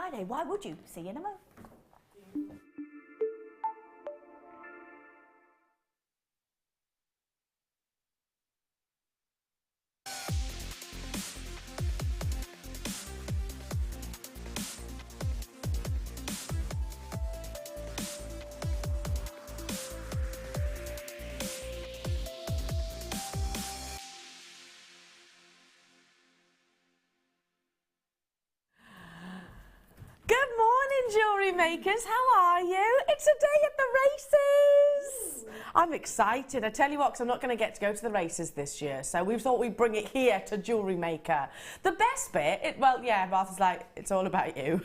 Friday. Why would you? See you in a moment. Jewellery makers, how are you? It's a day at the races. I'm excited. I tell you what, because I'm not going to go to the races this year, so we thought we'd bring it here to Jewellery Maker. The best bit, well, yeah, Martha's like, it's all about you.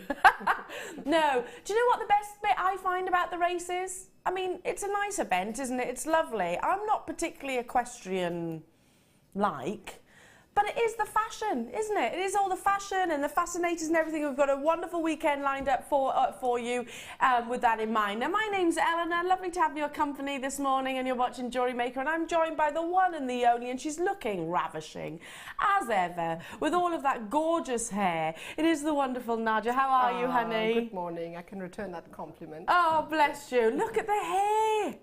No, do you know what the best bit I find about the races? I mean, it's a nice event, isn't it? It's lovely. I'm not particularly equestrian-like, but it is the fashion, isn't it? It is all the fashion and the fascinators and everything. We've got a wonderful weekend lined up for you with that in mind. Now, my name's Elena. Lovely to have your company this morning, and you're watching Jewellery Maker, and I'm joined by the one and the only, and she's looking ravishing, as ever, with all of that gorgeous hair. It is the wonderful Nadja. How are you, honey? Good morning. I can return that compliment. Oh, bless you. Look at the hair.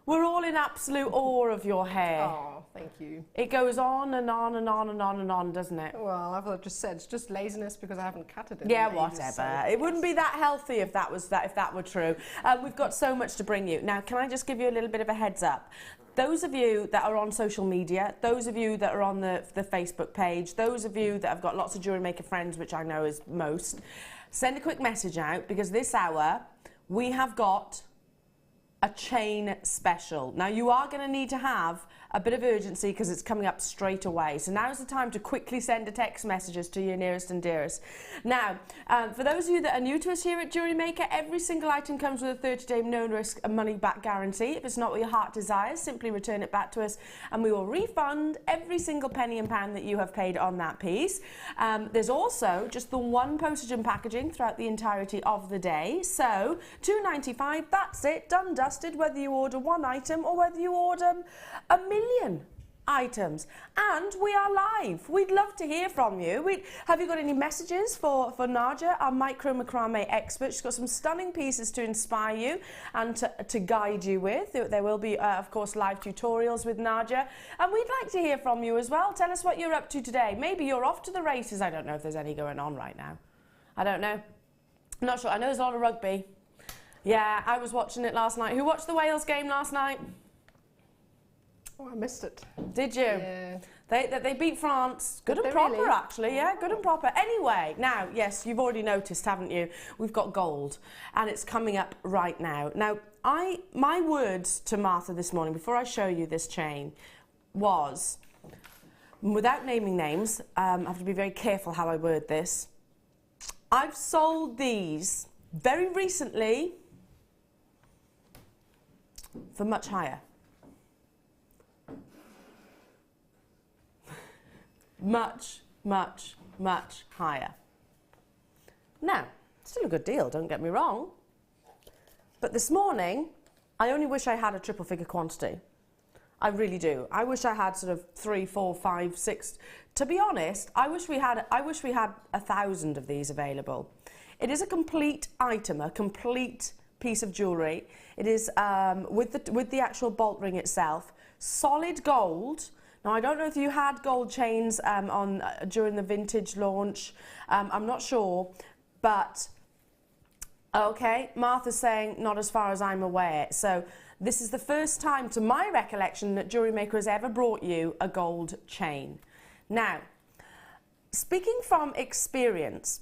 We're all in absolute awe of your hair. Oh, thank you. It goes on and on and on and on and on, doesn't it? Well, I've just said it's just laziness because I haven't cut it in yeah, ages, whatever. So, it wouldn't be that healthy if that were true. We've got so much to bring you. Now, can I just give you a little bit of a heads up? Those of you that are on social media, those of you that are on the Facebook page, those of you that have got lots of Jewellery Maker friends, which I know is most, send a quick message out, because this hour we have got a chain special. Now, you are going to need to have a bit of urgency because it's coming up straight away. So now's the time to quickly send a text messages to your nearest and dearest. Now, for those of you that are new to us here at Jewellery Maker, every single item comes with a 30-day no-risk money-back guarantee. If it's not what your heart desires, simply return it back to us and we will refund every single penny and pound that you have paid on that piece. There's also just the one postage and packaging throughout the entirety of the day. So, £2.95, that's it, done, dusted, whether you order one item or whether you order a million items. And we are live. We'd love to hear from you. Have you got any messages for Nadja, our macrame expert? She's got some stunning pieces to inspire you and to guide you with. There will be, of course, live tutorials with Nadja. And we'd like to hear from you as well. Tell us what you're up to today. Maybe you're off to the races. I don't know if there's any going on right now. I don't know. I'm not sure. I know there's a lot of rugby. Yeah, I was watching it last night. Who watched the Wales game last night? Oh, I missed it. Did you? Yeah. They beat France. Good and proper, really? actually. Yeah, good and proper. Anyway, now, yes, you've already noticed, haven't you? We've got gold, and it's coming up right now. Now, my words to Martha this morning, before I show you this chain, was, without naming names, I have to be very careful how I word this. I've sold these very recently for much higher. Much, much, much higher. Now, still a good deal, don't get me wrong. But this morning, I only wish I had a triple figure quantity. I really do. I wish I had sort of 3, 4, 5, 6. To be honest, I wish we had 1,000 of these available. It is a complete item, a complete piece of jewellery. It is with the actual bolt ring itself, solid gold. Now, I don't know if you had gold chains during the vintage launch. I'm not sure, but okay, Martha's saying not as far as I'm aware. So this is the first time, to my recollection, that Jewellery Maker has ever brought you a gold chain. Now, speaking from experience,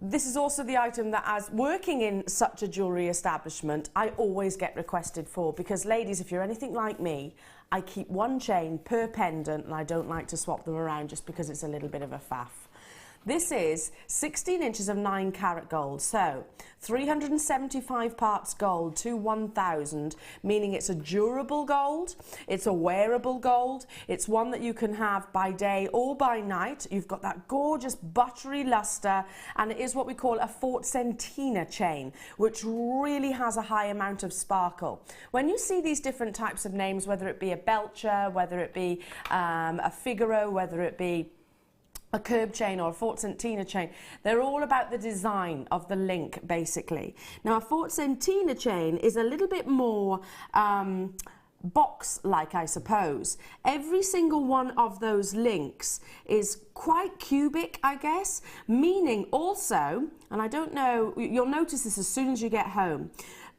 this is also the item that, as working in such a jewellery establishment, I always get requested for, because ladies, if you're anything like me, I keep one chain per pendant and I don't like to swap them around just because it's a little bit of a faff. This is 16 inches of 9 carat gold, so 375 parts gold to 1,000, meaning it's a durable gold, it's a wearable gold, it's one that you can have by day or by night. You've got that gorgeous buttery luster, and it is what we call a Fort Centina chain, which really has a high amount of sparkle. When you see these different types of names, whether it be a Belcher, whether it be a Figaro, whether it be a curb chain or a Fort Centina chain. They're all about the design of the link, basically. Now, a Fort Centina chain is a little bit more box-like, I suppose. Every single one of those links is quite cubic, I guess, meaning also, and I don't know, you'll notice this as soon as you get home,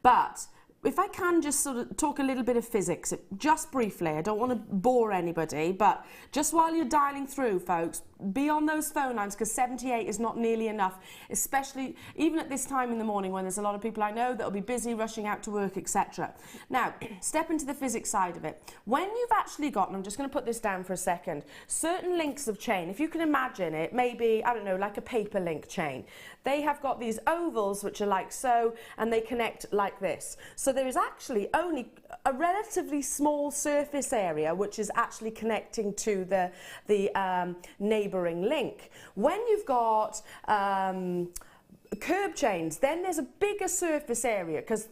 but if I can just sort of talk a little bit of physics, just briefly, I don't want to bore anybody, but just while you're dialing through, folks, be on those phone lines, because 78 is not nearly enough, especially even at this time in the morning when there's a lot of people I know that will be busy rushing out to work, etc. Now, step into the physics side of it. When you've actually got, and I'm just going to put this down for a second, certain links of chain, if you can imagine it, maybe, I don't know, like a paper link chain, they have got these ovals which are like so, and they connect like this. So there is actually only a relatively small surface area which is actually connecting to the neighbouring link. When you've got curb chains, then there's a bigger surface area, because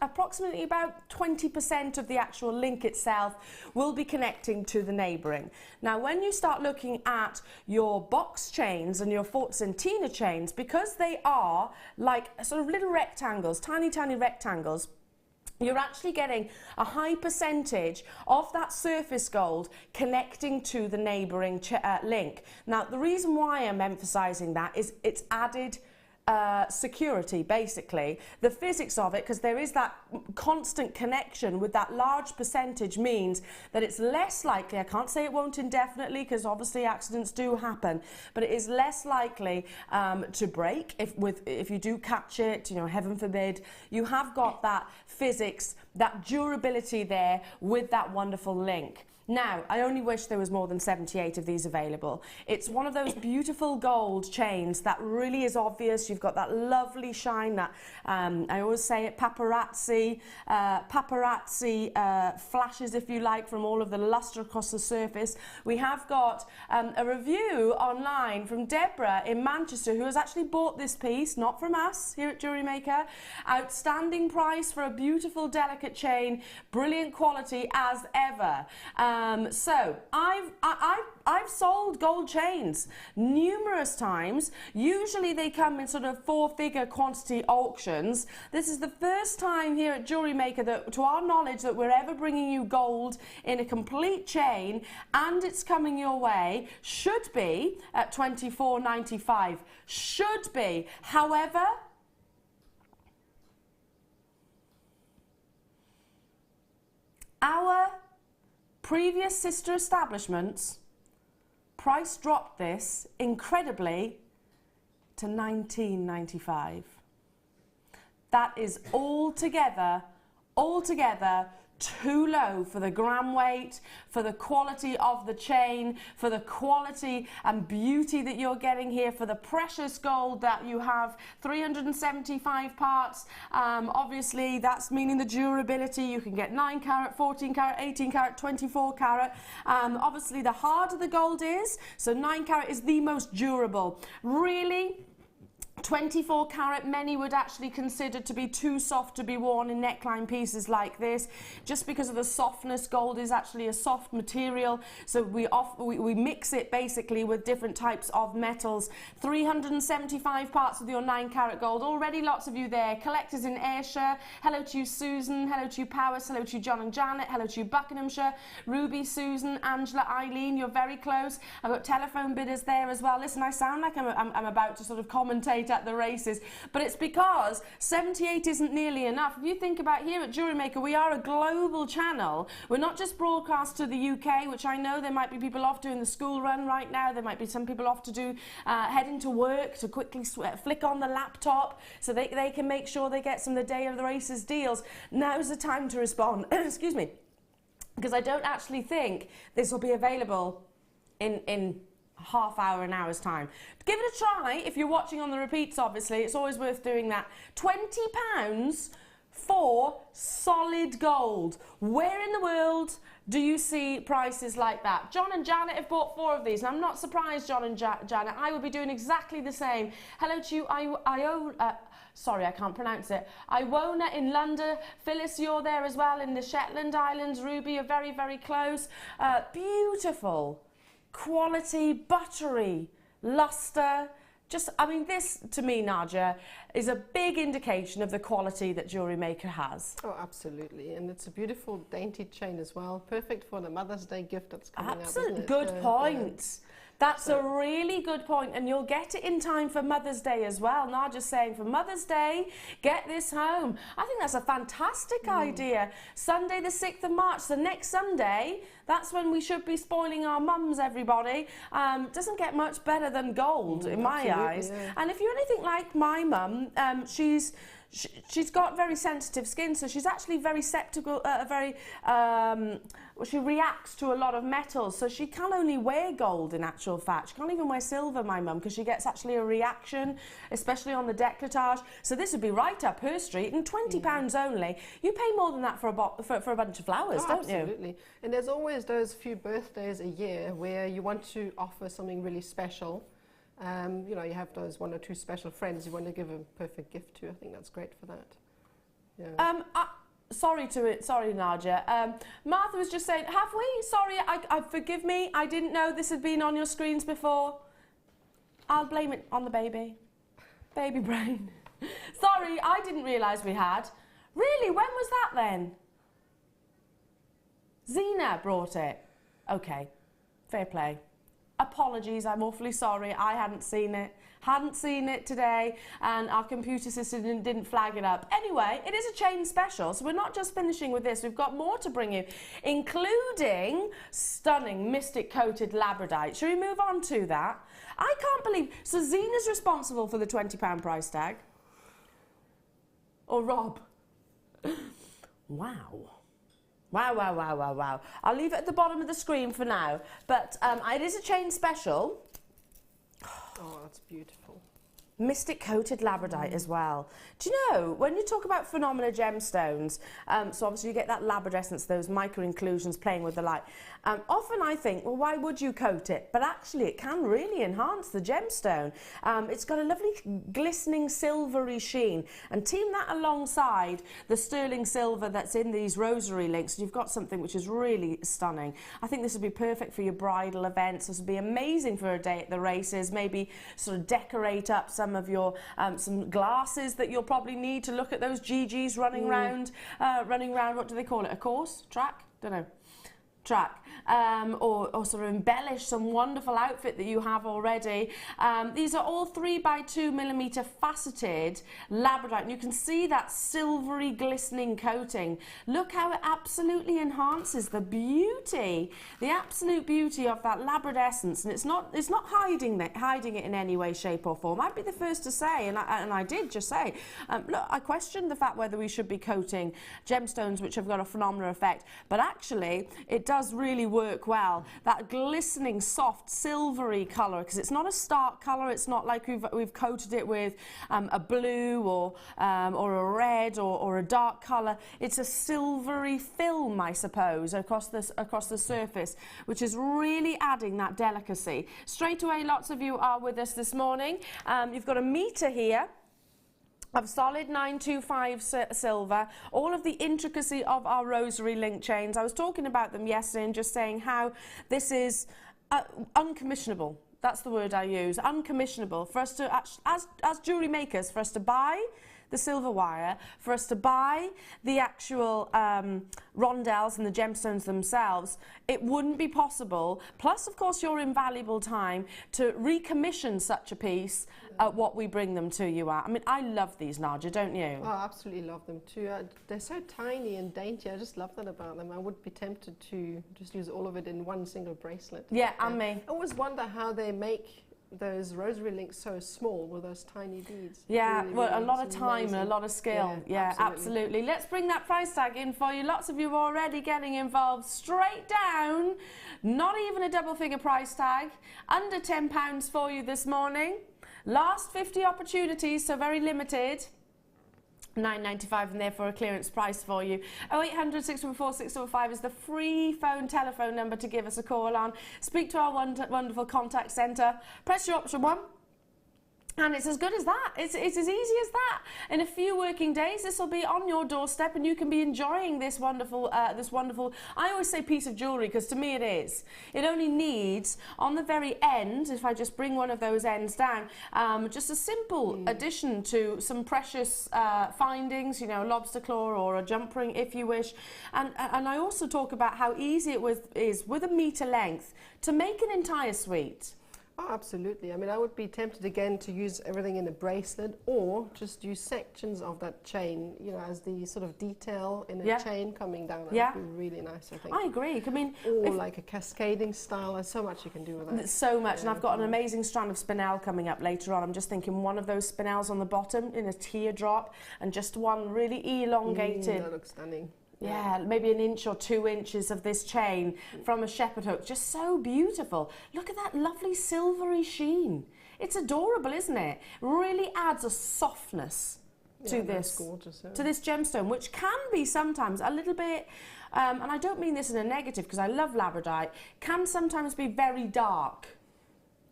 approximately about 20% of the actual link itself will be connecting to the neighbouring. Now, when you start looking at your box chains and your Fort Centina chains, because they are like sort of little rectangles, tiny rectangles, you're actually getting a high percentage of that surface gold connecting to the neighbouring link. Now, the reason why I'm emphasising that is it's added security, basically. The physics of it, because there is that constant connection with that large percentage, means that it's less likely, I can't say it won't indefinitely, because obviously accidents do happen, but it is less likely to break if you do catch it, you know, heaven forbid. You have got that physics, that durability there with that wonderful link. Now, I only wish there was more than 78 of these available. It's one of those beautiful gold chains that really is obvious. You've got that lovely shine, that I always say it, paparazzi flashes, if you like, from all of the luster across the surface. We have got a review online from Deborah in Manchester, who has actually bought this piece, not from us here at Jewellery Maker. Outstanding price for a beautiful, delicate chain, brilliant quality as ever. So I've sold gold chains numerous times. Usually they come in sort of 4-figure quantity auctions. This is the first time here at Jewellery Maker that, to our knowledge, that we're ever bringing you gold in a complete chain, and it's coming your way. Should be at $24.95. Should be. However, our previous sister establishments price dropped this incredibly to $19.95. That is altogether too low for the gram weight, for the quality of the chain, for the quality and beauty that you're getting here, for the precious gold that you have. 375 parts. Obviously, that's meaning the durability. You can get 9 carat, 14 carat, 18 carat, 24 carat. Obviously, the harder the gold is, so 9 carat is the most durable. Really, 24 carat, many would actually consider to be too soft to be worn in neckline pieces like this, just because of the softness. Gold is actually a soft material, so we mix it basically with different types of metals. 375 parts with your 9 carat gold. Already lots of you there. Collectors in Ayrshire. Hello to you, Susan. Hello to you, Powys. Hello to you, John and Janet. Hello to you, Buckinghamshire. Ruby, Susan, Angela, Eileen. You're very close. I've got telephone bidders there as well. Listen, I sound like I'm about to sort of commentate at the races, but it's because 78 isn't nearly enough. If you think about here at Jewellery Maker, we are a global channel. We're not just broadcast to the UK, which I know there might be people off doing the school run right now. There might be some people off to do heading to work to quickly flick on the laptop so they can make sure they get some of the day of the races deals. Now's the time to respond. Excuse me, because I don't actually think this will be available in half hour, an hour's time. Give it a try if you're watching on the repeats. Obviously, it's always worth doing that. £20 for solid gold. Where in the world do you see prices like that? John and Janet have bought 4 of these, and I'm not surprised, John and Janet. I would be doing exactly the same. Hello to you, sorry, I can't pronounce it. Iwona in London. Phyllis, you're there as well in the Shetland Islands. Ruby, you're very, very close. Beautiful. quality, buttery, luster. Just, I mean, this to me, Nadja, is a big indication of the quality that Jewellery Maker has. Oh, absolutely. And it's a beautiful, dainty chain as well. Perfect for the Mother's Day gift that's coming up. Absolutely. Good point. That's a really good point, and you'll get it in time for Mother's Day as well. Nadja's saying for Mother's Day, get this home. I think that's a fantastic idea. Sunday the 6th of March, so next Sunday, that's when we should be spoiling our mums, everybody. Doesn't get much better than gold in my eyes. Yeah. And if you're anything like my mum, she's got very sensitive skin, so she's actually very susceptible, she reacts to a lot of metals, so she can only wear gold in actual fact. She can't even wear silver, my mum, because she gets actually a reaction, especially on the décolletage. So this would be right up her street, and £20 only. You pay more than that for a bunch of flowers, don't you? Absolutely. And there's always those few birthdays a year where you want to offer something really special. You know, you have those 1 or 2 special friends you want to give a perfect gift to. I think that's great for that. Yeah. Sorry, Nadja. Martha was just saying, have we? Sorry, forgive me. I didn't know this had been on your screens before. I'll blame it on the baby. Baby brain. Sorry, I didn't realise we had. Really? When was that then? Zena brought it. Okay, fair play. Apologies, I'm awfully sorry. I hadn't seen it today, and our computer system didn't flag it up. Anyway, it is a chain special, so we're not just finishing with this. We've got more to bring you, including stunning mystic coated labradorite. Shall we move on to that? I can't believe, so Zena's responsible for the £20 price tag? Or Rob? Wow. Wow. I'll leave it at the bottom of the screen for now. But it is a chain special. Oh, that's beautiful. Mystic coated labradorite as well. Do you know, when you talk about phenomena gemstones, so obviously you get that labradescence, those micro inclusions playing with the light. Often I think, well, why would you coat it? But actually it can really enhance the gemstone. It's got a lovely glistening silvery sheen, and team that alongside the sterling silver that's in these rosary links, and you've got something which is really stunning. I think this would be perfect for your bridal events. This would be amazing for a day at the races. Maybe sort of decorate up some of your some glasses that you'll probably need to look at those GGs running round. What do they call it? A course? Track? Don't know. Track, or sort of embellish some wonderful outfit that you have already. These are all 3x2mm faceted labradorite, and you can see that silvery glistening coating. Look how it absolutely enhances the beauty, the absolute beauty of that labradescence, and it's not hiding it in any way, shape or form. I'd be the first to say, and I did just say, look, I questioned the fact whether we should be coating gemstones which have got a phenomenal effect, but actually it does really work well. That glistening, soft, silvery colour, because it's not a stark colour. It's not like we've coated it with a blue or a red or a dark colour. It's a silvery film, I suppose, across the surface, which is really adding that delicacy. Straight away, lots of you are with us this morning. You've got a metre here of solid 925 silver, all of the intricacy of our rosary link chains. I was talking about them yesterday and just saying how this is uncommissionable. That's the word I use, uncommissionable. For us to, as jewellery makers, for us to buy the silver wire, for us to buy the actual rondelles and the gemstones themselves, it wouldn't be possible, plus of course your invaluable time, to recommission such a piece at what we bring them to you at. I mean, I love these, Nadja, don't you? Oh, I absolutely love them too. They're so tiny and dainty. I just love that about them. I would be tempted to just use all of it in one single bracelet. Yeah, and me. I always wonder how they make those rosary links so small with those tiny beads. Yeah, really, well, really, a lot of it's time amazing. and a lot of skill. Yeah, Absolutely. Let's bring that price tag in for you. Lots of you are already getting involved. Straight down, not even a double figure price tag, under £10 for you this morning. Last 50 opportunities, so very limited. £9.95 and therefore a clearance price for you. 0800 614 605 is the free telephone number to give us a call on. Speak to our wonderful contact centre. Press your option 1. And it's as good as that. It's as easy as that. In a few working days, this will be on your doorstep and you can be enjoying this wonderful, I always say piece of jewellery because to me it is. It only needs, on the very end, if I just bring one of those ends down, just a simple addition to some precious findings, you know, lobster claw or a jump ring if you wish. And I also talk about how easy it is with a metre length to make an entire suite. Oh, absolutely. I mean, I would be tempted again to use everything in a bracelet or just use sections of that chain, you know, as the sort of detail in a chain coming down. That would be really nice, I think. I agree. I mean, or like a cascading style. There's so much you can do with that. So much. And I've got an amazing strand of spinel coming up later on. I'm just thinking one of those spinels on the bottom in a teardrop and just one really elongated. That looks stunning. Yeah, maybe 1 inch or 2 inches of this chain from a shepherd hook. Just so beautiful. Look at that lovely silvery sheen. It's adorable, isn't it? Really adds a softness to this, gorgeous, to this gemstone, which can be sometimes a little bit, and I don't mean this in a negative because I love labradorite, can sometimes be very dark.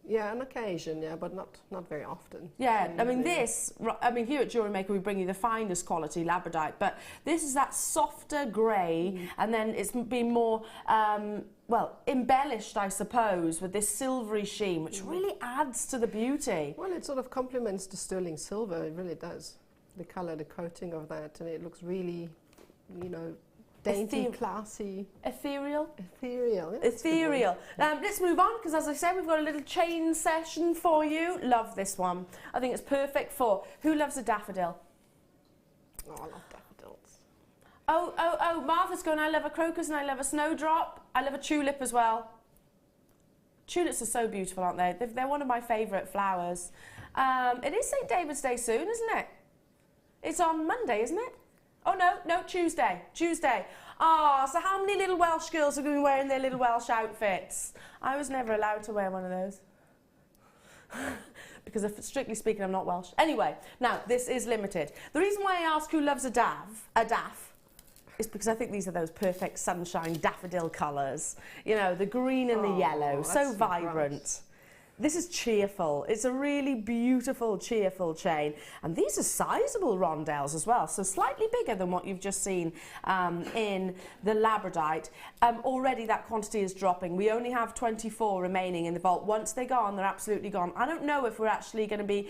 Yeah, on occasion, yeah, but not very often. Yeah, I mean here at Jewellery Maker we bring you the finest quality labradorite, but this is that softer grey, and then it's been more, well, embellished, I suppose, with this silvery sheen, which really adds to the beauty. Well, it sort of complements the sterling silver, it really does. The colour, the coating of that, and it looks really, you know, dainty, classy. Ethereal? Ethereal. Yeah, ethereal. Let's move on, because as I said, we've got a little chain session for you. Love this one. I think it's perfect for, who loves a daffodil? Oh, I love daffodils. Oh, Martha's going, I love a crocus and I love a snowdrop. I love a tulip as well. Tulips are so beautiful, aren't they? They're one of my favourite flowers. It is St. David's Day soon, isn't it? It's on Monday, isn't it? Oh, no, Tuesday. Ah, so how many little Welsh girls are going to be wearing their little Welsh outfits? I was never allowed to wear one of those. Because strictly speaking, I'm not Welsh. Anyway, now, this is limited. The reason why I ask who loves a daff, is because I think these are those perfect sunshine daffodil colours. You know, the green and the yellow, so vibrant. Gross. This is cheerful. It's a really beautiful, cheerful chain. And these are sizable rondells as well, so slightly bigger than what you've just seen in the labradorite. Already that quantity is dropping. We only have 24 remaining in the vault. Once they're gone, they're absolutely gone. I don't know if we're actually going to be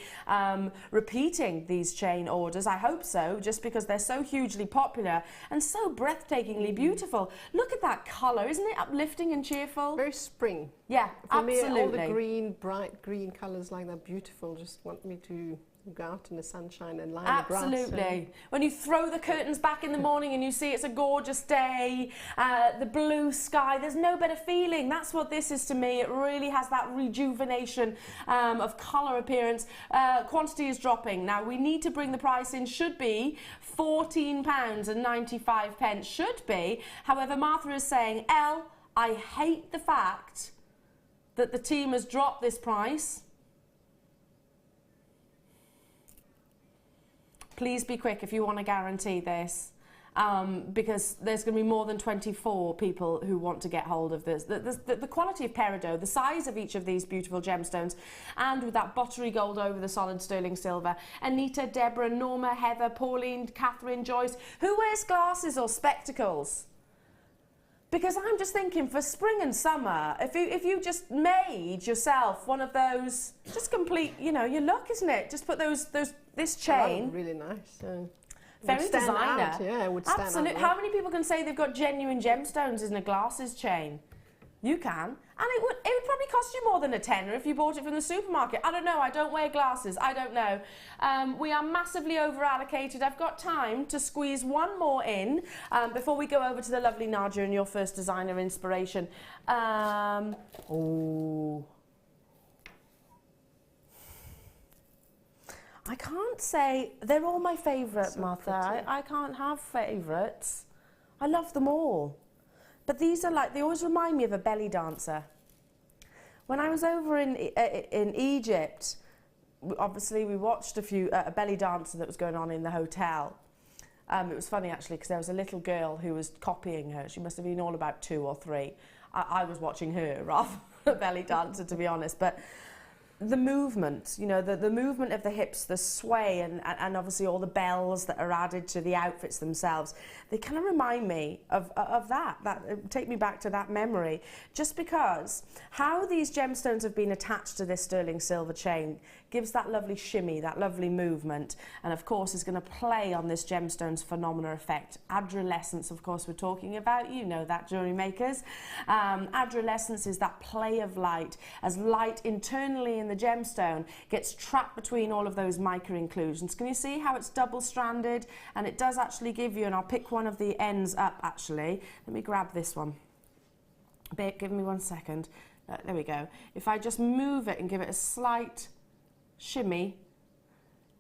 repeating these chain orders. I hope so, just because they're so hugely popular and so breathtakingly beautiful. Look at that colour. Isn't it uplifting and cheerful? Very spring. Yeah, absolutely. For me, all the green, bright green colours like that, beautiful, just want me to go out in the sunshine and lie in the grass. Absolutely. When you throw the curtains back in the morning and you see it's a gorgeous day, the blue sky, there's no better feeling. That's what this is to me. It really has that rejuvenation of colour appearance. Quantity is dropping. Now, we need to bring the price in, should be £14.95, should be. However, Martha is saying, Elle, I hate the fact that the team has dropped this price. Please be quick if you want to guarantee this, because there's going to be more than 24 people who want to get hold of this. The quality of Peridot, the size of each of these beautiful gemstones, and with that buttery gold over the solid sterling silver. Anita, Deborah, Norma, Heather, Pauline, Catherine, Joyce. Who wears glasses or spectacles? Because I'm just thinking for spring and summer, if you just made yourself one of those, just complete, you know, your look, isn't it? Just put this chain. Oh, really nice. Very designer. Out. Yeah, it would stand Absolutely. out. How many people can say they've got genuine gemstones in a glasses chain? You can. And it would probably cost you more than a tenner if you bought it from the supermarket. I don't know. I don't wear glasses. I don't know. We are massively over allocated. I've got time to squeeze one more in before we go over to the lovely Nadja and your first designer inspiration. Oh. I can't say they're all my favourite, Martha. I can't have favourites. I love them all. But these are like, they always remind me of a belly dancer. When I was over in Egypt, obviously we watched a belly dancer that was going on in the hotel. It was funny actually because there was a little girl who was copying her. She must have been all about 2 or 3. I was watching her rather than a belly dancer, to be honest. But the movement, you know, the movement of the hips, the sway, and obviously all the bells that are added to the outfits themselves, they kind of remind me of that take me back to that memory, just because how these gemstones have been attached to this sterling silver chain gives that lovely shimmy, that lovely movement, and of course is going to play on this gemstone's phenomena effect. Adolescence, of course, we're talking about, you know that, jewellery makers. Adolescence is that play of light, as light internally in the gemstone gets trapped between all of those mica inclusions. Can you see how it's double-stranded? And it does actually give you, and I'll pick one of the ends up actually. Let me grab this one. Give me 1 second. There we go. If I just move it and give it a slight shimmy,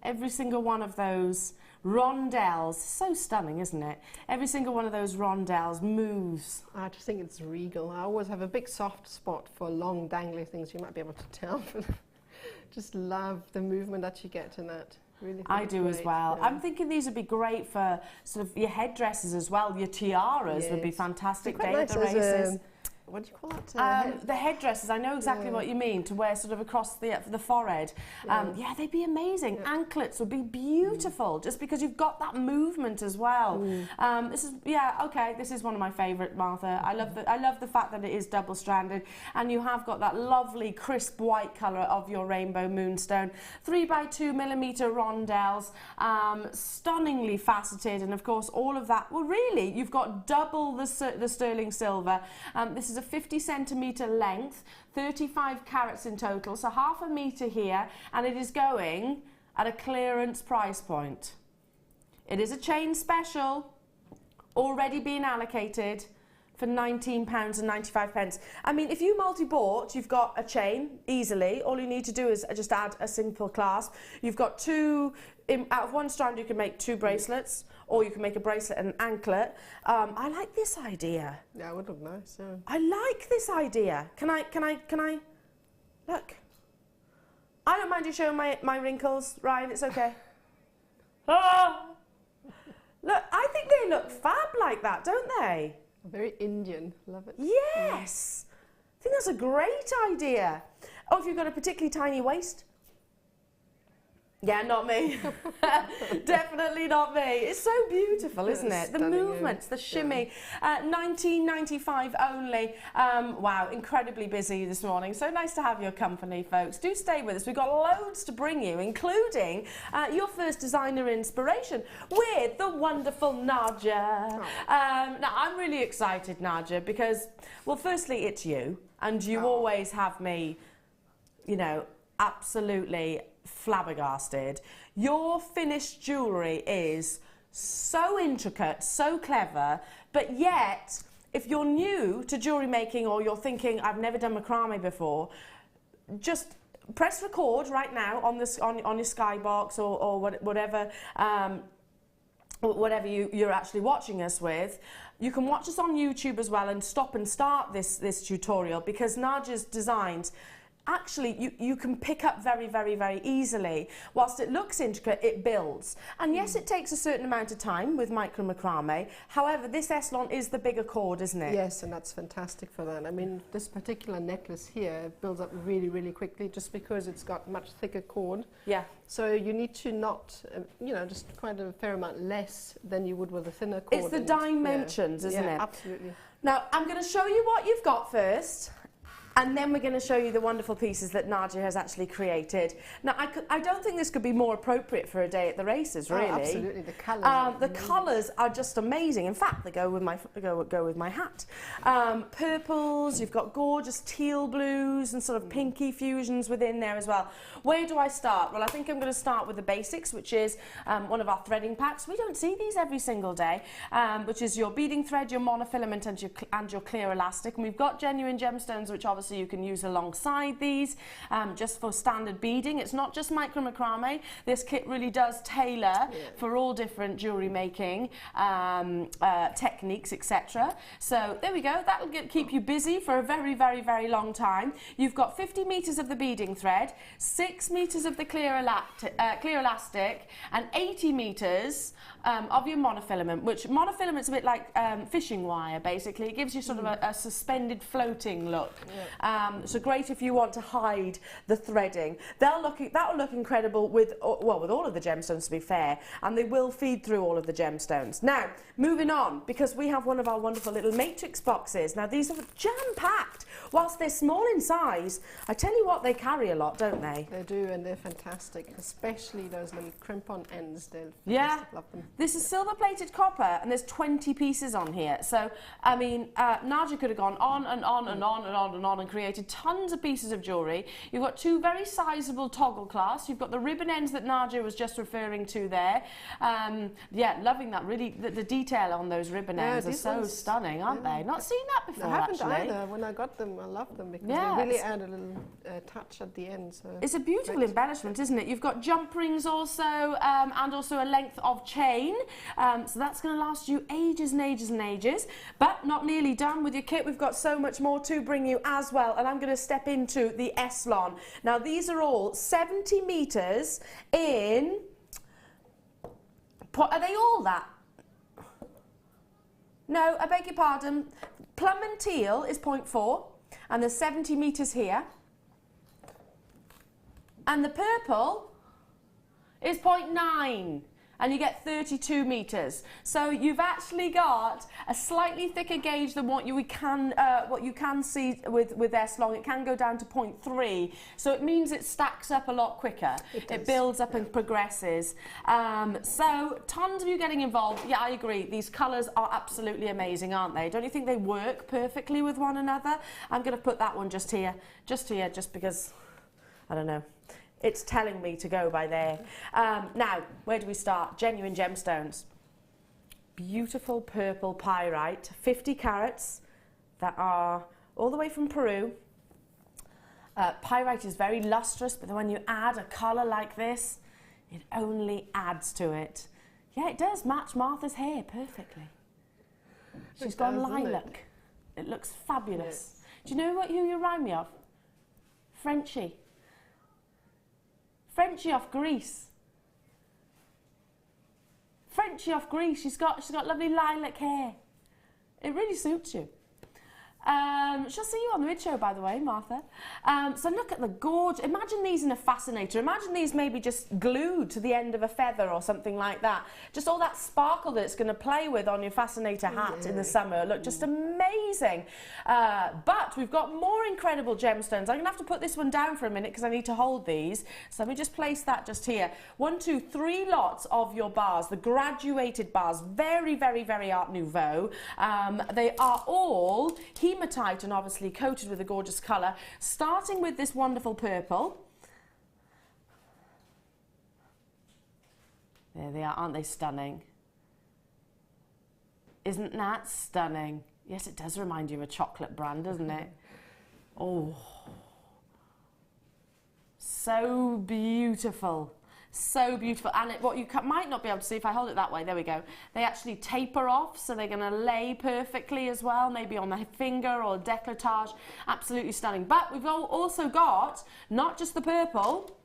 every single one of those rondelles, so stunning, isn't it? Every single one of those rondelles moves. I just think it's regal. I always have a big soft spot for long dangly things. You might be able to tell. Just love the movement that you get in that. Really, I do as well. Yeah. I'm thinking these would be great for sort of your headdresses as well. Your tiaras would be fantastic day at the races. What do you call it? The headdresses, I know exactly what you mean, to wear sort of across the forehead. Yeah, they'd be amazing. Yeah. Anklets would be beautiful, just because you've got that movement as well. This is, okay, this is one of my favourite, Martha. I love the fact that it is double-stranded, and you have got that lovely crisp white colour of your rainbow moonstone. 3x2mm rondelles, stunningly faceted, and of course all of that, well really, you've got double the sterling silver. This is a 50 centimetre length, 35 carats in total, so half a metre here, and it is going at a clearance price point. It is a chain special, already being allocated for £19.95. I mean, if you multi-bought, you've got a chain easily. All you need to do is just add a simple clasp. You've got two, out of one strand you can make 2 bracelets, or you can make a bracelet and an anklet. I like this idea. Yeah, it would look nice, yeah. I like this idea. Can I, look. I don't mind you showing my wrinkles, Ryan, it's okay. Oh! Look, I think they look fab like that, don't they? Very Indian, love it. Yes! I think that's a great idea. Oh, if you've got a particularly tiny waist. Yeah, not me. Definitely not me. It's so beautiful, isn't it? The movements, the shimmy. 1995 only. Wow, incredibly busy this morning. So nice to have your company, folks. Do stay with us. We've got loads to bring you, including your first designer inspiration with the wonderful Nadja. Now, I'm really excited, Nadja, because, well, firstly, it's you. And you always have me, you know, absolutely flabbergasted. Your finished jewellery is so intricate, so clever, but yet, if you're new to jewellery making or you're thinking, I've never done macrame before, just press record right now on this on your skybox or whatever whatever you're actually watching us with. You can watch us on YouTube as well and stop and start this tutorial, because Nadja's designs actually you can pick up very, very, very easily. Whilst it looks intricate, it builds. And yes, it takes a certain amount of time with micro macrame. However, this Eslon is the bigger cord, isn't it? Yes, and that's fantastic for that. I mean, this particular necklace here builds up really, really quickly just because it's got much thicker cord. Yeah. So you need to not, you know, just quite a fair amount less than you would with a thinner cord. It's the dimensions, isn't it? Absolutely. Now, I'm going to show you what you've got first. And then we're going to show you the wonderful pieces that Nadja has actually created. Now, I don't think this could be more appropriate for a day at the races, really. Oh, absolutely, the colours. The colours are just amazing. In fact, they go with my hat. Purples. You've got gorgeous teal blues and sort of pinky fusions within there as well. Where do I start? Well, I think I'm going to start with the basics, which is one of our threading packs. We don't see these every single day, which is your beading thread, your monofilament, and your clear elastic. And we've got genuine gemstones, which obviously you can use alongside these just for standard beading. It's not just micro macrame. This kit really does tailor for all different jewellery making techniques, etc. So there we go. That'll keep you busy for a very, very, very long time. You've got 50 metres of the beading thread, 6 metres of the clear elastic, and 80 metres of your monofilament, which monofilament's a bit like fishing wire, basically. It gives you sort of a suspended floating look. Yeah. So great if you want to hide the threading. That will look incredible with, well, with all of the gemstones, to be fair, and they will feed through all of the gemstones. Now, moving on, because we have one of our wonderful little matrix boxes. Now, these are jam-packed. Whilst they're small in size, I tell you what, they carry a lot, don't they? They do, and they're fantastic, especially those little crimp-on ends. They're yeah, love them. This is silver-plated copper, and there's 20 pieces on here. So, I mean, Nadja could have gone on and on and on and on and on and created tons of pieces of jewellery. You've got two very sizable toggle clasps. You've got the ribbon ends that Nadja was just referring to there. Yeah, loving that. Really, the detail on those ribbon ends are so stunning, aren't they? Not seen that before, actually. I haven't actually. either. When I got them, I loved them because Yes. they really add a little touch at the end. So it's a beautiful embellishment, isn't it? You've got jump rings also, and also a length of chain. So that's going to last you ages and ages and ages. But not nearly done with your kit. We've got so much more to bring you as well. And I'm going to step into the Eslon. Now, these are all 70 metres in... Are they all that? No, I beg your pardon. Plum and teal is 0.4, and there's 70 metres here. And the purple is 0.9, and you get 32 metres. So you've actually got a slightly thicker gauge than what you can see with Eslon. It can go down to 0.3, so it means it stacks up a lot quicker. It builds up and progresses. So tons of you getting involved. Yeah, I agree. These colours are absolutely amazing, aren't they? Don't you think they work perfectly with one another? I'm going to put that one just here, just because, I don't know. It's telling me to go by there. Now, where do we start? Genuine gemstones. Beautiful purple pyrite, 50 carats, that are all the way from Peru. Pyrite is very lustrous, but when you add a colour like this, it only adds to it. Yeah, it does match Martha's hair perfectly. She's gone lilac. It looks fabulous. Yes. Do you know who you remind me of? Frenchie. Frenchie off Greece. Frenchie off Greece. She's got lovely lilac hair. It really suits you. She'll see you on the mid show, by the way, Martha. So look at the gorge. Imagine these in a fascinator. Imagine these maybe just glued to the end of a feather or something like that. Just all that sparkle that it's going to play with on your fascinator hat in the summer. Look, just amazing. But we've got more incredible gemstones. I'm going to have to put this one down for a minute because I need to hold these. So let me just place that just here. 1, 2, 3 lots of your bars, the graduated bars. Very, very, very Art Nouveau. They are all hematite and obviously coated with a gorgeous colour, starting with this wonderful purple. There they are, aren't they stunning? Isn't that stunning? Yes, it does remind you of a chocolate brand, doesn't it? Oh, so beautiful. So beautiful. And what you might not be able to see if I hold it that way, there we go, they actually taper off, so they're going to lay perfectly as well, maybe on the finger or décolletage. Absolutely stunning. But we've also got not just the purple,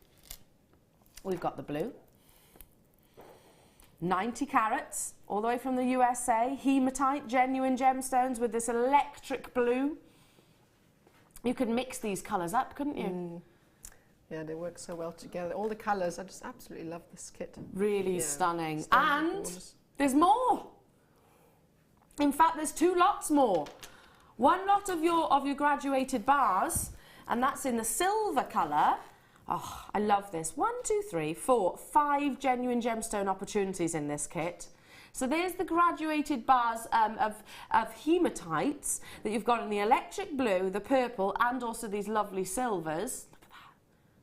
we've got the blue. 90 carats, all the way from the USA, hematite, genuine gemstones with this electric blue. You could mix these colours up, couldn't you? Yeah, they work so well together. All the colours, I just absolutely love this kit. Really stunning. And there's more. In fact, there's 2 lots more. One lot of your graduated bars, and that's in the silver colour. Oh, I love this. 1, 2, 3, 4, 5 genuine gemstone opportunities in this kit. So there's the graduated bars of hematites that you've got in the electric blue, the purple, and also these lovely silvers.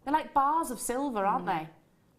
They're like bars of silver, aren't they?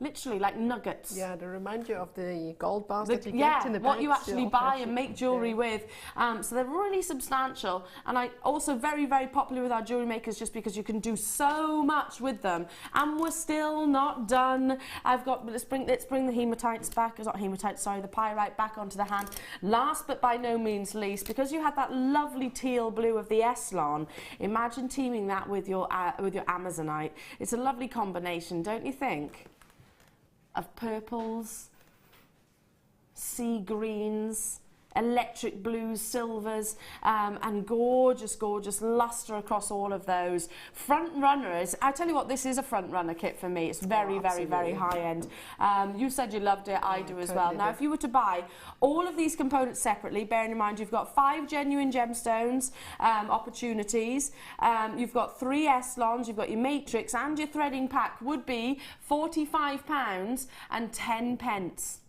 Literally, like nuggets. Yeah, they remind you of the gold bars that you get in the what you actually buy and make jewellery with. So they're really substantial. And also very, very popular with our jewellery makers just because you can do so much with them. And we're still not done. Let's bring the hematites back, not hematite, sorry, the pyrite back onto the hand. Last but by no means least, because you had that lovely teal blue of the Eslon, imagine teaming that with your Amazonite. It's a lovely combination, don't you think? Of purples, sea greens, electric blues, silvers, and gorgeous, gorgeous luster across all of those. Front runners, I tell you what, this is a front runner kit for me. It's very, very, very high end. You said you loved it, I do as well. Now, if you were to buy all of these components separately, bearing in mind you've got 5 genuine gemstones opportunities, you've got 3 S-lons, you've got your matrix, and your threading pack would be £45 and 10 pence.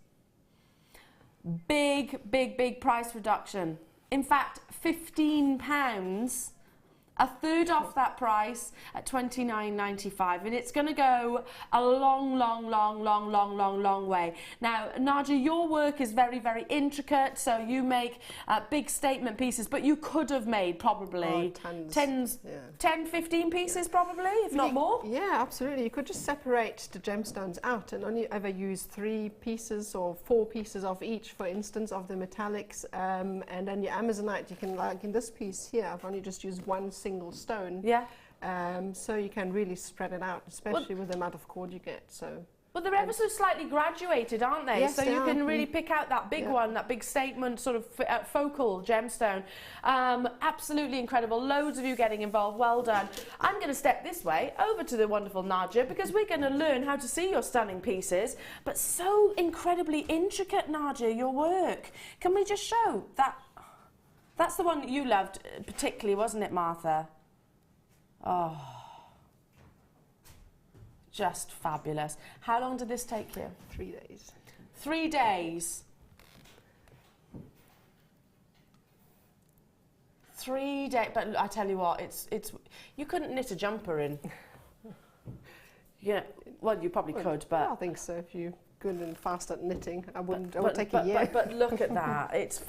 Big, big, big price reduction. In fact, £15, a third off that price at £29.95, and it's going to go a long, long, long, long, long, long, long way. Now, Nadja, your work is very, very intricate, so you make big statement pieces, but you could have made probably 10, 15 pieces probably, if not more. Yeah, absolutely. You could just separate the gemstones out and only ever use 3 pieces or 4 pieces of each, for instance, of the metallics, and then your Amazonite, you can, like in this piece here, I've only just used 1 single stone. Yeah. So you can really spread it out, especially with the amount of cord you get. So. Well, they're ever so slightly graduated, aren't they? Yes, so they you are. can really pick out that big one, that big statement sort of focal gemstone. Absolutely incredible. Loads of you getting involved. Well done. I'm going to step this way over to the wonderful Nadja, because we're going to learn how to see your stunning pieces. But so incredibly intricate, Nadja, your work. Can we just show that? That's the one that you loved particularly, wasn't it, Martha? Oh, just fabulous. How long did this take you? 3 days. 3 days. 3 days. But I tell you what, it's you couldn't knit a jumper in. Yeah, well, you probably could, but I think so. If you good and fast at knitting, I wouldn't. It would take a year. But look at that! It's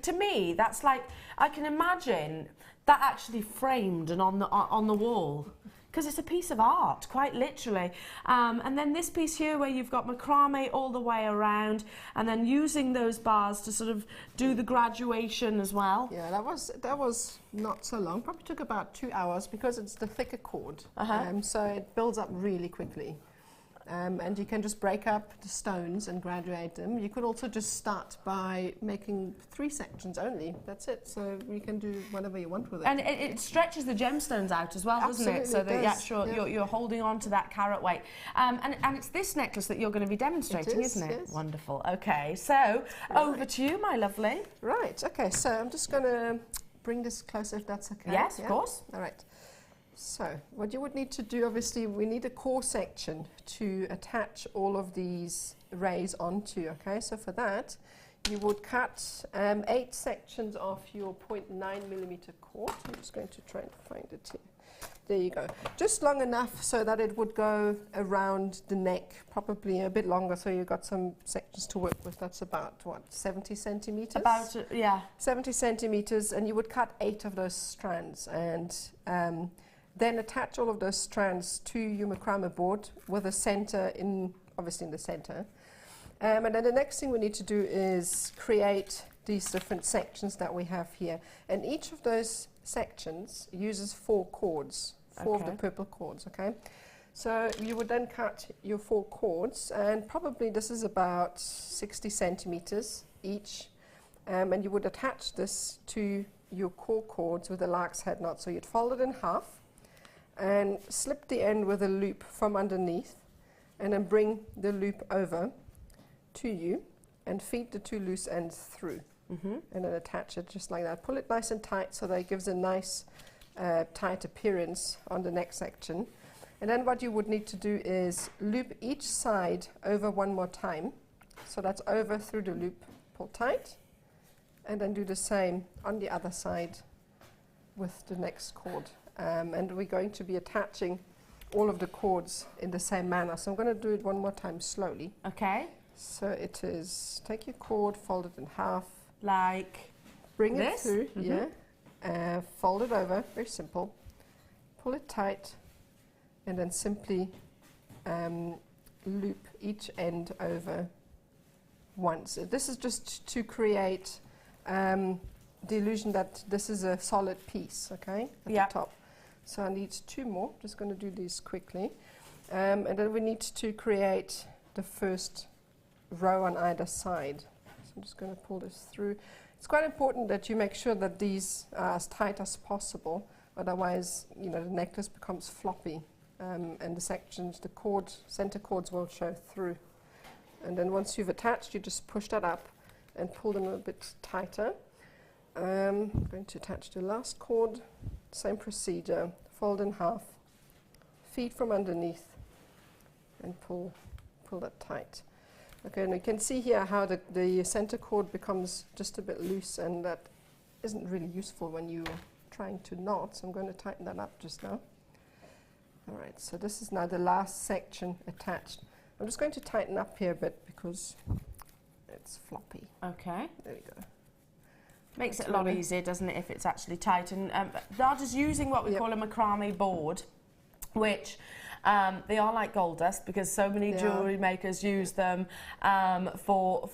to me, that's like, I can imagine that actually framed and on the wall, because it's a piece of art, quite literally. And then this piece here, where you've got macrame all the way around, and then using those bars to sort of do the graduation as well. Yeah, that was not so long. Probably took about 2 hours, because it's the thicker cord, so it builds up really quickly. And you can just break up the stones and graduate them. You could also just start by making 3 sections only. That's it. So you can do whatever you want with it. And it stretches the gemstones out as well, doesn't it? So that you're holding on to that carat weight. And it's this necklace that you're going to be demonstrating, isn't it? Yes. Wonderful. Okay, so over to you, my lovely. Right. Okay. So I'm just going to bring this closer, if that's okay. Yes, of course. All right. So what you would need to do, obviously, we need a core section to attach all of these rays onto, okay? So for that, you would cut 8 sections of your 0.9mm cord. I'm just going to try and find it here. There you go. Just long enough so that it would go around the neck, probably a bit longer, so you've got some sections to work with. That's about, what, 70 centimeters? About, yeah. 70 centimeters, and you would cut 8 of those strands, and then attach all of those strands to your macrame board with a center obviously in the center. And then the next thing we need to do is create these different sections that we have here. And each of those sections uses 4 cords, 4 of the purple cords, okay? So you would then cut your 4 cords, and probably this is about 60 centimeters each. And you would attach this to your core cords with a lark's head knot. So you'd fold it in half and slip the end with a loop from underneath, and then bring the loop over to you and feed the 2 loose ends through, and then attach it just like that. Pull it nice and tight so that it gives a nice tight appearance on the next section. And then what you would need to do is loop each side over 1 more time. So that's over through the loop, pull tight, and then do the same on the other side with the next cord. And we're going to be attaching all of the cords in the same manner. So I'm going to do it 1 more time slowly. Okay. So it is, take your cord, fold it in half. Like bring this? it through, fold it over, very simple. Pull it tight, and then simply loop each end over once. This is just to create the illusion that this is a solid piece, okay, at the top. So I need 2 more, just going to do these quickly. And then we need to create the first row on either side. So I'm just going to pull this through. It's quite important that you make sure that these are as tight as possible, otherwise, you know, the necklace becomes floppy, and the sections, the cords, center cords will show through. And then once you've attached, you just push that up and pull them a bit tighter. I'm going to attach the last cord, same procedure, fold in half, feed from underneath, and pull that tight. Okay, and you can see here how the center cord becomes just a bit loose, and that isn't really useful when you're trying to knot, so I'm going to tighten that up just now. All right, so this is now the last section attached. I'm just going to tighten up here a bit because it's floppy. Okay. There we go. Makes it a lot easier, doesn't it, if it's actually tight. And Nadja's using what we call a macrame board, which they are like gold dust because so many jewellery makers use them for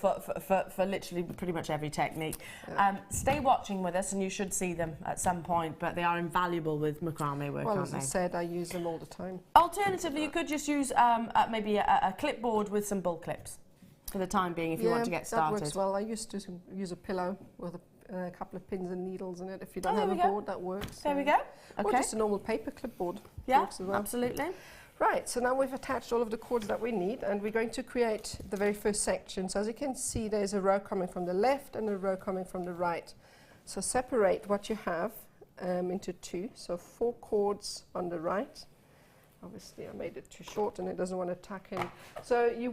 literally pretty much every technique. Yeah. Stay watching with us and you should see them at some point, but they are invaluable with macrame work, well, aren't they? as I said, I use them all the time. Alternatively, you could just use maybe a clipboard with some bull clips for the time being if you want to get started. That works well. I used to use a pillow with a couple of pins and needles in it. If you don't have a board, that works. There we go. Okay. Or just a normal paper clipboard. Yeah, works as well. Absolutely. Right, so now we've attached all of the cords that we need, and we're going to create the very first section. So as you can see, there's a row coming from the left and a row coming from the right. So separate what you have into two. So 4 cords on the right. Obviously, I made it too short and it doesn't want to tuck in. So you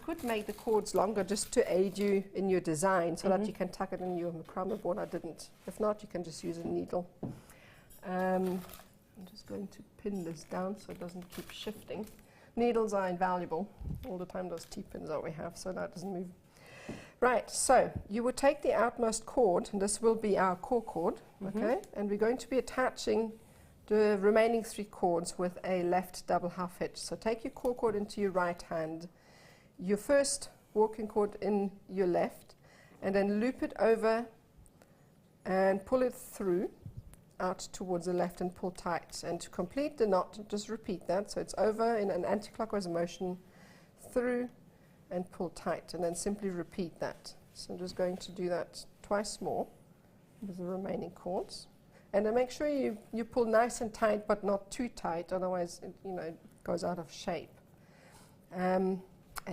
could make the cords longer just to aid you in your design so that you can tuck it in your macrame board. I didn't. If not, you can just use a needle. I'm just going to pin this down so it doesn't keep shifting. Needles are invaluable all the time, those T-pins that we have, so that doesn't move. Right, so you would take the outmost cord, and this will be our core cord, okay? And we're going to be attaching the remaining 3 cords with a left double half hitch. So take your core cord into your right hand, your first walking cord in your left, and then loop it over and pull it through out towards the left and pull tight. And to complete the knot, just repeat that. So it's over in an anti-clockwise motion, through and pull tight, and then simply repeat that. So I'm just going to do that twice more with the remaining cords. And then make sure you pull nice and tight, but not too tight, otherwise it goes out of shape. And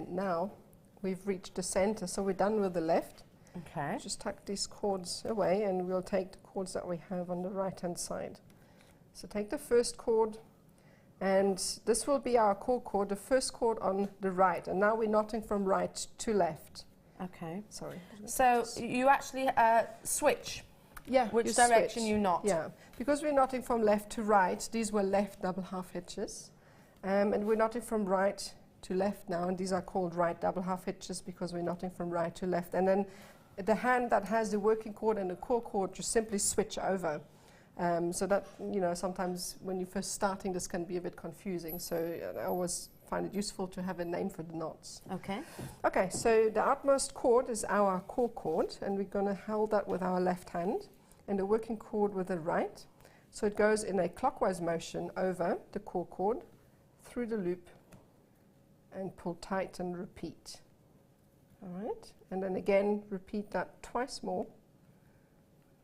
now we've reached the center, so we're done with the left. Okay. Just tuck these cords away, and we'll take the cords that we have on the right-hand side. So take the first cord, and this will be our core cord, the first cord on the right. And now we're knotting from right to left. Okay. Sorry. So you actually switch. Yeah, which direction you knot? Yeah, because we're knotting from left to right, these were left double half hitches, and we're knotting from right to left now, and these are called right double half hitches because we're knotting from right to left. And then the hand that has the working cord and the core cord just simply switch over, so that sometimes when you're first starting, this can be a bit confusing. So I always find it useful to have a name for the knots. Okay. Okay, so the outmost cord is our core cord, and we're going to hold that with our left hand, and the working cord with the right. So it goes in a clockwise motion over the core cord, through the loop, and pull tight and repeat. All right, and then again repeat that twice more.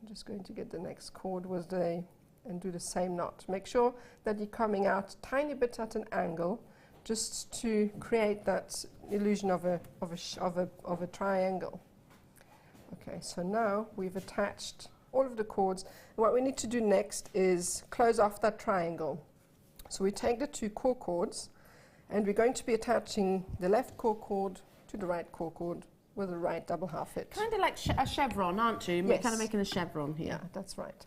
I'm just going to get the next cord with and do the same knot. Make sure that you're coming out a tiny bit at an angle, just to create that illusion of a triangle. Okay, so now we've attached all of the cords. And what we need to do next is close off that triangle. So we take the 2 core cords, and we're going to be attaching the left core cord to the right core cord with a right double half hitch. Kind of like a chevron, aren't you? Yes. You're kind of making a chevron here. Yeah, that's right.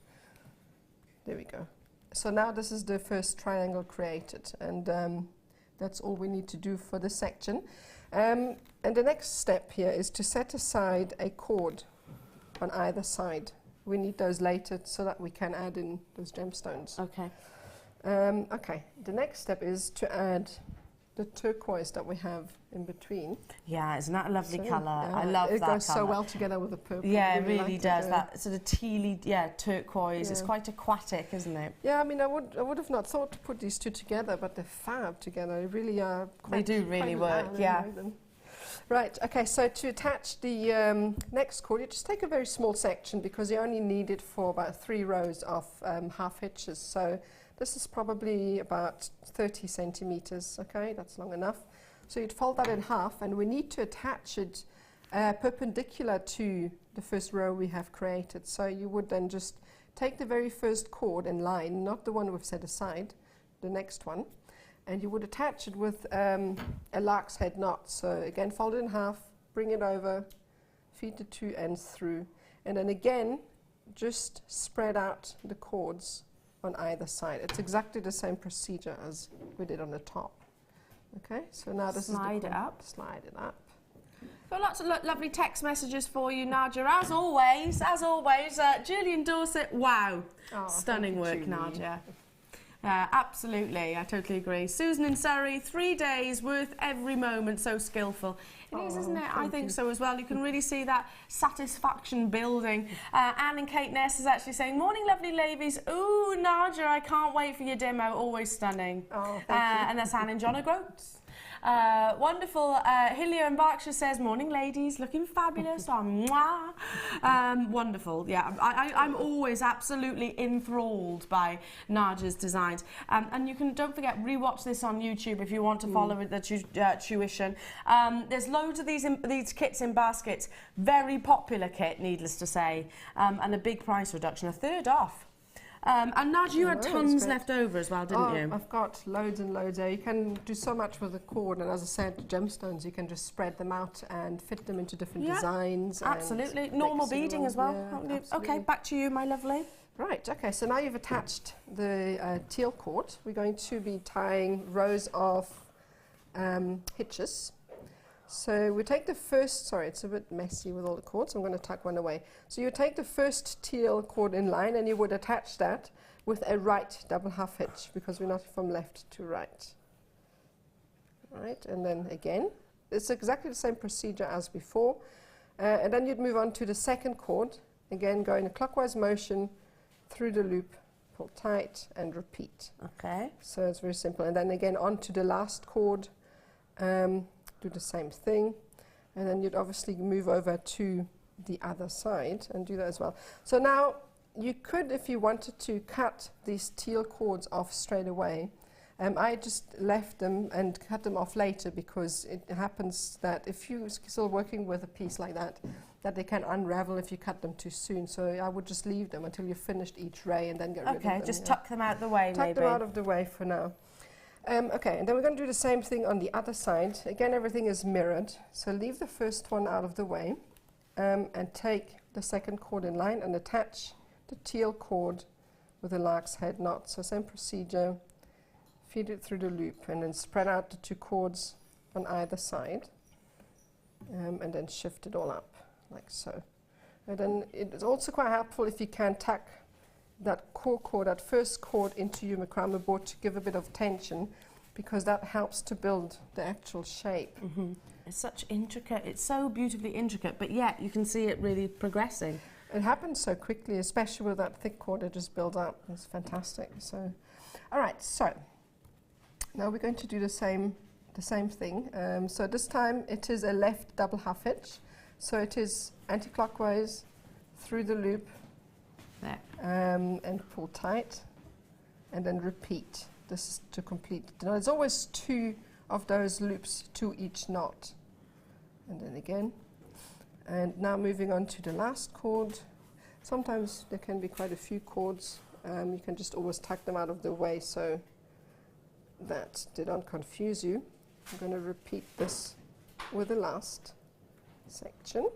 There we go. So now this is the first triangle created, and that's all we need to do for this section. And the next step here is to set aside a cord on either side. We need those later so that we can add in those gemstones. Okay. Okay, the next step is to add the turquoise that we have in between. Yeah, isn't that a lovely colour? I love that colour. It goes so colour. well together with the purple. Yeah, it really does. That sort of tealy, turquoise. It's quite aquatic, isn't it? Yeah, I mean, I would have not thought to put these two together, but they're fab together. They really are. They do really work. Yeah. Right, okay, so to attach the next cord, you just take a very small section because you only need it for about 3 rows of half hitches. So this is probably about 30 centimeters, okay, that's long enough. So you'd fold that in half, and we need to attach it perpendicular to the first row we have created. So you would then just take the very first cord in line, not the one we've set aside, the next one, and you would attach it with a lark's head knot. So again, fold it in half, bring it over, feed the 2 ends through, and then again, just spread out the cords on either side. It's exactly the same procedure as we did on the top. Okay, so now this Slide is the it up. Slide it up. Got lots of lovely text messages for you, Nadja. As always, Julian Dorset, wow. Oh, stunning work, Julie. Nadja. Absolutely, I totally agree. Susan in Surrey, 3 days worth every moment, so skillful. It is, isn't it? I think so as well. You can really see that satisfaction building. Anne and Kate Ness is actually saying, morning lovely ladies. Ooh, Nadja, I can't wait for your demo, always stunning. Oh, thank you. And that's Anne and John Groats. Wonderful. Hillier and Berkshire says, morning ladies, looking fabulous. Mwah. Wonderful. Yeah, I'm always absolutely enthralled by Nadja's designs. And you can, don't forget, rewatch this on YouTube if you want to follow the tuition. There's loads of these kits in baskets. Very popular kit, needless to say. And a big price reduction, a third off. And Nadja, you had tons left over as well, didn't you? I've got loads and loads there. You can do so much with the cord, and as I said, gemstones, you can just spread them out and fit them into different designs. Absolutely. Normal beading as well. Yeah, okay, back to you, my lovely. Right, okay, so now you've attached the teal cord. We're going to be tying rows of hitches. So we take the first, sorry, it's a bit messy with all the cords, so I'm going to tuck one away. So you take the first teal cord in line, and you would attach that with a right double half hitch, because we're not from left to right. Right, and then again, it's exactly the same procedure as before. And then you'd move on to the second cord, again going a clockwise motion through the loop, pull tight and repeat. Okay. So it's very simple. And then again on to the last cord, do the same thing, and then you'd obviously move over to the other side and do that as well. So now you could, if you wanted to, cut these teal cords off straight away. I just left them and cut them off later, because it happens that if you're still working with a piece like that, that they can unravel if you cut them too soon. So I would just leave them until you've finished each ray and then get rid of them. Okay, just tuck them out the way, tuck them out of the way for now. Okay, and then we're going to do the same thing on the other side. Again, everything is mirrored. So leave the first one out of the way, and take the second cord in line and attach the teal cord with a lark's head knot. So same procedure, feed it through the loop, and then spread out the 2 cords on either side, and then shift it all up like so. And then it's also quite helpful if you can tuck that core cord, that first cord, into your macrame board to give a bit of tension, because that helps to build the actual shape. It's such intricate, it's so beautifully intricate, but yet you can see it really progressing. It happens so quickly, especially with that thick cord that just builds up. It's fantastic. So, all right, so now we're going to do the same thing. So this time it is a left double half hitch. So it is anti-clockwise through the loop, and pull tight, and then repeat. This is to complete. Now there's always 2 of those loops to each knot, and then again. And now moving on to the last cord. Sometimes there can be quite a few cords. You can just always tuck them out of the way so that they don't confuse you. I'm going to repeat this with the last section.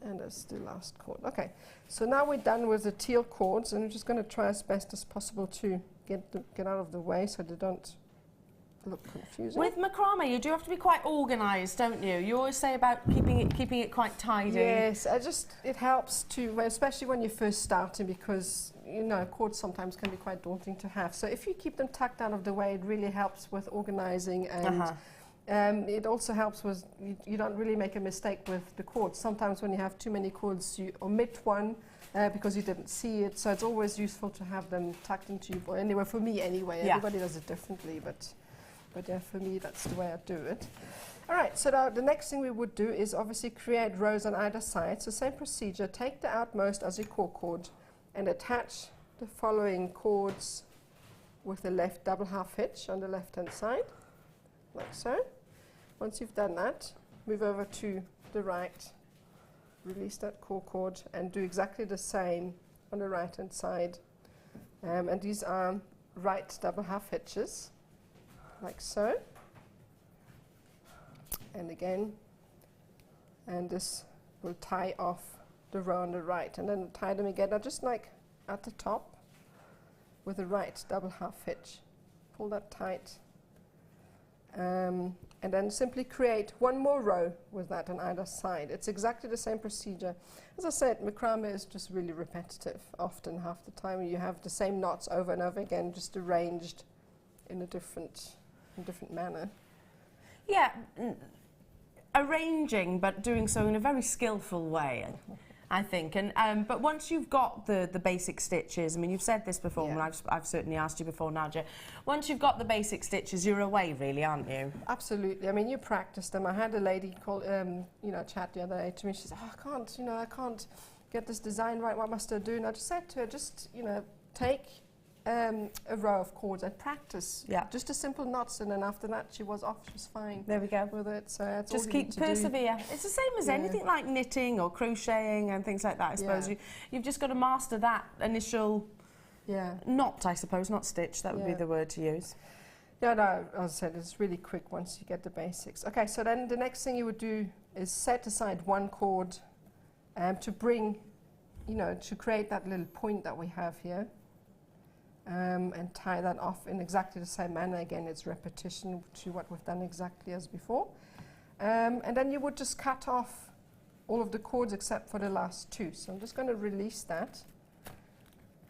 And that's the last cord. Okay, so now we're done with the teal cords, and I'm just going to try as best as possible to get out of the way so they don't look confusing. With macrame, you do have to be quite organised, don't you? You always say about keeping it quite tidy. Yes, it helps to, especially when you're first starting, because cords sometimes can be quite daunting to have. So if you keep them tucked out of the way, it really helps with organising, and it also helps with, you don't really make a mistake with the cords. Sometimes when you have too many cords, you omit one because you didn't see it. So it's always useful to have them tucked into you. Or anyway, for me anyway. Everybody does it differently, but yeah, for me that's the way I do it. All right, so now the next thing we would do is obviously create rows on either side. So same procedure, take the outmost as your core cord and attach the following cords with the left double half hitch on the left hand side, like so. Once you've done that, move over to the right, release that core cord and do exactly the same on the right hand side. And these are right double half hitches, like so. And again, and this will tie off the row on the right, and then tie them again, just like at the top with the right double half hitch. Pull that tight, and then simply create one more row with that on either side. It's exactly the same procedure. As I said, macrame is just really repetitive. Often, half the time, you have the same knots over and over again, just arranged in a different manner. Yeah. Arranging, but doing so in a very skillful way, I think. And but once you've got the basic stitches, I mean, you've said this before, and I've certainly asked you before, Nadja. Once you've got the basic stitches, you're away, really, aren't you? Absolutely. I mean, you practice them. I had a lady call, chat the other day to me. She said, "Oh, I can't get this design right. What must I do?" And I just said to her, take a row of cords and practice. Yeah. Just a simple knots, and then after that she was off. She was fine. There we go. With it. So that's just all keep persevere. It's the same as anything like knitting or crocheting and things like that. I suppose you've just got to master that initial knot. I suppose not stitch. That would be the word to use. Yeah, no. As I said, it's really quick once you get the basics. Okay, so then the next thing you would do is set aside one cord to bring, to create that little point that we have here. And tie that off in exactly the same manner. Again, it's repetition to what we've done exactly as before. And then you would just cut off all of the cords except for the last two. So I'm just going to release that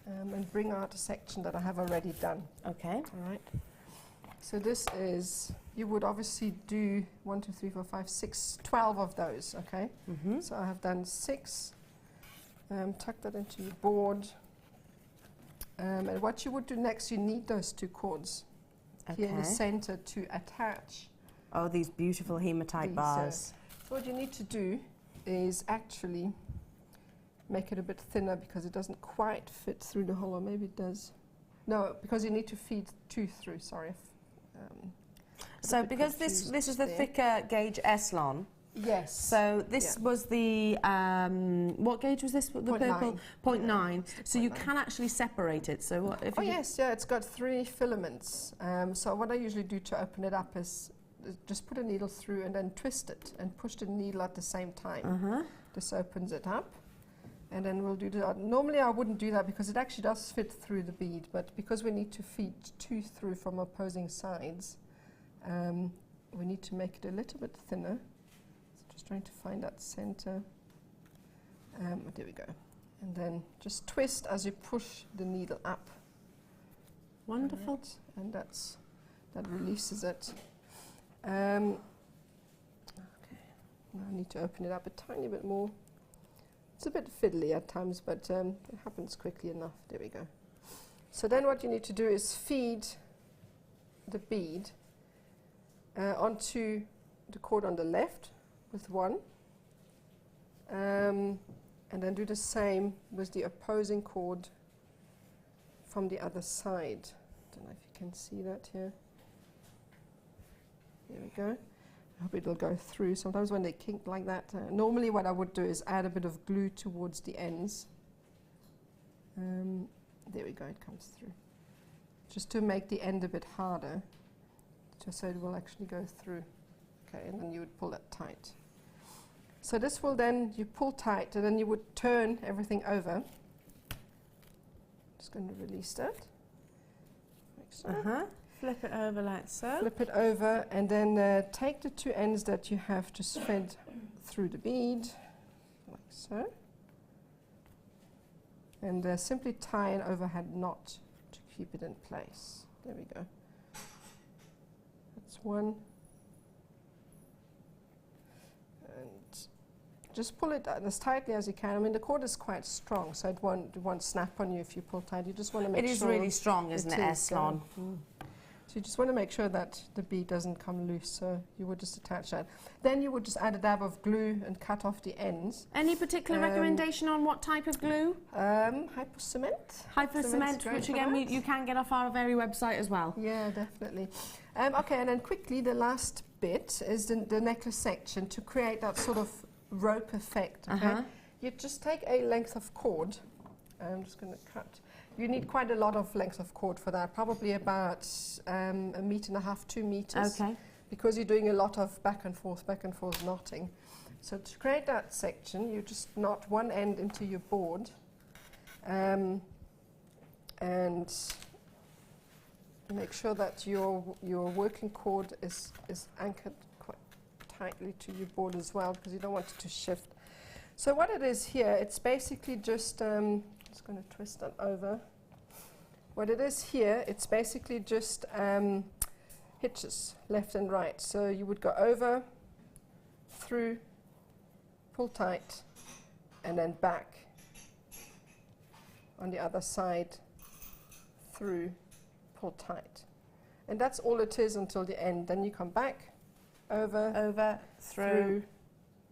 and bring out a section that I have already done. Okay. All right. So this is, you would obviously do 1, 2, 3, 4, 5, 6, 12 of those, okay? Mm-hmm. So I have done 6. Tuck that into your board. And what you would do next, you need those 2 cords here in the center to attach. Oh, these beautiful hematite bars. So what you need to do is actually make it a bit thinner because it doesn't quite fit through the hole, or maybe it does. No, because you need to feed 2 through, sorry. So because this is the thicker gauge Eslon. Yes. So this was the, what gauge was this? The purple? 0.9. So you can actually separate it. So what if it's got 3 filaments. So what I usually do to open it up is just put a needle through and then twist it and push the needle at the same time. This opens it up. And then we'll do that. Normally I wouldn't do that because it actually does fit through the bead, but because we need to feed 2 through from opposing sides, we need to make it a little bit thinner. Just trying to find that center. There we go. And then just twist as you push the needle up. Wonderful. Right. And that releases it. Okay. Now I need to open it up a tiny bit more. It's a bit fiddly at times, but it happens quickly enough. There we go. So then what you need to do is feed the bead onto the cord on the left with 1, and then do the same with the opposing cord from the other side. Don't know if you can see that here. There we go. I hope it will go through. Sometimes when they kink like that, normally what I would do is add a bit of glue towards the ends. There we go, it comes through. Just to make the end a bit harder, just so it will actually go through. Okay, and then you would pull that tight. So this will then, you pull tight, and then you would turn everything over. Just going to release that. Like so. Flip it over like so. Flip it over, and then take the 2 ends that you have to thread through the bead, like so. And simply tie an overhead knot to keep it in place. There we go. That's 1. Just pull it as tightly as you can. I mean, the cord is quite strong, so it won't snap on you if you pull tight. You just want to make sure. It is really strong, isn't it, Eslon? So So you just want to make sure that the bead doesn't come loose, so you would just attach that. Then you would just add a dab of glue and cut off the ends. Any particular recommendation on what type of glue? Hypocement. Hypocement, which again you can get off our very website as well. Yeah, definitely. Okay, and then quickly the last bit is the necklace section to create that sort of rope effect. Okay, you just take a length of cord. I'm just going to cut. You need quite a lot of length of cord for that, probably about 1.5 meters, 2 meters. Okay. Because you're doing a lot of back and forth knotting. So to create that section, you just knot one end into your board, and make sure that your working cord is anchored quite tightly to your board as well, because you don't want it to shift. So what it is here, it's basically just just going to twist that over. What it is here, it's basically just hitches, left and right. So you would go over, through, pull tight, and then back on the other side, through, pull tight. And that's all it is until the end. Then you come back, over, through,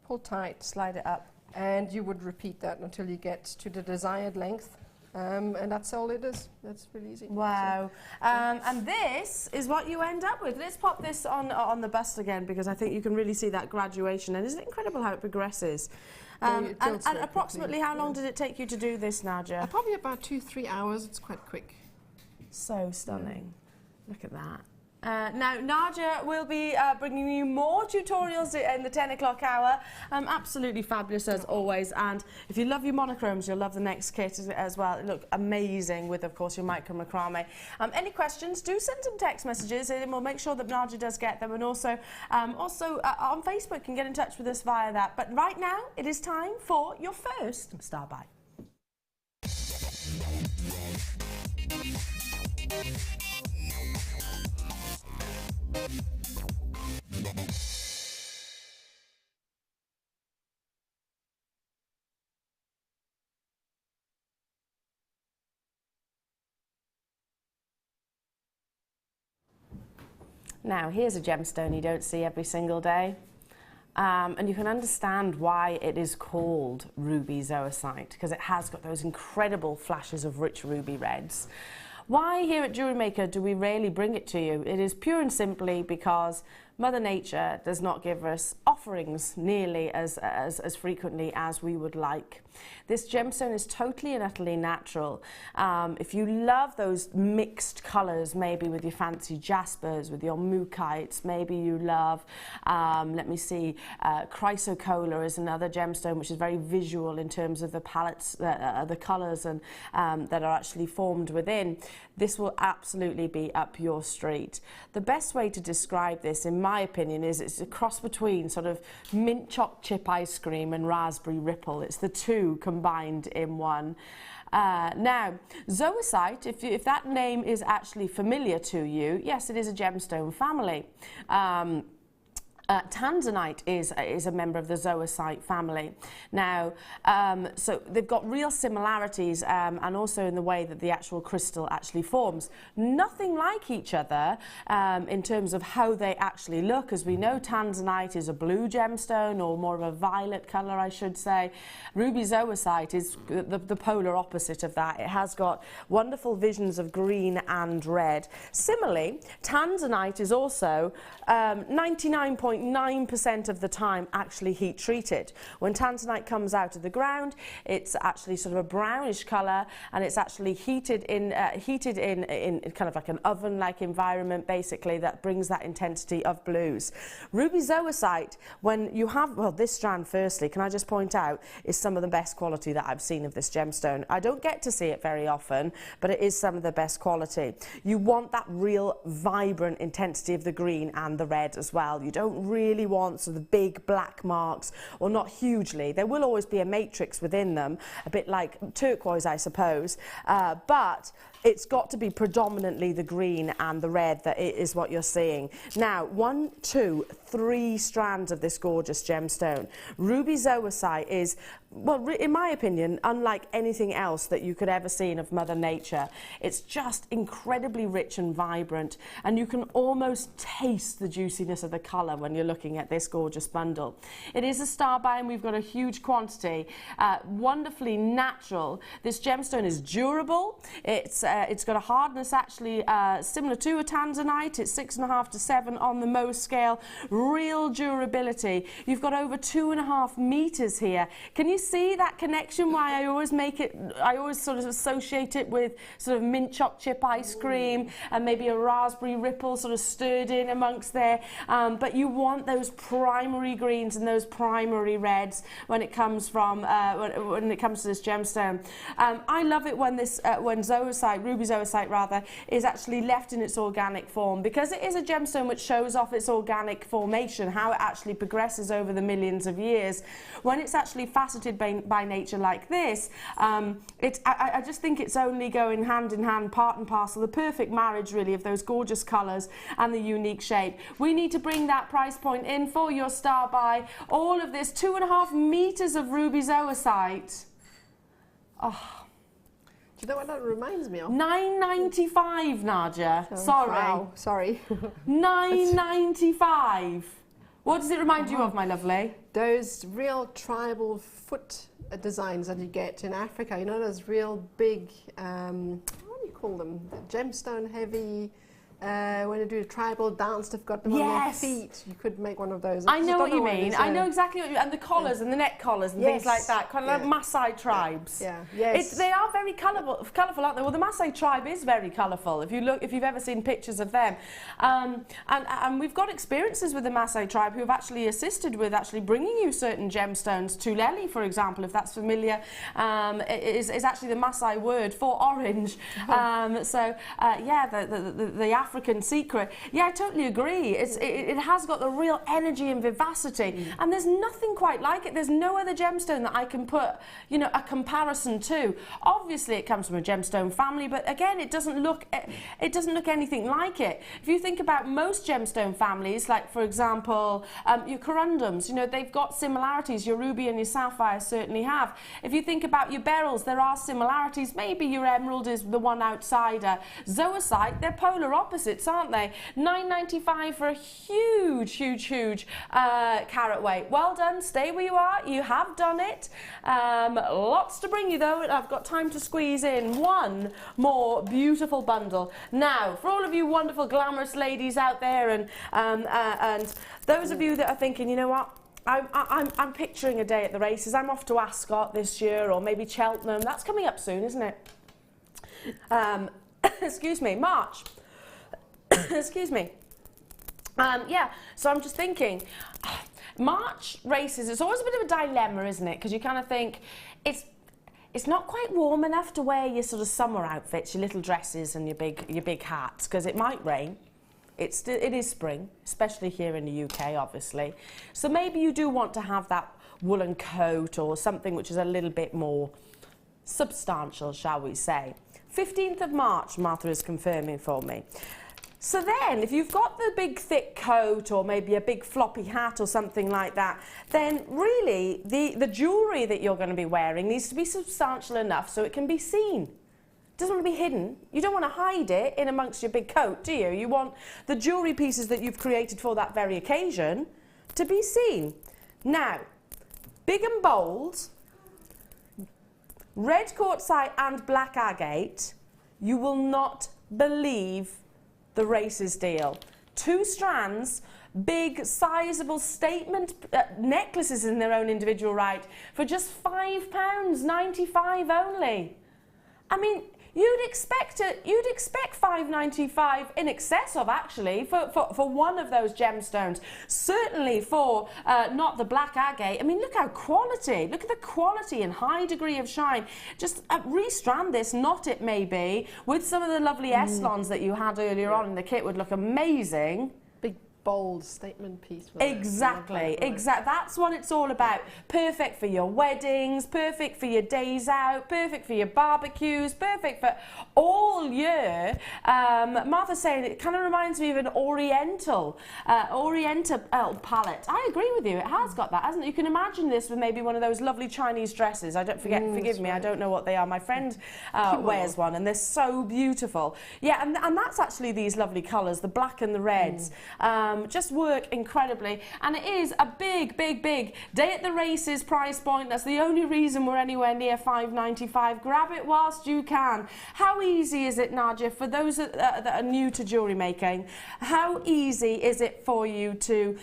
pull tight, slide it up. And you would repeat that until you get to the desired length. And that's all it is. That's really easy. Wow. So, and this is what you end up with. Let's pop this on the bust again, because I think you can really see that graduation. And isn't it incredible how it progresses? And approximately how long did it take you to do this, Nadja? Probably about 2-3 hours. It's quite quick. So stunning. Look at that. Now, Nadja will be bringing you more tutorials in the 10 o'clock hour. Absolutely fabulous as always. And if you love your monochromes, you'll love the next kit as well. It looks amazing with, of course, your Macrame. Any questions, do send some text messages and we'll make sure that Nadja does get them. And also on Facebook, you can get in touch with us via that. But right now, it is time for your first Star Buy. Now, here's a gemstone you don't see every single day. And you can understand why it is called ruby zoisite, because it has got those incredible flashes of rich ruby reds. Why here at Jewellery Maker do we rarely bring it to you? It is pure and simply because Mother Nature does not give us offerings nearly as frequently as we would like. This gemstone is totally and utterly natural. If you love those mixed colours, maybe with your fancy jaspers, with your mookites, maybe you love, let me see, chrysocolla is another gemstone which is very visual in terms of the palettes, the colours and that are actually formed within. This will absolutely be up your street. The best way to describe this, in my opinion, is it's a cross between sort of mint choc chip ice cream and raspberry ripple. It's the two combined in one. Now, zoisite, if that name is actually familiar to you, yes, it is a gemstone family. Tanzanite is a member of the zoisite family. Now, so they've got real similarities and also in the way that the actual crystal actually forms. Nothing like each other in terms of how they actually look. As we know, Tanzanite is a blue gemstone, or more of a violet colour, I should say. Ruby zoisite is the polar opposite of that. It has got wonderful visions of green and red. Similarly, Tanzanite is also 99.9% of the time actually heat treated. When Tanzanite comes out of the ground, it's actually sort of a brownish colour, and it's actually heated in kind of like an oven-like environment, basically, that brings that intensity of blues. Ruby zoisite, when you have, well, this strand firstly, can I just point out, is some of the best quality that I've seen of this gemstone. I don't get to see it very often, but it is some of the best quality. You want that real vibrant intensity of the green and the red as well. You don't don't really want sort of big black marks, or not hugely. There will always be a matrix within them, a bit like turquoise, I suppose, but it's got to be predominantly the green and the red that it is what you're seeing. Now, 1, 2, 3 strands of this gorgeous gemstone. Ruby zoisite is, well, in my opinion, unlike anything else that you could ever see of Mother Nature. It's just incredibly rich and vibrant, and you can almost taste the juiciness of the colour when you're looking at this gorgeous bundle. It is a star buy, and we've got a huge quantity, wonderfully natural. This gemstone is durable. It's got a hardness actually similar to a Tanzanite. It's 6.5 to 7 on the Mohs scale. Real durability. You've got over 2.5 meters here. Can you see that connection? Why I always sort of associate it with sort of mint chocolate chip ice cream and maybe a raspberry ripple sort of stirred in amongst there. But you want those primary greens and those primary reds when it comes from when it comes to this gemstone. I love it when this when zoisite, ruby zoisite rather, is actually left in its organic form, because it is a gemstone which shows off its organic formation, how it actually progresses over the millions of years. When it's actually faceted by nature like this, I just think it's only going hand in hand, part and parcel, the perfect marriage really of those gorgeous colours and the unique shape. We need to bring that price point in for your star buy. All of this 2.5 meters of ruby zoisite. Oh. Do you know what that reminds me of? $9.95, Nadja. Oh, sorry. Wow, sorry. $9.95. What does it remind you of, my lovely? Those real tribal foot designs that you get in Africa. You know, those real big, what do you call them? Gemstone heavy. When you do a tribal dance, they've got them on their feet. You could make one of those. I know what you mean. I know exactly what you mean. And the collars and the neck collars and things like that. Kind of like Maasai tribes. Yeah. Yes. They are very colourful, aren't they? Well, the Maasai tribe is very colourful. If you've ever seen pictures of them, and we've got experiences with the Maasai tribe who have actually assisted with actually bringing you certain gemstones. Tulele, for example, if that's familiar, is actually the Maasai word for orange. The African secret. Yeah, I totally agree. It has got the real energy and vivacity, and there's nothing quite like it. There's no other gemstone that I can put, you know, a comparison to. Obviously, it comes from a gemstone family, but again, it doesn't look anything like it. If you think about most gemstone families, like for example, your corundums, you know, they've got similarities. Your ruby and your sapphire certainly have. If you think about your beryls, there are similarities. Maybe your emerald is the one outsider. Zoisite, they're polar opposites, aren't they? $9.95 for a huge carat weight. Well done. Stay where you are. You have done it. Lots to bring you though. I've got time to squeeze in one more beautiful bundle. Now, for all of you wonderful, glamorous ladies out there, and those of you that are thinking, you know what? I'm picturing a day at the races. I'm off to Ascot this year, or maybe Cheltenham. That's coming up soon, isn't it? Excuse me, March. Excuse me. Yeah, so I'm just thinking, March races, it's always a bit of a dilemma, isn't it? Because you kind of think, it's not quite warm enough to wear your sort of summer outfits, your little dresses and your big hats, because it might rain. It is spring, especially here in the UK, obviously. So maybe you do want to have that woolen coat or something which is a little bit more substantial, shall we say. 15th of March, Martha is confirming for me. So then, if you've got the big thick coat or maybe a big floppy hat or something like that, then really the jewellery that you're going to be wearing needs to be substantial enough so it can be seen. It doesn't want to be hidden. You don't want to hide it in amongst your big coat, do you? You want the jewellery pieces that you've created for that very occasion to be seen. Now, big and bold, red quartzite and black agate, you will not believe the races deal. 2 strands, big, sizable statement necklaces in their own individual right for just £5.95 only. I mean, you'd expect $5.95 in excess of, actually, for one of those gemstones. Certainly for not the black agate. I mean, look at the quality and high degree of shine. Just restrand this, knot it maybe, with some of the lovely S-lons that you had earlier on in the kit would look amazing. bold statement piece. With Exactly, it. exactly. That's what it's all about. Perfect for your weddings, perfect for your days out, perfect for your barbecues, perfect for all year. Martha's saying it kind of reminds me of an Oriental palette. I agree with you. It has got that, hasn't it? You can imagine this with maybe one of those lovely Chinese dresses. Forgive me, I don't know what they are. My friend wears one, and they're so beautiful. Yeah, and that's actually these lovely colours, the black and the reds. Just work incredibly, and it is a big day at the races price point. That's the only reason we're anywhere near $5.95. Grab it whilst you can. How easy is it, Nadja, for those that are new to jewellery making? How easy is it for you to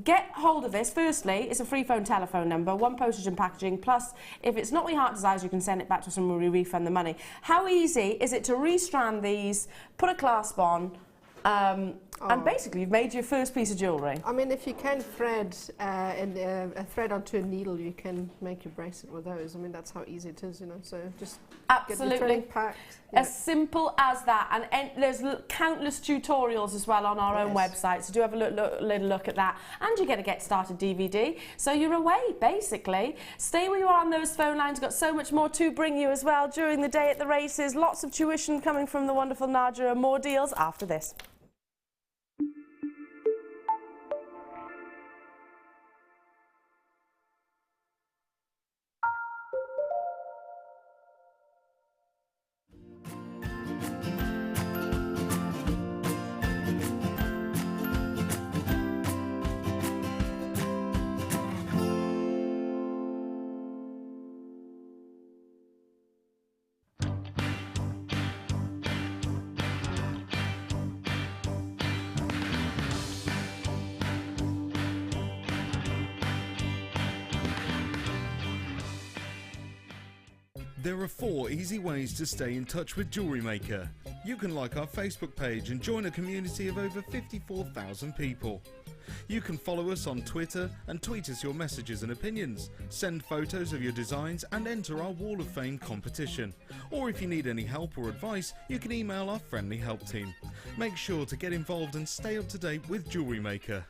get hold of this? Firstly, it's a free phone telephone number, 1 postage and packaging, plus if it's not what your heart desires, you can send it back to us and we'll refund the money. How easy is it to restrand these, put a clasp on, and basically you've made your first piece of jewellery? I mean, if you can thread a thread onto a needle, you can make your bracelet with those. I mean, that's how easy it is, you know, so just get your threading packed. As simple as that, and there's countless tutorials as well on our own website, so do have a little look at that, and you get a Get Started DVD, so you're away, basically. Stay where you are on those phone lines. Got so much more to bring you as well during the day at the races, lots of tuition coming from the wonderful Nadja, and more deals after this. There are 4 easy ways to stay in touch with Jewellery Maker. You can like our Facebook page and join a community of over 54,000 people. You can follow us on Twitter and tweet us your messages and opinions, send photos of your designs and enter our Wall of Fame competition. Or if you need any help or advice, you can email our friendly help team. Make sure to get involved and stay up to date with Jewellery Maker.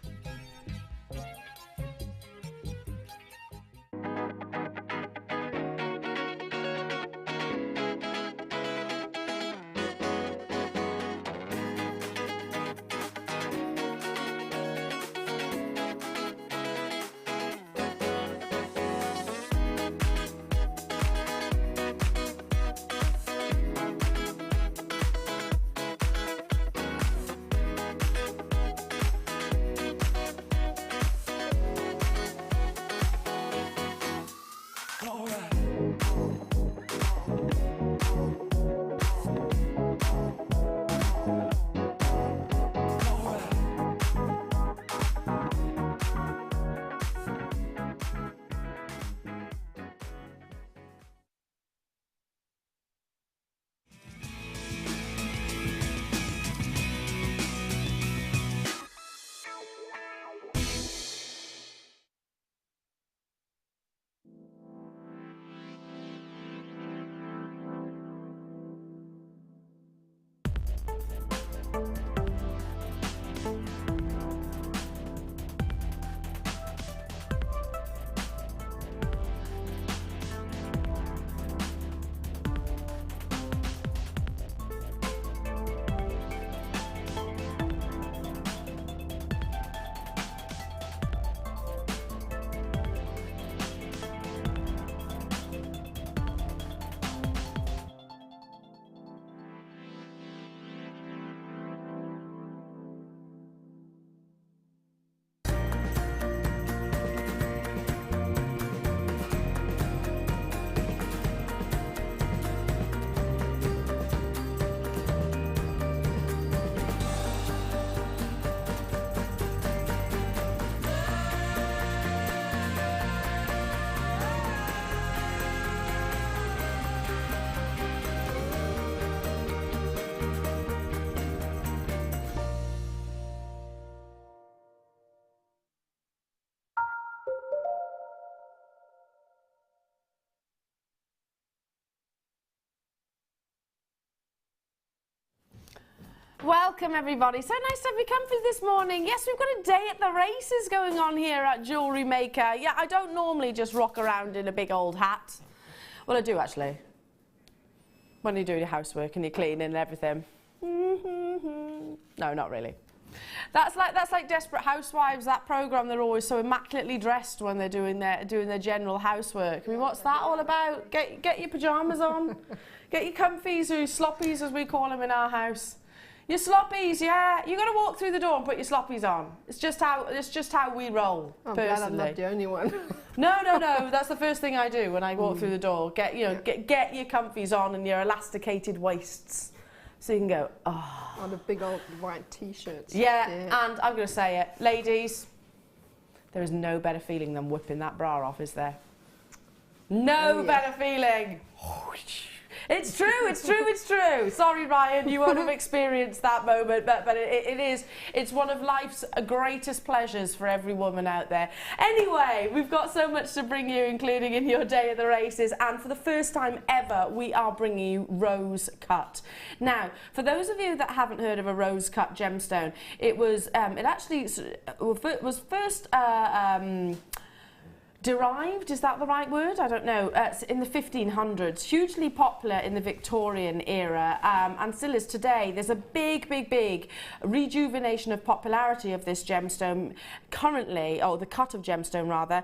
Welcome everybody. So nice to have you comfy this morning. Yes, we've got a day at the races going on here at Jewellery Maker. Yeah, I don't normally just rock around in a big old hat. Well, I do actually. When you're doing your housework and you're cleaning and everything. No, not really. That's like Desperate Housewives, that programme. They're always so immaculately dressed when they're doing their general housework. I mean, what's that all about? Get your pyjamas on. Get your comfies or your sloppies, as we call them in our house. Your sloppies, yeah. You got to walk through the door and put your sloppies on. It's just how we roll. I'm personally. glad I'm not the only one. No. That's the first thing I do when I walk through the door. Get your comfies on and your elasticated waists, so you can go. Oh. On the big old white T-shirts. Yeah, and I'm going to say it, ladies. There is no better feeling than whipping that bra off, is there? No better feeling. It's true. Sorry, Ryan, you won't have experienced that moment, but it's one of life's greatest pleasures for every woman out there. Anyway, we've got so much to bring you, including in your day of the races, and for the first time ever, we are bringing you rose cut. Now, for those of you that haven't heard of a rose cut gemstone, it was first derived, is that the right word? I don't know. In the 1500s, hugely popular in the Victorian era, and still is today. There's a big rejuvenation of popularity of this gemstone currently, or the cut of gemstone rather,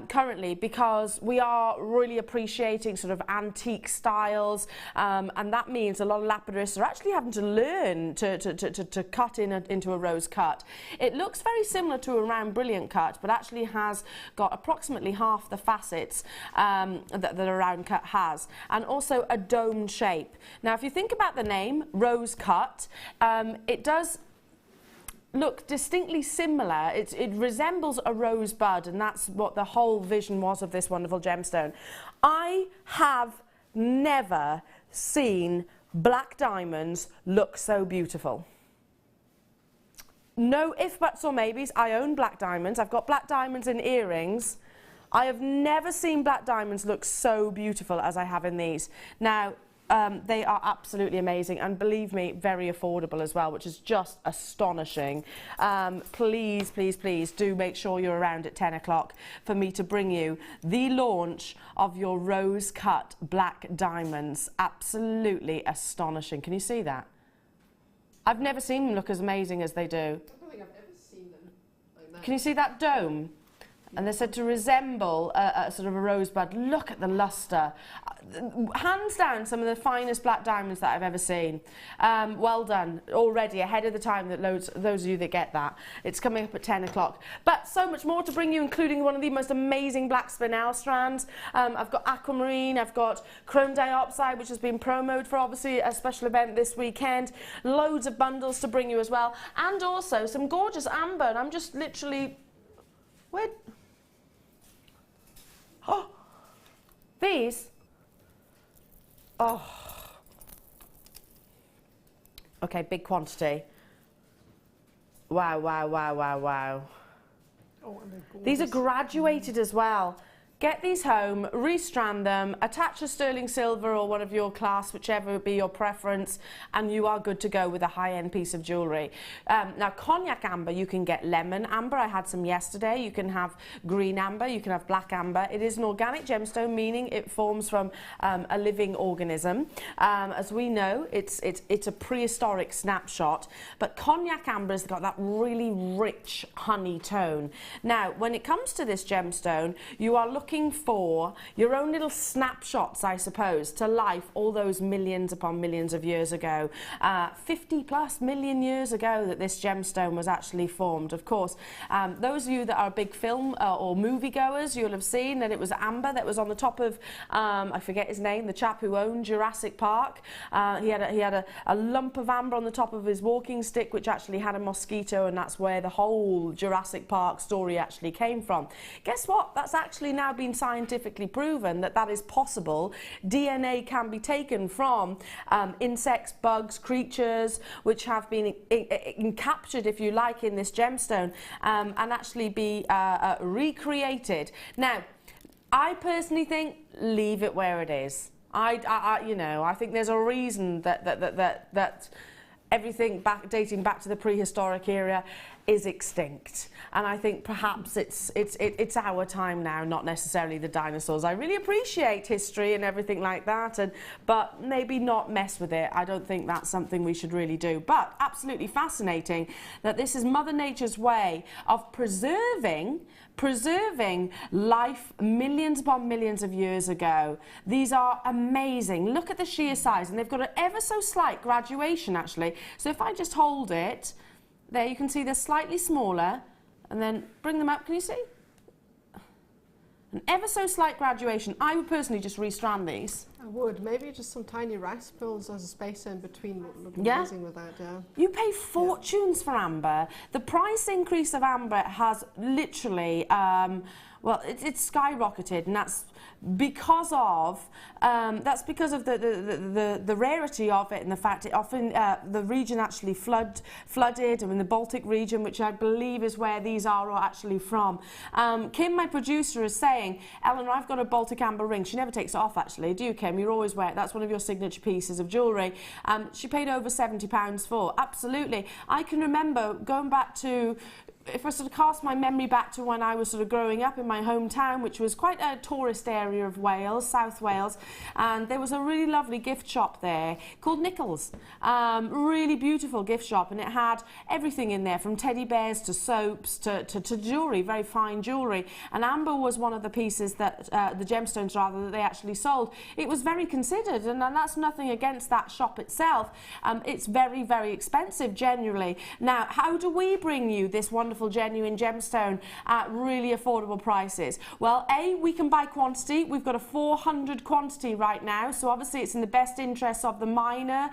currently, because we are really appreciating sort of antique styles, and that means a lot of lapidarists are actually having to learn to cut into a rose cut. It looks very similar to a round brilliant cut, but actually has got approximately half the facets that a round cut has, and also a domed shape. Now, if you think about the name rose cut, it does look distinctly similar. It resembles a rose bud, and that's what the whole vision was of this wonderful gemstone. I have never seen black diamonds look so beautiful. No if, buts or maybes. I own black diamonds. I've got black diamonds in earrings. I have never seen black diamonds look so beautiful as I have in these. Now, they are absolutely amazing, and believe me, very affordable as well, which is just astonishing. Please do make sure you're around at 10 o'clock for me to bring you the launch of your rose cut black diamonds. Absolutely astonishing. Can you see that? I've never seen them look as amazing as they do. I don't think I've ever seen them like that. Can you see that dome? And they're said to resemble a sort of a rosebud. Look at the lustre. Hands down, some of the finest black diamonds that I've ever seen. Well done. Already ahead of the time that those of you that get that. It's coming up at 10 o'clock. But so much more to bring you, including one of the most amazing black spinel strands. I've got Aquamarine, I've got chrome diopside, which has been promoted for obviously a special event this weekend. Loads of bundles to bring you as well. And also some gorgeous amber. And I'm just literally... Where... Oh, these. Oh. Okay, big quantity. Wow. Oh, these are graduated as well. Get these home, restrand them, attach a sterling silver or one of your class, whichever would be your preference, and you are good to go with a high-end piece of jewellery. Now, cognac amber, you can get lemon amber. I had some yesterday. You can have green amber. You can have black amber. It is an organic gemstone, meaning it forms from a living organism. As we know, it's a prehistoric snapshot, but cognac amber has got that really rich honey tone. Now, when it comes to this gemstone, you are looking for your own little snapshots, I suppose, to life all those millions upon millions of years ago. 50+ million years ago that this gemstone was actually formed. Of course, those of you that are big film or movie goers, you'll have seen that it was amber that was on the top of, I forget his name, the chap who owned Jurassic Park. He had a lump of amber on the top of his walking stick, which actually had a mosquito, and that's where the whole Jurassic Park story actually came from. Guess what? That's actually now been scientifically proven that that is possible. DNA can be taken from insects, bugs, creatures which have been captured, if you like, in this gemstone, and actually be recreated. Now, I personally think leave it where it is. You know, I think there's a reason that everything dating back to the prehistoric era is extinct, and I think perhaps it's our time now, not necessarily the dinosaurs. I really appreciate history and everything like that, but maybe not mess with it. I don't think that's something we should really do. But absolutely fascinating that this is Mother Nature's way of preserving life millions upon millions of years ago. These are amazing. Look at the sheer size, and they've got an ever so slight graduation actually. So if I just hold it, there you can see they're slightly smaller, and then bring them up, can you see? An ever so slight graduation. I would personally just restrand these. I would. Maybe just some tiny rice pills as a spacer in between would look amazing with that, yeah. You pay fortunes for amber. The price increase of amber has literally, well, it's skyrocketed, and that's because of the rarity of it, and the fact it often the region actually flooded, and in the Baltic region, which I believe is where these are actually from. Kim, my producer, is saying, Eleanor, I've got a Baltic amber ring. She never takes it off actually, do you, Kim? You always wear it. That's one of your signature pieces of jewellery. She paid over £70 for. Absolutely. I can remember going back to, if I sort of cast my memory back to when I was sort of growing up in my hometown, which was quite a tourist area of Wales, South Wales, and there was a really lovely gift shop there called Nichols. Really beautiful gift shop, and it had everything in there, from teddy bears to soaps to jewellery, very fine jewellery. And amber was one of the pieces that, the gemstones rather, that they actually sold. It was very considered, and that's nothing against that shop itself. It's very, very expensive generally. Now, how do we bring you this wonderful genuine gemstone at really affordable prices? Well, we can buy quantity. We've got a 400 quantity right now, so obviously it's in the best interest of the miner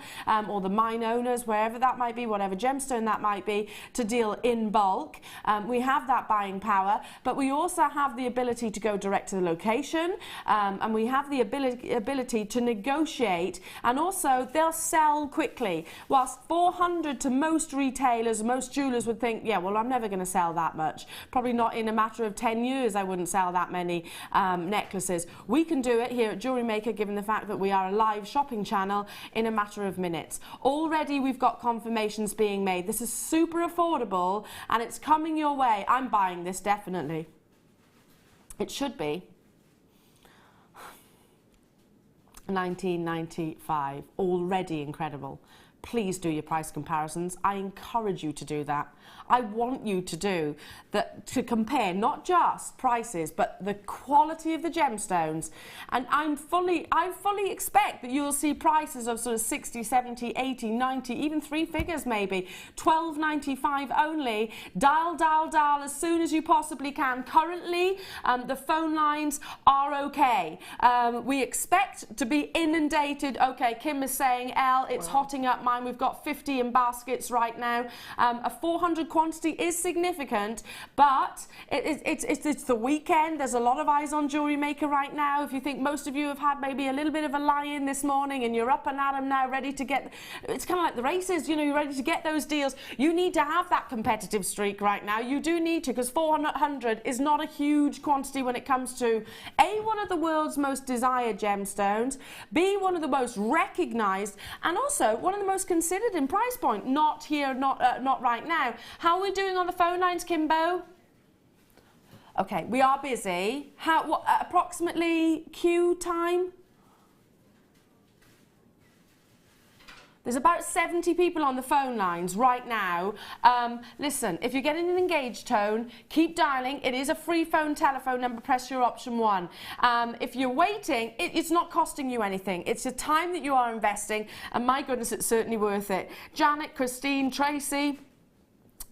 or the mine owners, wherever that might be, whatever gemstone that might be, to deal in bulk. We have that buying power, but we also have the ability to go direct to the location, and we have the ability to negotiate, and also they'll sell quickly. Whilst 400 to most retailers, most jewelers would think, yeah, well, I'm never going to sell that much. Probably not in a matter of 10 years I wouldn't sell that many necklaces. We can do it here at Jewellery Maker, given the fact that we are a live shopping channel, in a matter of minutes. Already we've got confirmations being made. This is super affordable, and it's coming your way. I'm buying this, definitely. It should be $19.95. Already incredible. Please do your price comparisons. I encourage you to do that. I want you to do that, to compare not just prices but the quality of the gemstones. And I fully expect that you'll see prices of sort of 60, 70, 80, 90, even three figures maybe. $12.95 only. Dial as soon as you possibly can. Currently, the phone lines are okay. We expect to be inundated. Okay, Kim is saying, Elle, it's hotting up mine. We've got 50 in baskets right now. A 400 quantity is significant, but it's the weekend. There's a lot of eyes on Jewellery Maker right now. If you think most of you have had maybe a little bit of a lie-in this morning and you're up and at 'em now, ready to get, it's kind of like the races, you know, you're ready to get those deals. You need to have that competitive streak right now. You do need to, because 400 is not a huge quantity when it comes to A, one of the world's most desired gemstones, B, one of the most recognised, and also one of the most considered in price point. Not here, not right now. How are we doing on the phone lines, Kimbo? Okay, we are busy. What approximately queue time? There's about 70 people on the phone lines right now. Listen, if you're getting an engaged tone, keep dialing. It is a free phone telephone number. Press your option 1. If you're waiting, it's not costing you anything. It's the time that you are investing, and my goodness, it's certainly worth it. Janet, Christine, Tracy,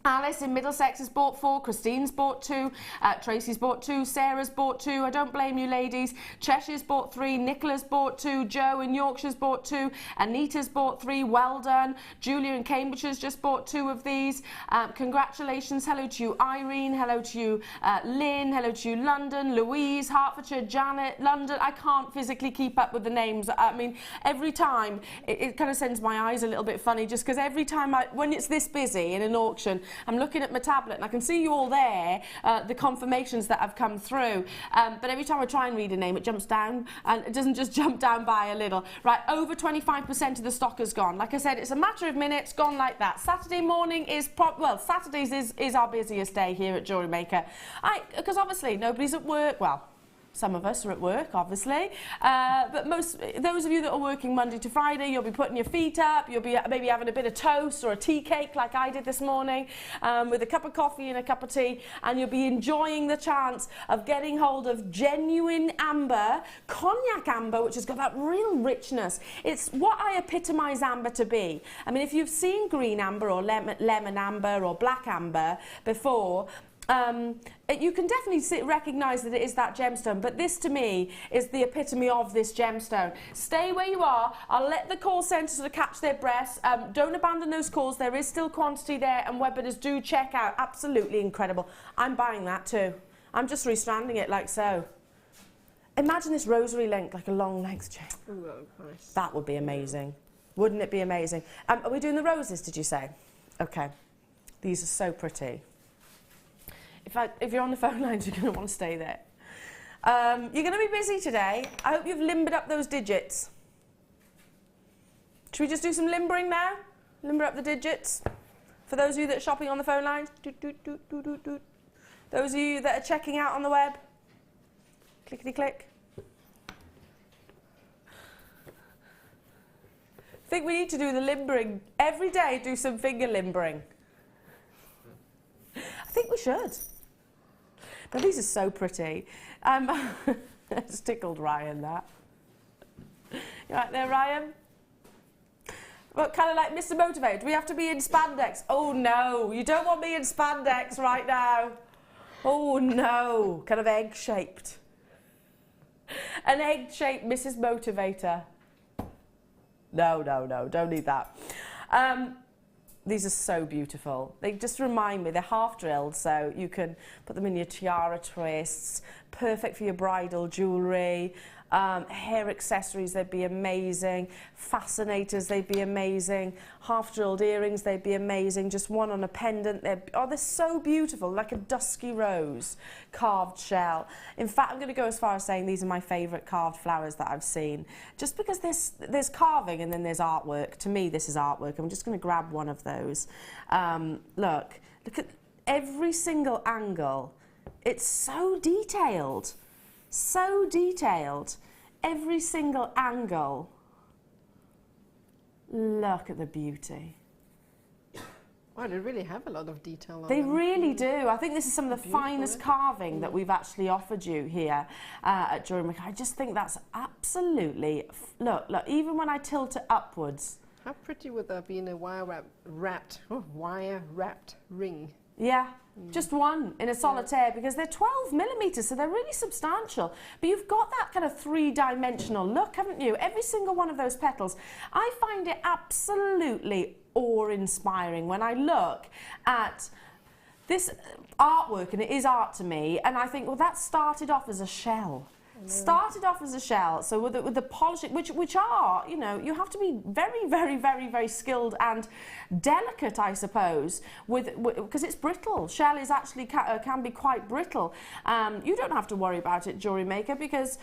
Alice in Middlesex has bought 4, Christine's bought 2, Tracy's bought 2, Sarah's bought 2, I don't blame you ladies, Cheshire's bought 3, Nicola's bought 2, Joe in Yorkshire's bought 2, Anita's bought 3, well done, Julia in Cambridge's just bought 2 of these, congratulations, hello to you Irene, hello to you Lynn, hello to you London, Louise, Hertfordshire, Janet, London. I can't physically keep up with the names. I mean, every time it kind of sends my eyes a little bit funny, just because every time when it's this busy in an auction, I'm looking at my tablet and I can see you all there, the confirmations that have come through. But every time I try and read a name, it jumps down, and it doesn't just jump down by a little. Right, over 25% of the stock is gone. Like I said, it's a matter of minutes, gone like that. Saturday morning is, well, Saturdays is our busiest day here at Jewellery Maker. Because obviously nobody's at work, well, some of us are at work, obviously, but those of you that are working Monday to Friday, you'll be putting your feet up, you'll be maybe having a bit of toast or a tea cake like I did this morning, with a cup of coffee and a cup of tea, and you'll be enjoying the chance of getting hold of genuine amber, Cognac amber, which has got that real richness. It's what I epitomise amber to be. I mean, if you've seen green amber or lemon amber or black amber before, you can definitely recognise that it is that gemstone, but this to me is the epitome of this gemstone. Stay where you are. I'll let the call centre sort of catch their breaths. Don't abandon those calls. There is still quantity there, and webinars do check out. Absolutely incredible. I'm buying that too. I'm just restranding it like so. Imagine this rosary link, like a long legs chain. Ooh, nice. That would be amazing. Wouldn't it be amazing? Are we doing the roses, did you say? Okay. These are so pretty. If you're on the phone lines, you're going to want to stay there. You're going to be busy today. I hope you've limbered up those digits. Should we just do some limbering now? Limber up the digits. For those of you that are shopping on the phone lines. Doot, doot, doot, doot, doot, doot. Those of you that are checking out on the web. Clickety click. I think we need to do the limbering. Every day, do some finger limbering. I think we should. Now, these are so pretty. It's tickled Ryan, that. You right there, Ryan? Well, kind of like Mr. Motivate. Do we have to be in spandex? Oh, no. You don't want me in spandex right now. Oh, no. Kind of egg-shaped. An egg-shaped Mrs. Motivator. No, no, no. Don't need that. These are so beautiful. They just remind me, they're half drilled, so you can put them in your tiara twists, perfect for your bridal jewellery, hair accessories, they'd be amazing, fascinators, they'd be amazing, half drilled earrings, they'd be amazing, just one on a pendant, they're so beautiful, like a dusky rose, carved shell. In fact, I'm going to go as far as saying these are my favourite carved flowers that I've seen, just because there's carving and then there's artwork. To me, this is artwork. I'm just going to grab one of those. Look at every single angle. It's so detailed. So detailed, every single angle. Look at the beauty. Wow, they really have a lot of detail on They them. really do. I think this is some of the finest carving that we've actually offered you here at Jewellery Maker. I just think that's absolutely, look, even when I tilt it upwards. How pretty would that be in a wire-wrapped ring? Yeah. Just one in a solitaire, because they're 12 millimetres, so they're really substantial. But you've got that kind of three-dimensional look, haven't you? Every single one of those petals. I find it absolutely awe-inspiring when I look at this artwork, and it is art to me, and I think, well, that started off as a shell. Started off as a shell, so with the polishing, which are, you know, you have to be very, very, very, very skilled and delicate, I suppose, because it's brittle. Shell is actually can be quite brittle. You don't have to worry about it, Jewellery Maker, because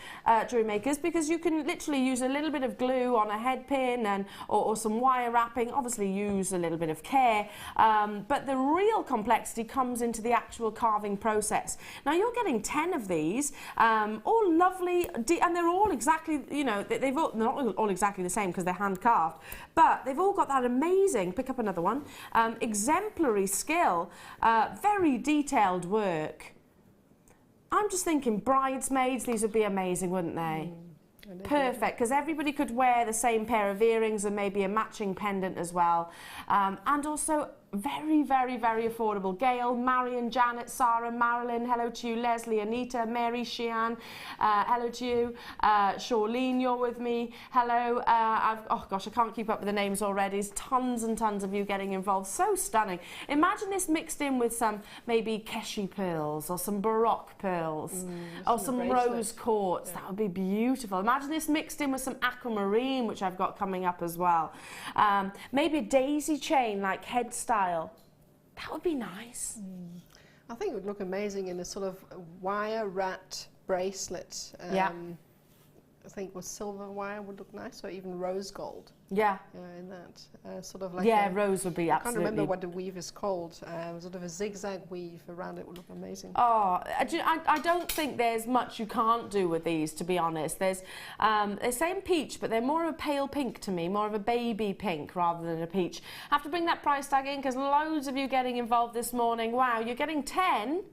Jewellery Makers, because you can literally use a little bit of glue on a head pin or some wire wrapping. Obviously, use a little bit of care, but the real complexity comes into the actual carving process. Now, you're getting 10 of these, all lovely, and they're all exactly, you know, they're not all exactly the same because they're hand carved, but they've all got that amazing, pick up another one, exemplary skill, very detailed work. I'm just thinking bridesmaids, these would be amazing, wouldn't they? Perfect, because everybody could wear the same pair of earrings and maybe a matching pendant as well, and also very, very, very affordable. Gail, Marion, Janet, Sarah, Marilyn, hello to you. Leslie, Anita, Mary, Shian, hello to you. Charlene, you're with me. Hello. Oh gosh, I can't keep up with the names already. There's tons and tons of you getting involved. So stunning. Imagine this mixed in with some maybe Keshi pearls or some Baroque pearls or some rose quartz. That would be beautiful. Imagine this mixed in with some aquamarine, which I've got coming up as well. Maybe a daisy chain like head style. That would be nice. I think it would look amazing in a sort of wire rat bracelet. Yeah. I think with silver wire would look nice, or even rose gold. Yeah. In that sort of like. Yeah, rose would be absolutely. I can't remember what the weave is called. Sort of a zigzag weave around it would look amazing. Oh, I don't think there's much you can't do with these, to be honest. They're saying peach, but they're more of a pale pink to me, more of a baby pink rather than a peach. I have to bring that price tag in because loads of you getting involved this morning. Wow, you're getting 10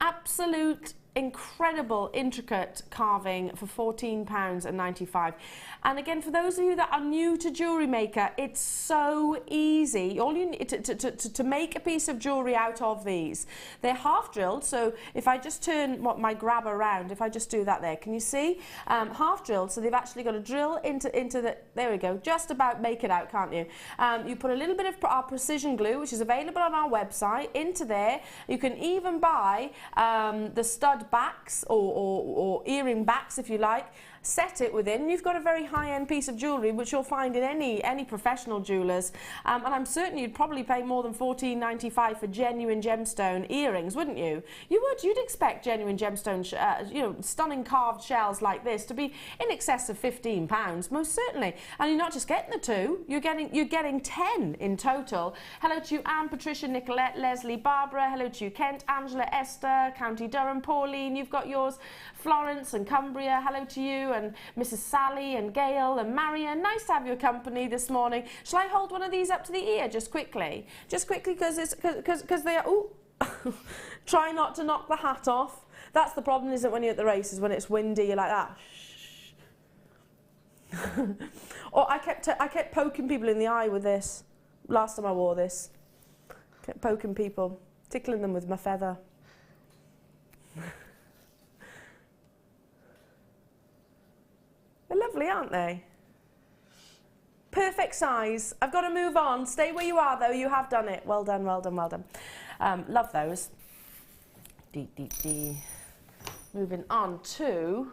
absolute incredible intricate carving for £14.95. And again, for those of you that are new to Jewellery Maker, it's so easy. All you need to make a piece of jewellery out of these. They're half drilled, so if I just turn my grab around, if I just do that there, can you see? Half drilled, so they've actually got to drill into the, there we go, just about make it out, can't you? You put a little bit of our precision glue, which is available on our website, into there. You can even buy the stud backs or earring backs, if you like, set it within. You've got a very high-end piece of jewellery, which you'll find in any professional jewellers, and I'm certain you'd probably pay more than £14.95 for genuine gemstone earrings, wouldn't you? You would. You'd expect genuine gemstone, stunning carved shells like this to be in excess of £15, most certainly. And you're not just getting the two; you're getting 10 in total. Hello to you, Anne, Patricia, Nicolette, Leslie, Barbara. Hello to you, Kent, Angela, Esther, County Durham, Pauline. You've got yours, Florence and Cumbria. Hello to you. And Mrs. Sally and Gail and Marion. Nice to have your company this morning. Shall I hold one of these up to the ear just quickly? Just quickly because they are, ooh, try not to knock the hat off. That's the problem, isn't it, when you're at the races, when it's windy, you're like that. Or I kept poking people in the eye with this. Last time I wore this. Kept poking people, tickling them with my feather. They're lovely, aren't they? Perfect size. I've got to move on. Stay where you are, though. You have done it. Well done, well done, well done. Love those. Moving on to...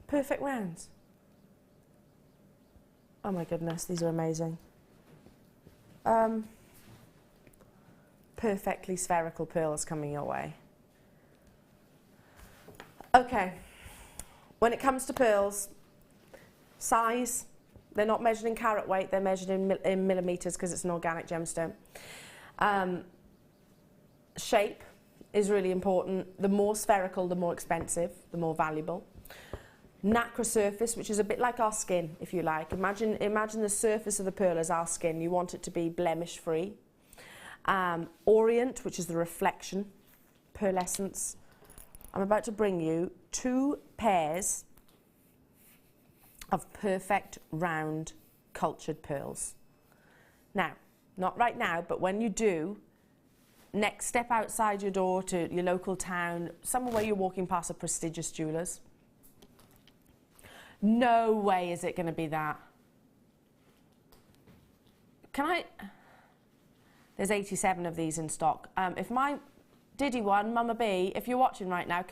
perfect rounds. Oh, my goodness. These are amazing. Perfectly spherical pearls coming your way. Okay, when it comes to pearls, size, they're not measured in carat weight, they're measured in millimetres because it's an organic gemstone. Shape is really important. The more spherical, the more expensive, the more valuable. Nacre surface, which is a bit like our skin, if you like. Imagine the surface of the pearl as our skin. You want it to be blemish-free. Orient, which is the reflection, pearlescence. I'm about to bring you 2 pairs of perfect round cultured pearls. Now, not right now, but when you do, next step outside your door to your local town, somewhere where you're walking past a prestigious jeweller's. No way is it going to be that. There's 87 of these in stock. If my Diddy one, Mama B, if you're watching right now,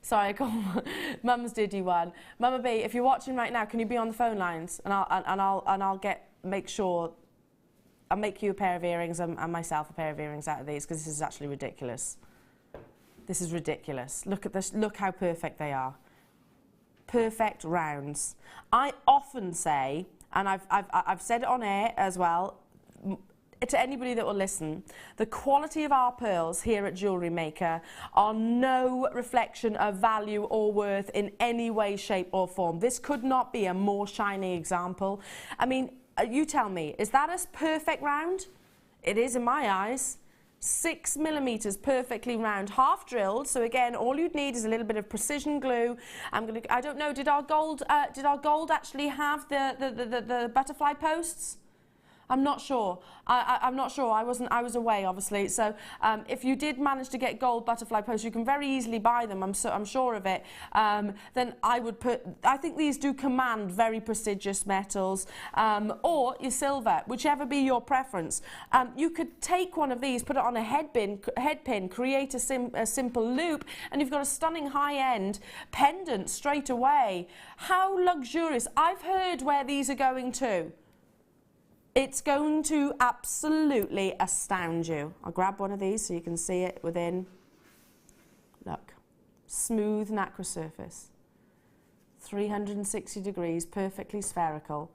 sorry, I call Mum's Diddy one. Mama B, if you're watching right now, can you be on the phone lines and I'll make sure I'll make you a pair of earrings and myself a pair of earrings out of these, because this is actually ridiculous. This is ridiculous. Look at this. Look how perfect they are. Perfect rounds. I often say, and I've said it on air as well, to anybody that will listen, the quality of our pearls here at Jewellery Maker are no reflection of value or worth in any way, shape or form. This could not be a more shining example. I mean, you tell me, is that a perfect round? It is in my eyes. 6 millimeters perfectly round, half drilled. So again, all you'd need is a little bit of precision glue. I don't know, did our gold actually have the butterfly posts? I'm not sure. I'm not sure. I was away, obviously. So if you did manage to get gold butterfly posts, you can very easily buy them. I'm sure of it. Then I would put. I think these do command very prestigious metals, or your silver, whichever be your preference. You could take one of these, put it on a head pin, create a simple loop, and you've got a stunning high-end pendant straight away. How luxurious! I've heard where these are going to. It's going to absolutely astound you. I'll grab one of these so you can see it within. Look, smooth nacre surface, 360 degrees, perfectly spherical,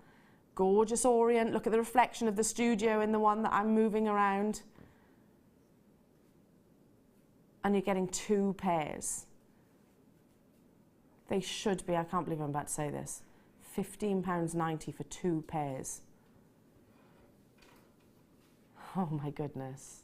gorgeous orient. Look at the reflection of the studio in the one that I'm moving around. And you're getting 2 pairs. They should be, I can't believe I'm about to say this, £15.90 for 2 pairs. Oh my goodness.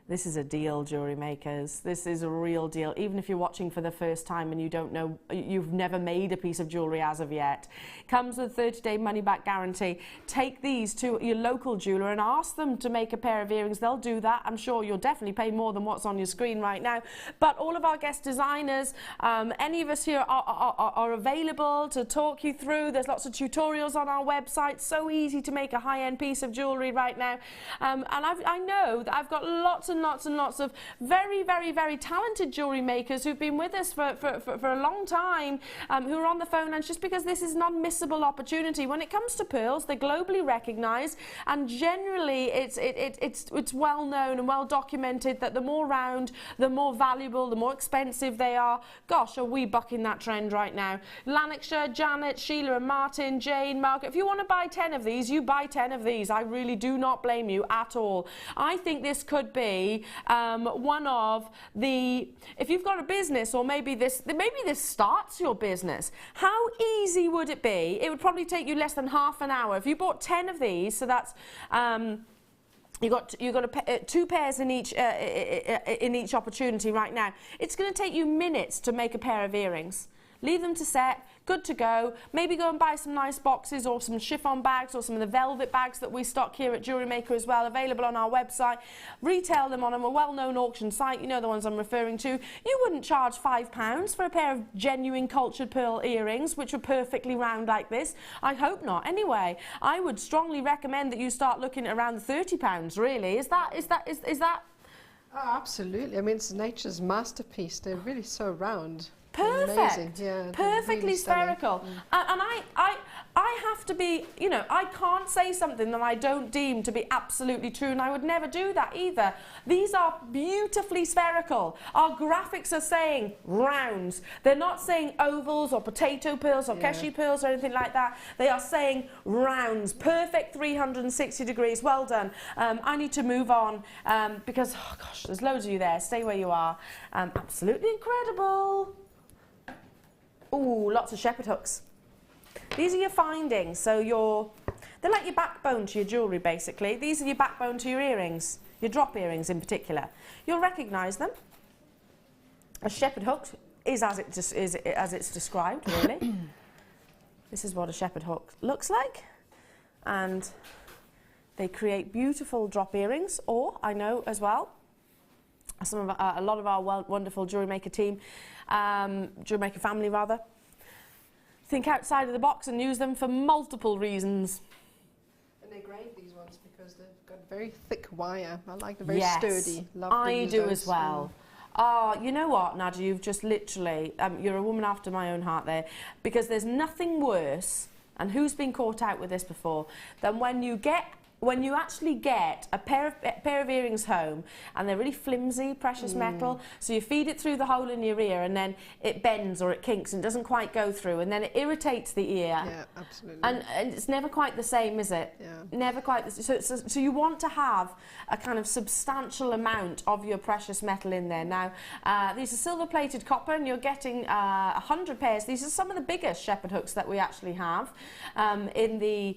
This is a deal, jewellery makers. This is a real deal. Even if you're watching for the first time and you don't know, you've never made a piece of jewellery as of yet. Comes with a 30-day money-back guarantee. Take these to your local jeweller and ask them to make a pair of earrings. They'll do that. I'm sure you'll definitely pay more than what's on your screen right now. But all of our guest designers, any of us here are available to talk you through. There's lots of tutorials on our website. So easy to make a high-end piece of jewellery right now. And I know that I've got lots and lots of very, very, very talented jewellery makers who've been with us for a long time, who are on the phone, and it's just because this is an unmissable opportunity. When it comes to pearls, they're globally recognised, and generally it's well known and well documented that the more round, the more valuable, the more expensive they are. Gosh, are we bucking that trend right now? Lanarkshire, Janet, Sheila and Martin, Jane, Margaret, if you want to buy 10 of these, you buy 10 of these. I really do not blame you at all. I think this could be one of the, if you've got a business, or maybe this starts your business, how easy would it be? It would probably take you less than half an hour. If you bought 10 of these, so that's you've got 2 pairs in each opportunity right now. It's going to take you minutes to make a pair of earrings. Leave them to set, good to go. Maybe go and buy some nice boxes or some chiffon bags or some of the velvet bags that we stock here at Jewellery Maker as well, available on our website. Retail them on a well-known auction site, you know the ones I'm referring to. You wouldn't charge £5 for a pair of genuine cultured pearl earrings, which are perfectly round like this. I hope not. Anyway, I would strongly recommend that you start looking at around £30, really. Is that? Oh, absolutely. I mean, it's nature's masterpiece. They're really so round. Perfect. Yeah, perfectly really spherical. And I have to be, you know, I can't say something that I don't deem to be absolutely true, and I would never do that either. These are beautifully spherical. Our graphics are saying rounds. They're not saying ovals or potato pearls or keshi pearls or anything like that. They are saying rounds. Perfect 360 degrees. Well done. I need to move on because, oh gosh, there's loads of you there. Stay where you are. Absolutely incredible. Ooh, lots of shepherd hooks. These are your findings. So they're like your backbone to your jewellery, basically. These are your backbone to your earrings, your drop earrings in particular. You'll recognise them. A shepherd hook is as it's described, really. This is what a shepherd hook looks like. And they create beautiful drop earrings, or I know as well, a lot of our wonderful Jewellery Maker team, Jewellery Maker family rather, think outside of the box and use them for multiple reasons. And they're great, these ones, because they've got very thick wire. I like the very sturdy. Love I do as well. Oh, you know what, Nadja, you've just literally, you're a woman after my own heart there, because there's nothing worse, and who's been caught out with this before, than when you actually get a pair of earrings home and they're really flimsy, precious metal, so you feed it through the hole in your ear and then it bends or it kinks and doesn't quite go through, and then it irritates the ear. Yeah, absolutely. And it's never quite the same, is it? Yeah. Never quite the same. So you want to have a kind of substantial amount of your precious metal in there. Now, these are silver-plated copper, and you're getting 100 pairs. These are some of the biggest shepherd hooks that we actually have in the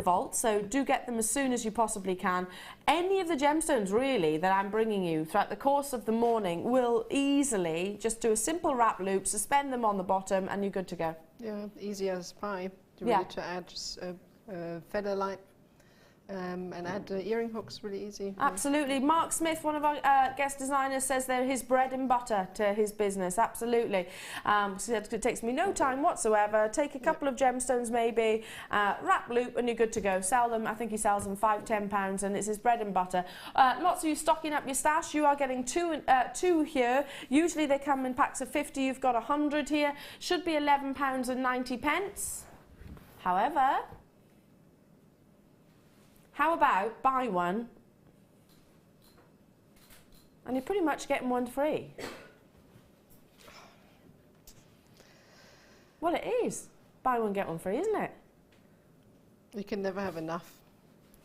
vault, so do get them as soon as you possibly can. Any of the gemstones really that I'm bringing you throughout the course of the morning will easily just do a simple wrap loop, suspend them on the bottom, and you're good to go. Yeah, easy as pie. Ready to add just feather-like and add earring hooks really easy. Absolutely. Mark Smith, one of our guest designers, says they're his bread and butter to his business. Absolutely. So it takes me no time whatsoever. Take a couple of gemstones maybe, wrap loop, and you're good to go. Sell them. I think he sells them £5–10, and it's his bread and butter. Lots of you stocking up your stash. You are getting two here. Usually they come in packs of 50. You've got 100 here. Should be £11.90. However, how about buy one and you're pretty much getting one free? Well, it is. Buy one, get one free, isn't it? You can never have enough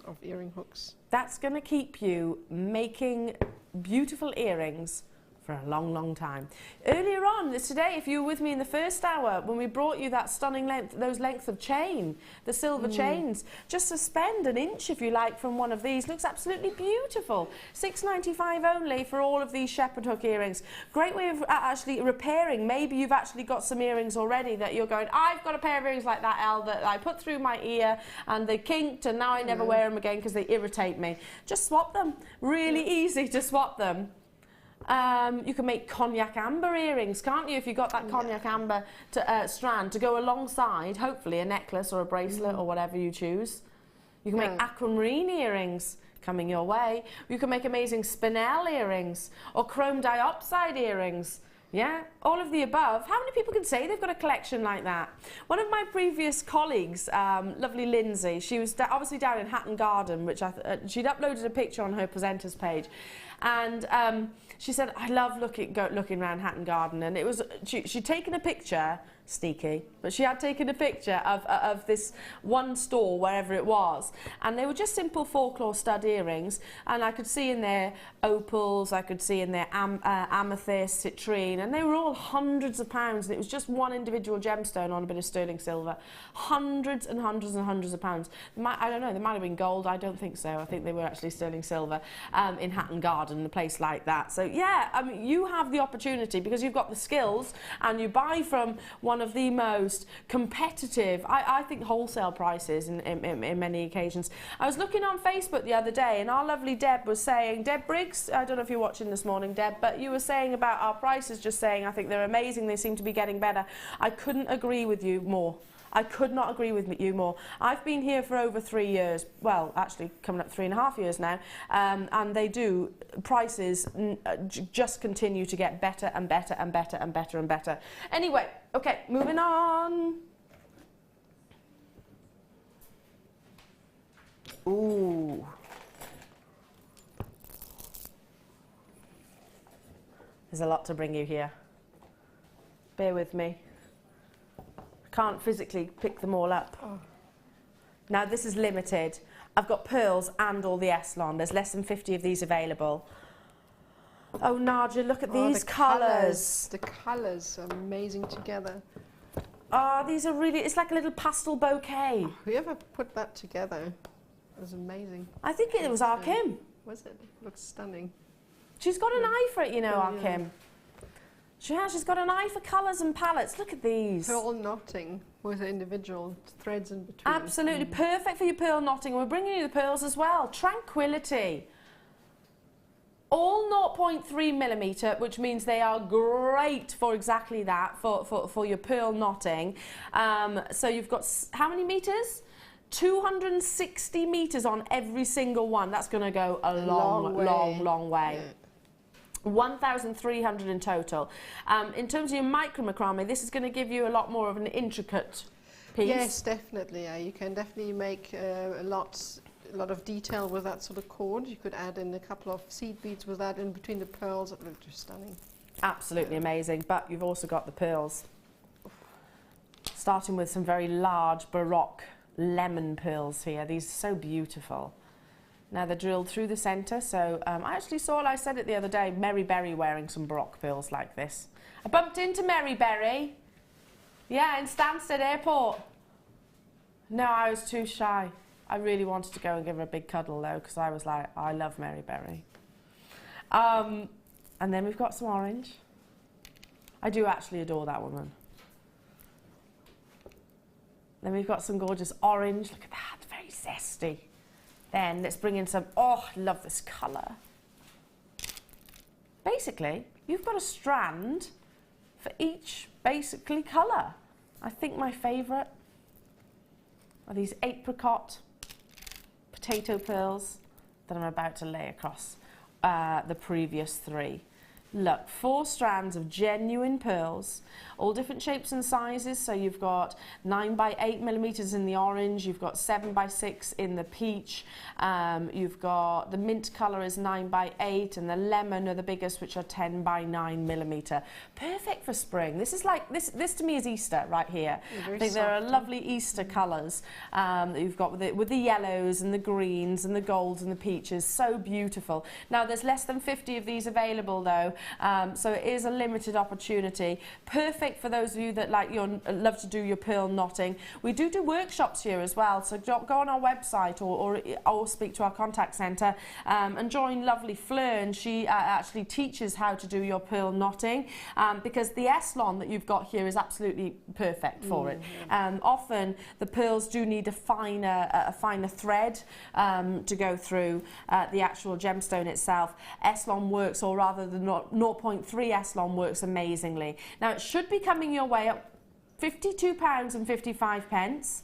of earring hooks. That's going to keep you making beautiful earrings for a long, long time. Earlier on today, if you were with me in the first hour, when we brought you that stunning length, those lengths of chain, the silver chains, just suspend an inch if you like from one of these. Looks absolutely beautiful. £6.95 only for all of these shepherd hook earrings. Great way of actually repairing. Maybe you've actually got some earrings already that you're going, I've got a pair of earrings like that, Elle, that I put through my ear and they kinked and now I never wear them again because they irritate me. Just swap them. Really easy to swap them. You can make cognac amber earrings, can't you? If you've got that cognac amber strand to go alongside, hopefully, a necklace or a bracelet or whatever you choose. You can make aquamarine earrings coming your way. You can make amazing spinel earrings or chrome diopside earrings. Yeah, all of the above. How many people can say they've got a collection like that? One of my previous colleagues, lovely Lindsay, she was obviously down in Hatton Garden, which she'd uploaded a picture on her presenters page. And she said, I love looking around Hatton Garden. And it was, she'd taken a picture, sneaky, but she had taken a picture of this one store, wherever it was. And they were just simple folklore stud earrings. And I could see in there opals, I could see in there amethyst, citrine, and they were all hundreds of pounds. And it was just one individual gemstone on a bit of sterling silver. Hundreds and hundreds and hundreds of pounds. I don't know, they might have been gold, I don't think so. I think they were actually sterling silver in Hatton Garden, a place like that. So yeah, I mean, you have the opportunity because you've got the skills and you buy from one of the most competitive, I think, wholesale prices in many occasions. I was looking on Facebook the other day and our lovely Deb was saying, Deb Briggs, I don't know if you're watching this morning, Deb, but you were saying about our prices, just saying, I think they're amazing, they seem to be getting better. I couldn't agree with you more. I could not agree with you more. I've been here for over 3 years, well, actually coming up 3.5 years now, and they do, prices just continue to get better and better and better and better and better. Anyway, okay, moving on. Ooh. There's a lot to bring you here. Bear with me. Can't physically pick them all up. Oh. Now this is limited. I've got pearls and all the Eslon. There's less than 50 of these available. Oh, Nadja, look at these colours. The colours are amazing together. Oh, these are really, it's like a little pastel bouquet. Whoever put that together was amazing. I think it was our Kim. Was it? Looks stunning. She's got an eye for it, you know, our Kim. She's got an eye for colours and palettes. Look at these. Pearl knotting with individual threads in between. Absolutely perfect for your pearl knotting. We're bringing you the pearls as well. Tranquility. All 0.3 millimetre, which means they are great for exactly that, for your pearl knotting. So you've got, how many metres? 260 metres on every single one. That's going to go a long way. Yeah. 1,300 in total. In terms of your micro macrame, this is going to give you a lot more of an intricate piece. Yes, definitely. Yeah. You can definitely make a lot of detail with that sort of cord. You could add in a couple of seed beads with that in between the pearls. It looks just stunning. Absolutely amazing. But you've also got the pearls. Starting with some very large Baroque lemon pearls here. These are so beautiful. Now they're drilled through the centre, so I actually saw, I said it the other day, Mary Berry wearing some Baroque pearls like this. I bumped into Mary Berry, yeah, in Stansted Airport. No, I was too shy. I really wanted to go and give her a big cuddle though, because I was like, I love Mary Berry. And then we've got some orange. I do actually adore that woman. Then we've got some gorgeous orange, look at that, very zesty. Then let's bring in some, oh, I love this colour. Basically, you've got a strand for each basically colour. I think my favourite are these apricot potato pearls that I'm about to lay across the previous 3. Look, 4 strands of genuine pearls, all different shapes and sizes. So you've got 9 by 8 millimeters in the orange, you've got 7 by 6 in the peach, you've got the mint color is 9 by 8, and the lemon are the biggest, which are 10 by 9 millimeter. Perfect for spring. This is like this to me is Easter right here. I think there are lovely Easter colors that you've got with the yellows and the greens and the golds and the peaches. So beautiful. Now there's less than 50 of these available though. So it is a limited opportunity. Perfect for those of you that love to do your pearl knotting. We do workshops here as well, so go on our website or speak to our contact centre and join lovely Fleur, and she actually teaches how to do your pearl knotting because the S-lon that you've got here is absolutely perfect for it. Often the pearls do need a finer thread to go through the actual gemstone itself. S-lon works, or rather the 0.3 S-lon works amazingly. Now it should be coming your way at £52.55.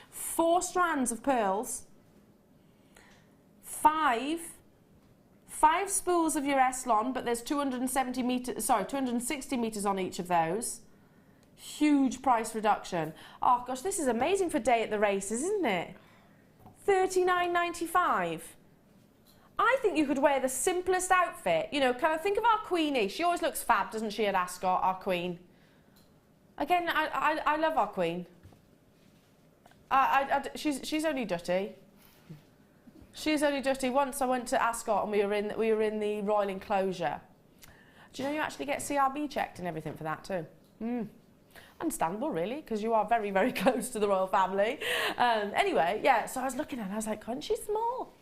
4 strands of pearls, 5 spools of your S-lon, but there's 260 meters on each of those. Huge price reduction. Oh gosh, this is amazing for day at the races, isn't it? £39.95. I think you could wear the simplest outfit. You know, kind of think of our Queenie. She always looks fab, doesn't she, at Ascot, our Queen? Again, I love our Queen. She's only dirty. She's only dirty. Once I went to Ascot and we were in the Royal Enclosure. Do you know you actually get CRB checked and everything for that too? Understandable, really, because you are very, very close to the royal family. Anyway, yeah, so I was looking at her and I was like, isn't she small?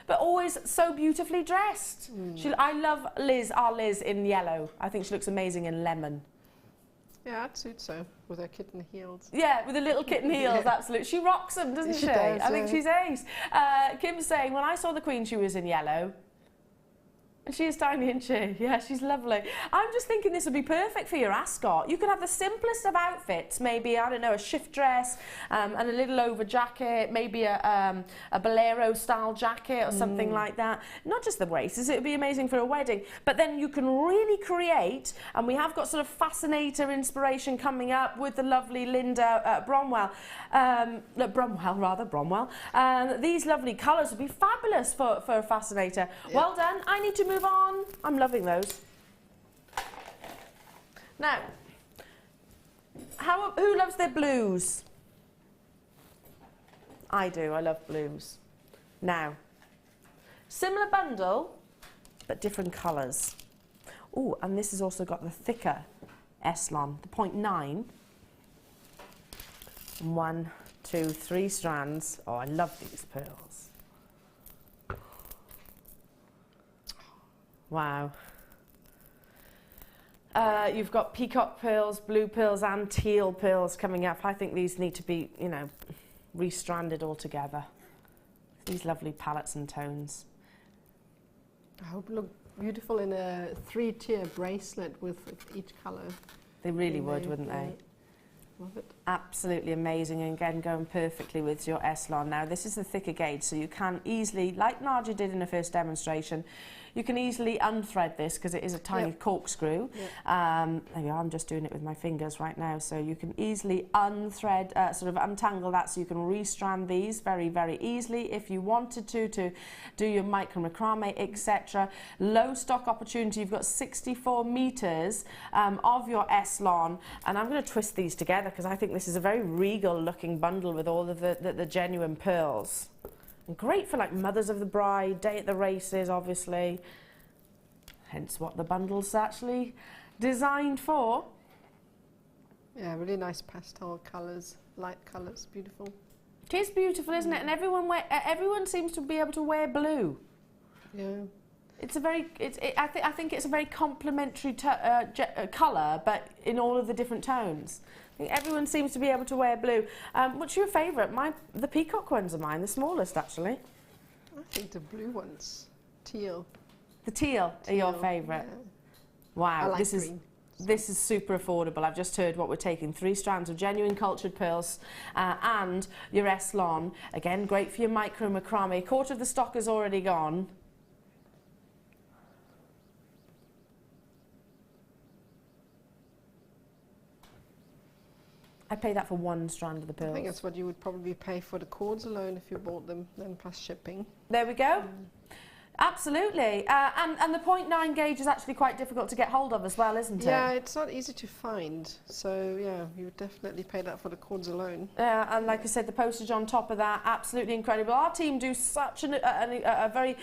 But always so beautifully dressed. I love Liz, our Liz in yellow. I think she looks amazing in lemon. Yeah, I'd suit so, with her kitten heels. Yeah, with the little kitten heels, absolutely. She rocks them, doesn't she? She does, I think she's ace. Kim's saying, when I saw the Queen, she was in yellow. And she is tiny, isn't she? Yeah, she's lovely. I'm just thinking this would be perfect for your Ascot. You could have the simplest of outfits, maybe, I don't know, a shift dress and a little over jacket, maybe a bolero style jacket or something like that. Not just the races, it would be amazing for a wedding. But then you can really create, and we have got sort of fascinator inspiration coming up with the lovely Linda Bromwell. These lovely colours would be fabulous for a fascinator. Yeah. Well done. I need to move on. I'm loving those. Now, who loves their blues? I do. I love blues. Now, similar bundle, but different colours. Oh, and this has also got the thicker S-lon, the 0.9. 1, 2, 3 strands. Oh, I love these pearls. Wow. You've got peacock pearls, blue pearls and teal pearls coming up. I think these need to be, you know, restranded all together. These lovely palettes and tones. I hope look beautiful in a 3-tier bracelet with each colour. They really would, wouldn't they? Love it. Absolutely amazing, and again going perfectly with your S-lon. Now this is the thicker gauge, so you can easily, like Nadja did in the first demonstration, you can easily unthread this because it is a tiny corkscrew. There you are, I'm just doing it with my fingers right now, so you can easily unthread, sort of untangle that, so you can restrand these very, very easily if you wanted to do your macrame, etc. Low stock opportunity. You've got 64 meters of your S-lon, and I'm going to twist these together because I think this is a very regal looking bundle with all of the genuine pearls. And great for like mothers of the bride, day at the races, obviously. Hence what the bundle's actually designed for. Yeah, really nice pastel colours, light colours, beautiful. It is beautiful, isn't it? And everyone seems to be able to wear blue. Yeah. It's a very, I think it's a very complementary colour, but in all of the different tones. I think everyone seems to be able to wear blue. What's your favourite? The peacock ones are mine, the smallest actually. think the blue ones, teal. The teal are your favourite? Yeah. Wow, I like this green. This is super affordable. I've just heard what we're taking. 3 strands of genuine cultured pearls and your Eslon. Again, great for your micro macrame. A quarter of the stock is already gone. I pay that for 1 strand of the pearls. I think that's what you would probably pay for the cords alone if you bought them, then plus shipping. There we go. Absolutely. And the 0.9 gauge is actually quite difficult to get hold of as well, isn't it? Yeah, it's not easy to find. So, yeah, you would definitely pay that for the cords alone. And like I said, the postage on top of that, absolutely incredible. Our team do such a very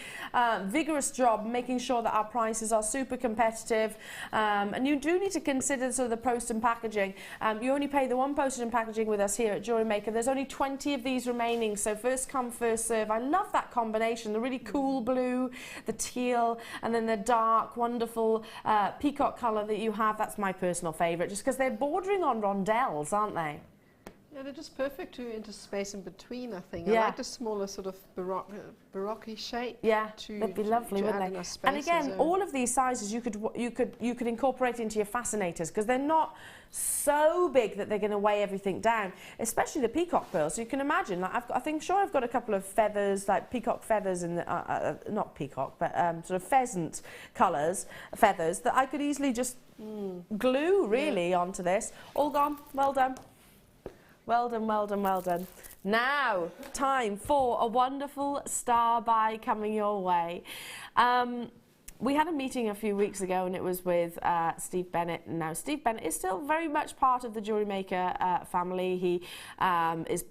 vigorous job making sure that our prices are super competitive. And you do need to consider sort of the post and packaging. You only pay the 1 postage and packaging with us here at Jewellery Maker. There's only 20 of these remaining, so first come, first serve. I love that combination, the really cool blue, the teal, and then the dark, wonderful peacock colour that you have. That's my personal favourite, just because they're bordering on rondelles, aren't they? Yeah, they're just perfect to interspace in between, I think. Yeah. I like the smaller sort of baroque shape. Yeah, they'd be lovely, wouldn't they? And again, all of these sizes you could incorporate into your fascinators, because they're not so big that they're going to weigh everything down, especially the peacock pearls. So you can imagine, like I think I've got a couple of feathers, like peacock feathers in the, not peacock, but sort of pheasant colours, feathers, that I could easily just glue really onto this. All gone. Well done. Well done, well done, well done. Now, time for a wonderful star buy coming your way. We had a meeting a few weeks ago, and it was with Steve Bennett. Now, Steve Bennett is still very much part of the Jewellery Maker family. He is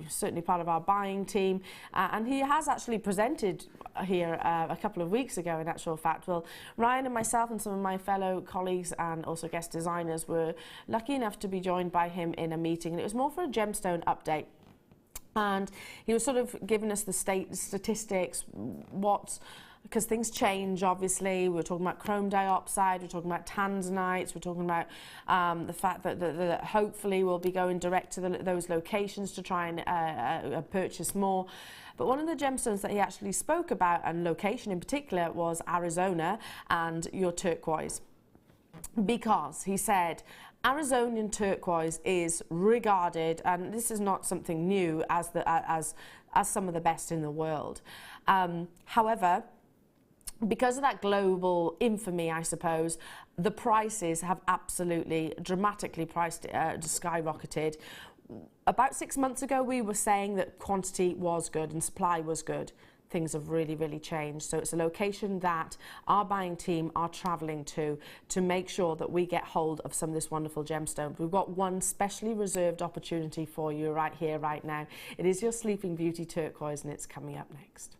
certainly part of our buying team, and he has actually presented here a couple of weeks ago, in actual fact. Well, Ryan and myself and some of my fellow colleagues and also guest designers were lucky enough to be joined by him in a meeting, and it was more for a gemstone update. And he was sort of giving us the statistics, because things change, obviously. We're talking about chrome diopside, we're talking about tanzanites, we're talking about the fact that hopefully we'll be going direct to those locations to try and purchase more. But one of the gemstones that he actually spoke about, and location in particular, was Arizona and your turquoise. Because he said, Arizonian turquoise is regarded, and this is not something new, as some of the best in the world. However, because of that global infamy, I suppose, the prices have absolutely dramatically skyrocketed. About 6 months ago, we were saying that quantity was good and supply was good. Things have really, really changed. So it's a location that our buying team are travelling to make sure that we get hold of some of this wonderful gemstone. We've got one specially reserved opportunity for you right here, right now. It is your Sleeping Beauty turquoise, and it's coming up next.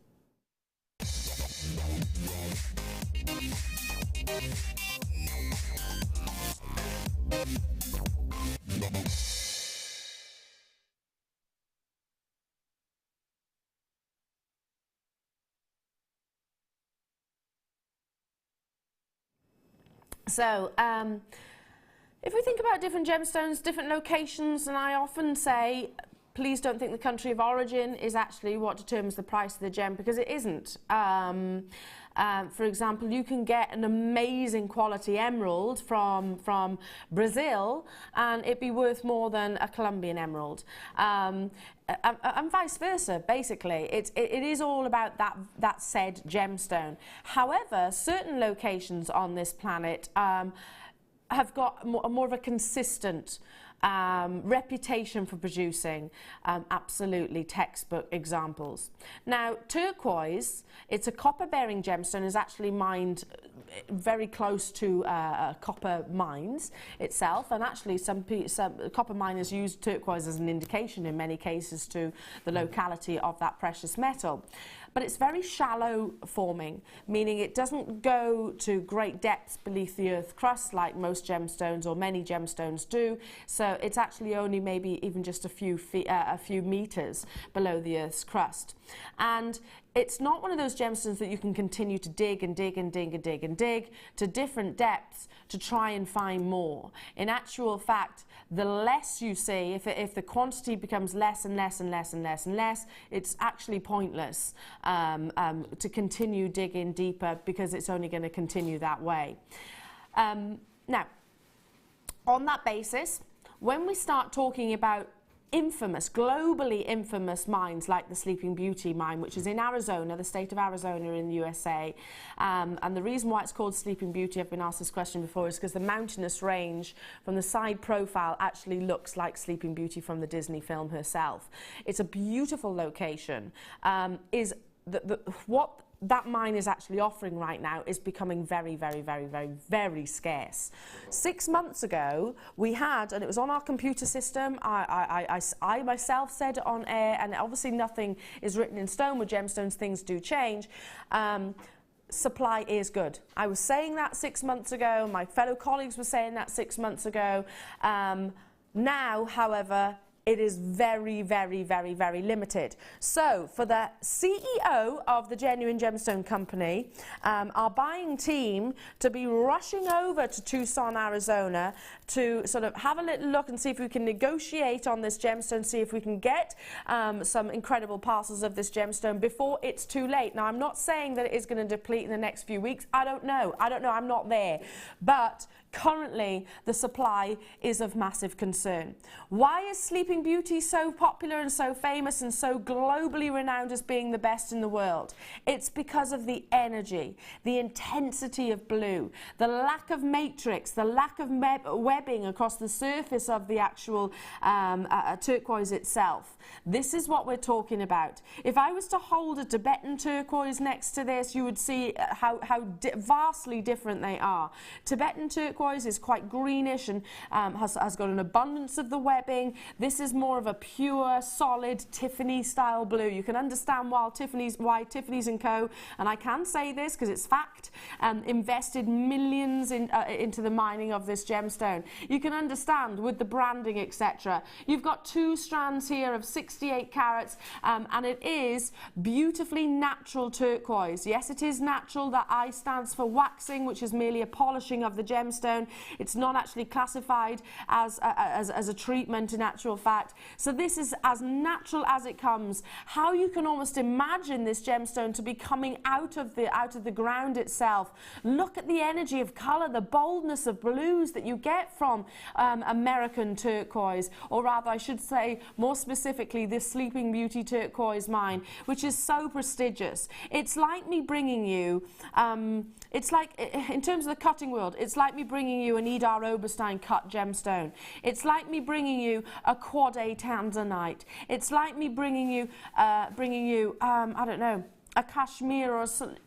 So, if we think about different gemstones, different locations, and I often say, please don't think the country of origin is actually what determines the price of the gem, because it isn't. For example, you can get an amazing quality emerald from Brazil, and it'd be worth more than a Colombian emerald. And vice versa, basically. It is all about that said gemstone. However, certain locations on this planet have got more of a consistent reputation for producing absolutely textbook examples. Now, turquoise, it's a copper-bearing gemstone, is actually mined very close to copper mines itself, and actually some copper miners use turquoise as an indication in many cases to the locality of that precious metal. But it's very shallow forming, meaning it doesn't go to great depths beneath the earth crust like most gemstones or many gemstones do. So it's actually only maybe even just a few meters below the earth's crust. And it's not one of those gemstones that you can continue to dig and dig and dig and dig and dig to different depths to try and find more. In actual fact, the less you see, if the quantity becomes less and less and less and less and less, it's actually pointless to continue digging deeper, because it's only going to continue that way. Now, on that basis, when we start talking about infamous, globally infamous mines like the Sleeping Beauty mine, which is in Arizona, the state of Arizona in the USA. And the reason why it's called Sleeping Beauty, I've been asked this question before, is because the mountainous range from the side profile actually looks like Sleeping Beauty from the Disney film herself. It's a beautiful location. What that mine is actually offering right now is becoming very, very, very, very, very scarce. 6 months ago, we had, and it was on our computer system, I myself said it on air, and obviously nothing is written in stone with gemstones, things do change. Supply is good. I was saying that 6 months ago, my fellow colleagues were saying that 6 months ago. Now, however, it is very, very, very, very limited. So for the CEO of the Genuine Gemstone Company, our buying team, to be rushing over to Tucson, Arizona to sort of have a little look and see if we can negotiate on this gemstone, see if we can get some incredible parcels of this gemstone before it's too late. Now, I'm not saying that it is going to deplete in the next few weeks. I don't know. I'm not there. But currently, the supply is of massive concern. Why is Sleeping Beauty so popular and so famous and so globally renowned as being the best in the world? It's because of the energy, the intensity of blue, the lack of matrix, the lack of webbing across the surface of the actual turquoise itself. This is what we're talking about. If I was to hold a Tibetan turquoise next to this, you would see how vastly different they are. Tibetan turquoise is quite greenish and has got an abundance of the webbing. This is more of a pure, solid Tiffany style blue. You can understand why Tiffany's & Co., and I can say this because it's fact, invested millions into the mining of this gemstone. You can understand with the branding, etc. You've got 2 strands here of 68 carats, and it is beautifully natural turquoise. Yes, it is natural. That I stands for waxing, which is merely a polishing of the gemstone. It's not actually classified as a treatment in actual fact. So this is as natural as it comes. How you can almost imagine this gemstone to be coming out of the ground itself. Look at the energy of color, the boldness of blues that you get from American turquoise, or rather I should say more specifically this Sleeping Beauty turquoise mine, which is so prestigious. It's like me bringing you, it's like, in terms of the cutting world, it's like me bringing you an Idar Oberstein cut gemstone. It's like me bringing you a quad A Tanzanite. It's like me bringing you, I don't know, a Kashmir or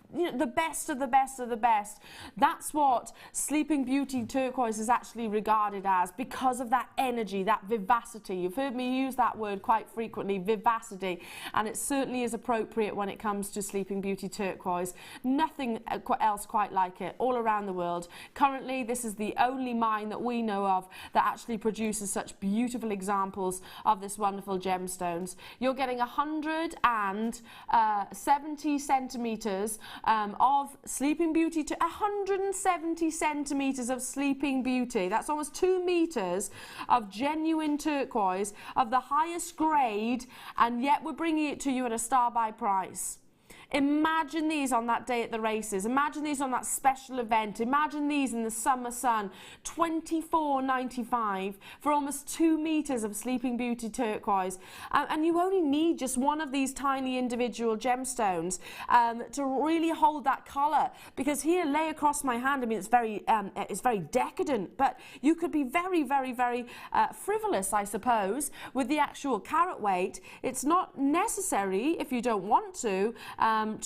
the best of the best of the best. That's what Sleeping Beauty turquoise is actually regarded as, because of that energy, that vivacity. You've heard me use that word quite frequently, vivacity, and it certainly is appropriate when it comes to Sleeping Beauty turquoise. Nothing else quite like it all around the world. Currently, this is the only mine that we know of that actually produces such beautiful examples of this wonderful gemstones. You're getting 170 centimeters of Sleeping Beauty to 170 centimeters of Sleeping Beauty. That's almost 2 meters of genuine turquoise of the highest grade, and yet we're bringing it to you at a star-buy price. Imagine these on that day at the races. Imagine these on that special event. Imagine these in the summer sun. $24.95 for almost 2 meters of Sleeping Beauty turquoise. And you only need just one of these tiny individual gemstones to really hold that color. Because here, lay across my hand, I mean, it's very decadent, but you could be very, very, very frivolous, I suppose, with the actual carat weight. It's not necessary, if you don't want to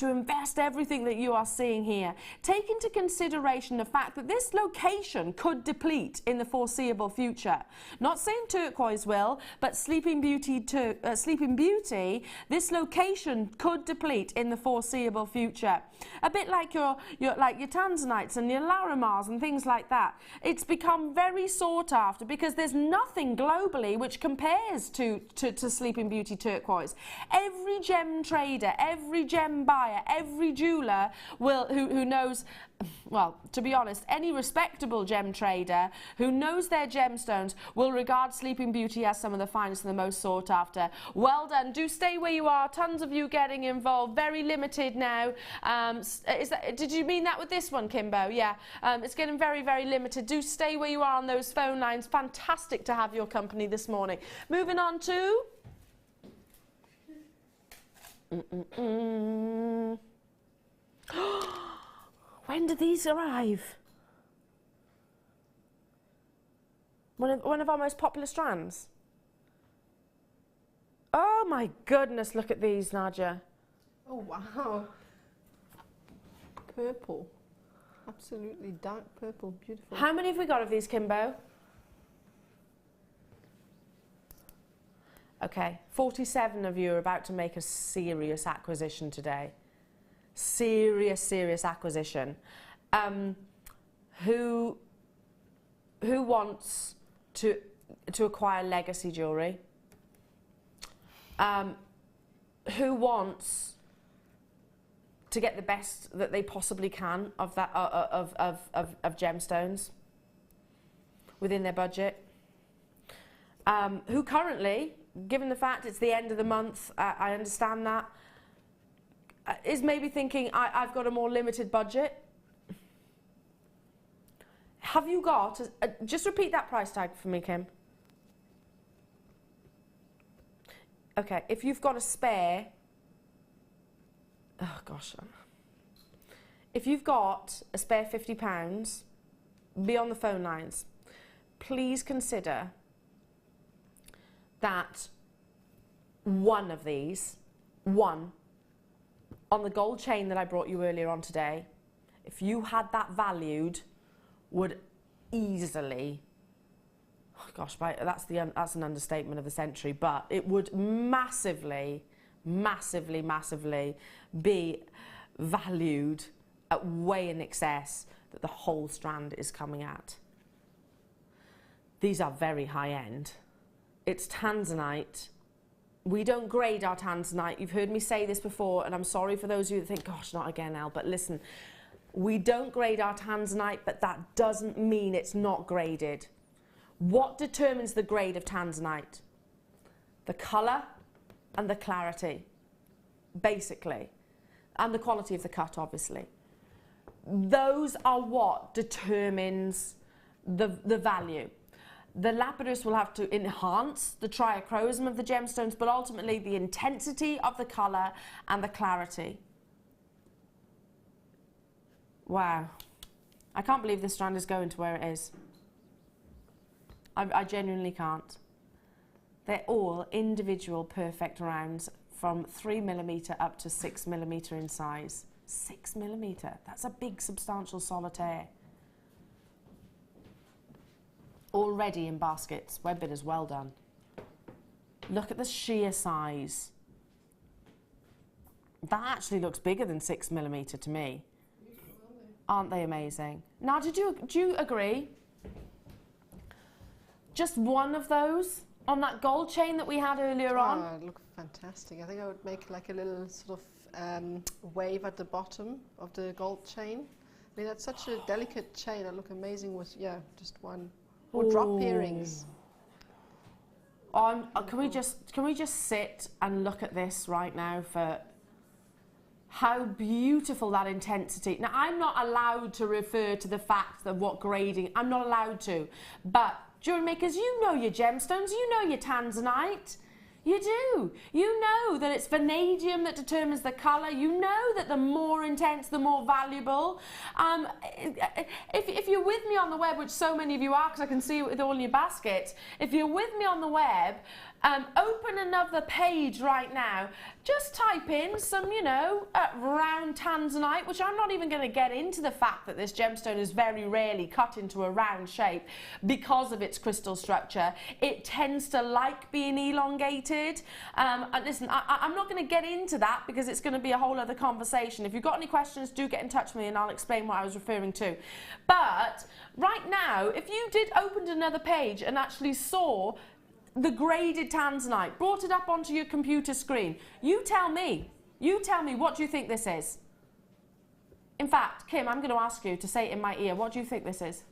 invest everything that you are seeing here. Take into consideration the fact that this location could deplete in the foreseeable future. Not saying turquoise will, but Sleeping Beauty, this location could deplete in the foreseeable future. A bit like your Tanzanites and your Larimars and things like that. It's become very sought after because there's nothing globally which compares to Sleeping Beauty turquoise. Every gem trader, every gem first-time buyer, every jeweller who knows, well, to be honest, any respectable gem trader who knows their gemstones will regard Sleeping Beauty as some of the finest and the most sought after. Well done. Do stay where you are. Tons of you getting involved. Very limited now. Did you mean that with this one, Kimbo? Yeah. It's getting very, very limited. Do stay where you are on those phone lines. Fantastic to have your company this morning. Moving on to... When did these arrive? One of our most popular strands. Oh my goodness, look at these, Nadja. Oh wow. Purple. Absolutely dark purple, beautiful. How many have we got of these, Kimbo? Okay, 47 of you are about to make a serious acquisition today. Serious acquisition. Who wants to acquire legacy jewellery? Who wants to get the best that they possibly can of that of gemstones within their budget? Who currently, given the fact it's the end of the month, I understand that, is maybe thinking, I've got a more limited budget. Have you got, just repeat that price tag for me, Kim. Okay, if you've got a spare, oh gosh, if you've got a spare £50, be on the phone lines. Please consider that one of these, one, on the gold chain that I brought you earlier on today, if you had that valued, would easily, oh gosh, that's an understatement of the century, but it would massively be valued at way in excess that the whole strand is coming at. These are very high end. It's Tanzanite. We don't grade our Tanzanite. You've heard me say this before, and I'm sorry for those of you that think, gosh, not again, Elle, but listen, we don't grade our Tanzanite, but that doesn't mean it's not graded. What determines the grade of Tanzanite? The colour and the clarity, basically, and the quality of the cut, obviously. Those are what determines the value. The lapidus will have to enhance the triachrosm of the gemstones, but ultimately the intensity of the colour and the clarity. Wow. I can't believe this strand is going to where it is. I genuinely can't. They're all individual perfect rounds from 3mm up to 6mm in size. 6mm, that's a big substantial solitaire. Already in baskets, web bidders, well done. Look at the sheer size. That actually looks bigger than 6mm to me. Aren't they amazing? Now, do you agree? Just one of those on that gold chain that we had earlier on? Oh, it looked fantastic. I think I would make like a little sort of wave at the bottom of the gold chain. I mean, that's such a delicate chain. It'd look amazing with, yeah, just one. Or drop earrings. Can we just sit and look at this right now for how beautiful that intensity. Now, I'm not allowed to refer to the fact of what grading, I'm not allowed to, but jewellery makers, you know your gemstones, you know your Tanzanite. You do. You know that it's vanadium that determines the colour. You know that the more intense, the more valuable. If you're with me on the web, which so many of you are, because I can see it with all your baskets, if you're with me on the web, open another page right now. Just type in some, you know, round Tanzanite, which I'm not even going to get into the fact that this gemstone is very rarely cut into a round shape because of its crystal structure. It tends to like being elongated. Listen, I'm not going to get into that because it's going to be a whole other conversation. If you've got any questions, do get in touch with me and I'll explain what I was referring to. But right now, if you did open another page and actually saw the graded Tanzanite, brought it up onto your computer screen, you tell me, You tell me, what do you think this is? In fact, Kim, I'm going to ask you to say it in my ear. What do you think this is?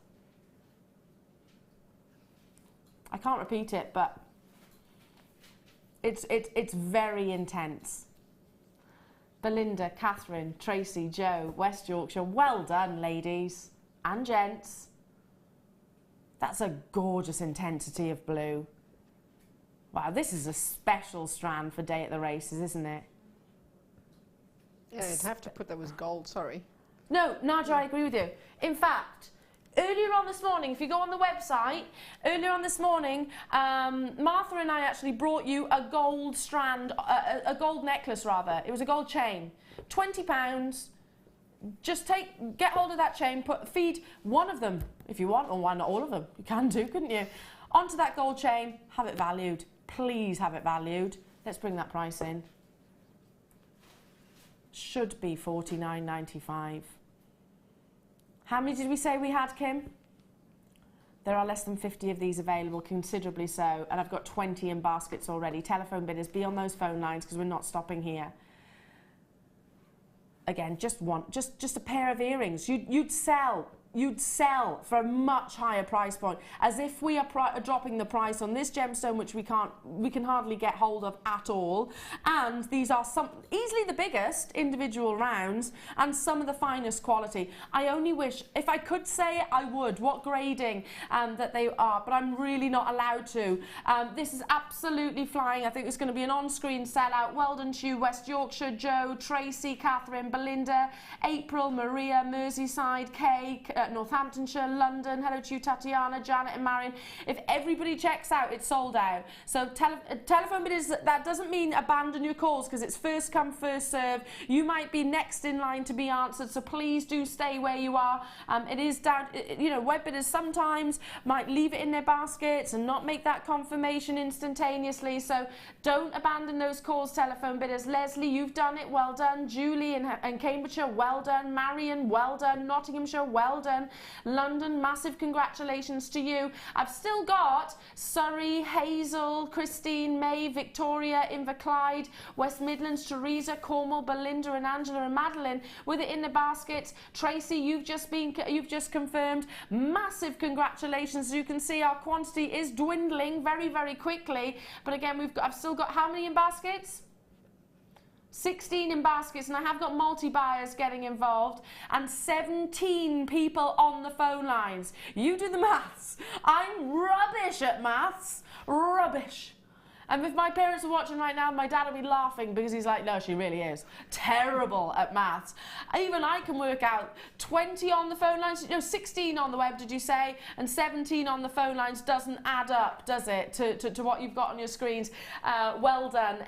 I can't repeat it, but it's very intense. Belinda, Catherine, Tracy, Joe, West Yorkshire. Well done, ladies and gents. That's a gorgeous intensity of blue. Wow, this is a special strand for day at the races, isn't it? Yeah, you'd have to put that was gold, sorry. No, Nadja, I agree with you. In fact, earlier on this morning, if you go on the website, earlier on this morning, Martha and I actually brought you a gold strand, a gold necklace rather. It was a gold chain, £20. Just get hold of that chain, feed one of them if you want, or why not all of them? You can do, couldn't you? Onto that gold chain, have it valued. Please have it valued. Let's bring that price in. Should be $49.95. How many did we say we had, Kim? There are less than 50 of these available, considerably so, and I've got 20 in baskets already. Telephone bidders, be on those phone lines because we're not stopping here. Again, just a pair of earrings. You'd sell for a much higher price point, as if we are dropping the price on this gemstone, which we can hardly get hold of at all. And these are easily the biggest individual rounds and some of the finest quality. I only wish, if I could say it, I would, what grading that they are, but I'm really not allowed to. This is absolutely flying. I think it's going to be an on-screen sellout. Well done to you, West Yorkshire, Joe, Tracy, Catherine, Belinda, April, Maria, Merseyside, Kay, Northamptonshire, London. Hello to you, Tatiana, Janet and Marion. If everybody checks out, it's sold out. So telephone bidders, that doesn't mean abandon your calls, because it's first come, first serve. You might be next in line to be answered, so please do stay where you are. It is down, you know, web bidders sometimes might leave it in their baskets and not make that confirmation instantaneously, so don't abandon those calls, telephone bidders. Leslie, you've done it, well done. Julie in Cambridgeshire, well done. Marion, well done. Nottinghamshire, well done. London, massive congratulations to you. I've still got Surrey, Hazel, Christine, May, Victoria, Inverclyde, West Midlands, Teresa, Cornwall, Belinda and Angela and Madeline with it in the baskets. Tracy, you've just confirmed. Massive congratulations. As you can see, our quantity is dwindling very, very quickly. But again, I've still got how many in baskets? 16 in baskets, and I have got multi-buyers getting involved, and 17 people on the phone lines. You do the maths. I'm rubbish at maths. Rubbish. And if my parents are watching right now, my dad will be laughing because he's like, no, she really is terrible at maths. Even I can work out 20 on the phone lines, 16 on the web, did you say? And 17 on the phone lines doesn't add up, does it, to what you've got on your screens? Well done,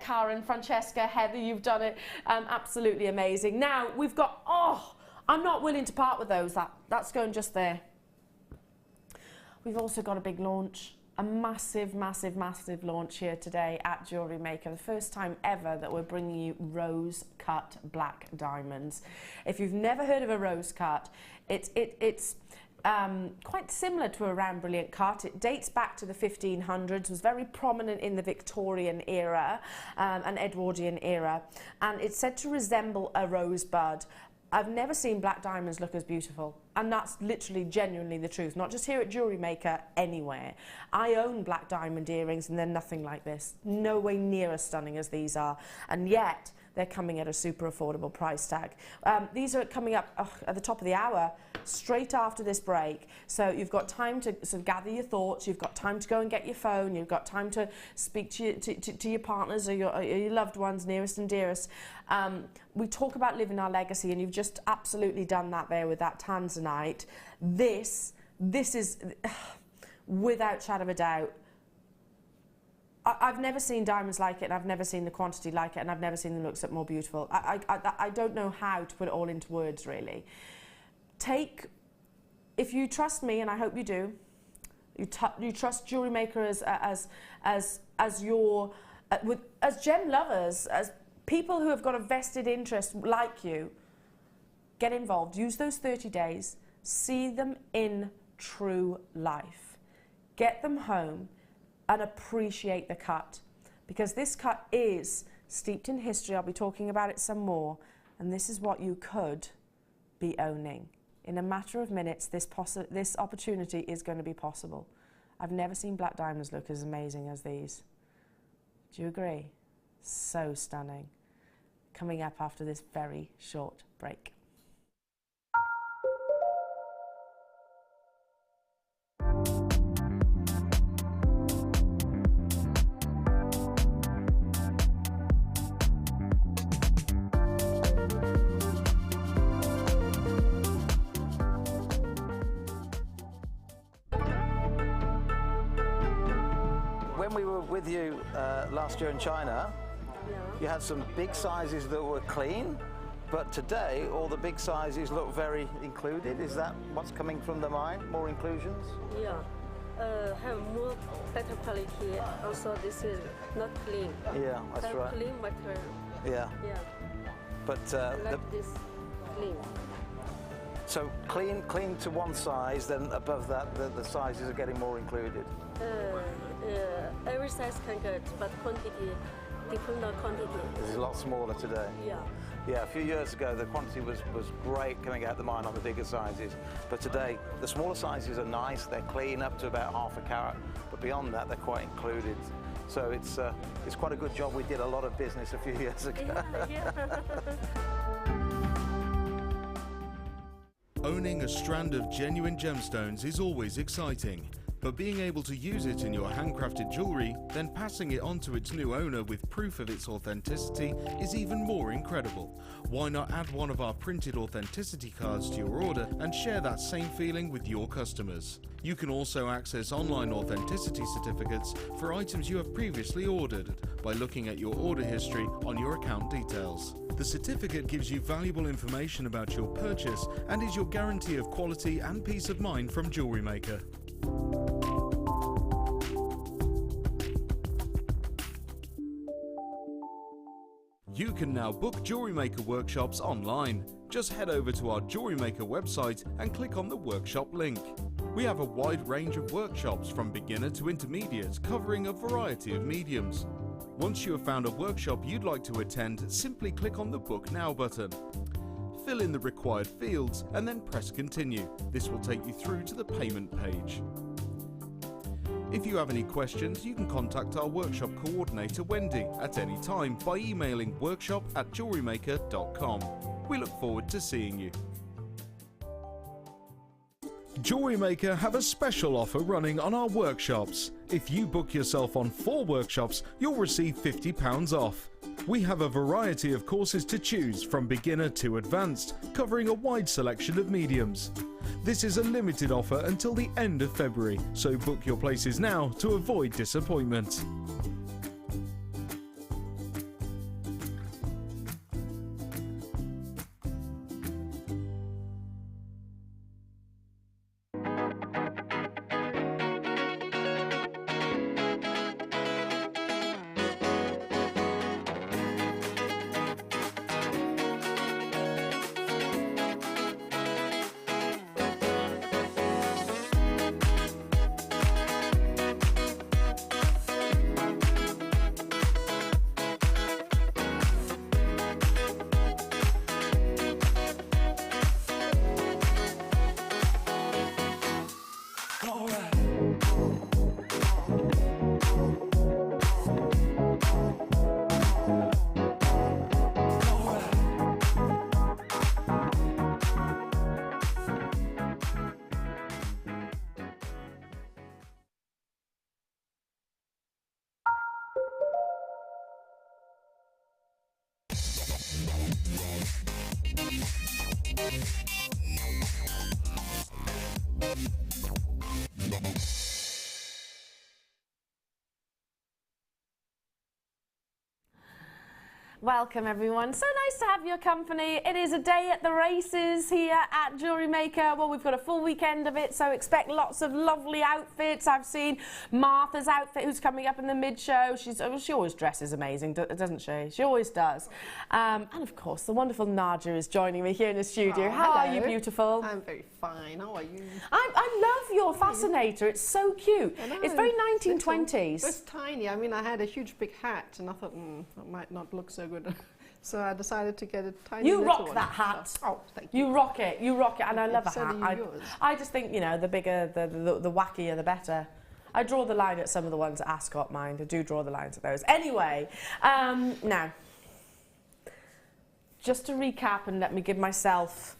Karen, Francesca, Heather, you've done it. Absolutely amazing. Now, we've got, I'm not willing to part with those. That's going just there. We've also got a big launch. A massive, massive, massive launch here today at Jewellery Maker. The first time ever that we're bringing you rose cut black diamonds. If you've never heard of a rose cut, it's quite similar to a round brilliant cut. It dates back to the 1500s, was very prominent in the Victorian era and Edwardian era, and it's said to resemble a rosebud. I've never seen black diamonds look as beautiful, and that's literally genuinely the truth, not just here at Jewellery Maker, anywhere. I own black diamond earrings and they're nothing like this, no way near as stunning as these are, and yet they're coming at a super affordable price tag. These are coming up at the top of the hour, straight after this break, so you've got time to sort of gather your thoughts, you've got time to go and get your phone, you've got time to speak to your partners or your loved ones, nearest and dearest. We talk about living our legacy, and you've just absolutely done that there with that Tanzanite. This is, without shadow of a doubt, I've never seen diamonds like it, and I've never seen the quantity like it, and I've never seen them look so more beautiful. I don't know how to put it all into words, really. If you trust me, and I hope you do, you trust Jewellery Maker as gem lovers, as people who have got a vested interest like you, get involved. Use those 30 days. See them in true life. Get them home and appreciate the cut, because this cut is steeped in history. I'll be talking about it some more, and this is what you could be owning. In a matter of minutes, this opportunity is going to be possible. I've never seen black diamonds look as amazing as these. Do you agree? So stunning. Coming up after this very short break. When we were with you last year in China, you had some big sizes that were clean, but today all the big sizes look very included. Is that what's coming from the mine? More inclusions? Yeah, have more better quality. Also, this is not clean. Yeah, that's have right. Clean material. Yeah. Yeah, But like this clean. so clean to one size, then above that the sizes are getting more included. Every size can get, but quantity depends on quantity. This is a lot smaller today. Yeah. Yeah, a few years ago the quantity was great coming out the mine on the bigger sizes, but today the smaller sizes are nice, they're clean up to about half a carat, but beyond that they're quite included. So it's quite a good job. We did a lot of business a few years ago. Yeah. Owning a strand of genuine gemstones is always exciting, but being able to use it in your handcrafted jewellery, then passing it on to its new owner with proof of its authenticity is even more incredible. Why not add one of our printed authenticity cards to your order and share that same feeling with your customers? You can also access online authenticity certificates for items you have previously ordered by looking at your order history on your account details. The certificate gives you valuable information about your purchase and is your guarantee of quality and peace of mind from Jewellery Maker. You can now book Jewellery Maker workshops online. Just head over to our Jewellery Maker website and click on the workshop link. We have a wide range of workshops from beginner to intermediate, covering a variety of mediums. Once you have found a workshop you'd like to attend, simply click on the Book Now button. Fill in the required fields and then press Continue. This will take you through to the payment page. If you have any questions, you can contact our workshop coordinator Wendy at any time by emailing workshop@jewellerymaker.com. We look forward to seeing you. Jewellery Maker have a special offer running on our workshops. If you book yourself on 4 workshops, you'll receive £50 off. We have a variety of courses to choose from beginner to advanced, covering a wide selection of mediums. This is a limited offer until the end of February, so book your places now to avoid disappointment. Welcome everyone. So nice to have your company. It is a day at the races here at Jewellery Maker. Well, we've got a full weekend of it, so expect lots of lovely outfits. I've seen Martha's outfit who's coming up in the mid-show. She always dresses amazing, doesn't she? She always does. And of course, the wonderful Nadja is joining me here in the studio. How are you, beautiful? I'm very fine. How are you? I love your fascinator. It's so cute. It's very 1920s. It's tiny. I mean, I had a huge big hat, and I thought, that might not look so good. So I decided to get a tiny You little rock one. that hat. So, oh, thank you. You rock it, and I love a So do hat. yours. I just think, you know, the bigger, the wackier, the better. I draw the line at some of the ones at Ascot, mind. I do draw the lines at those. Anyway, now, just to recap and let me give myself,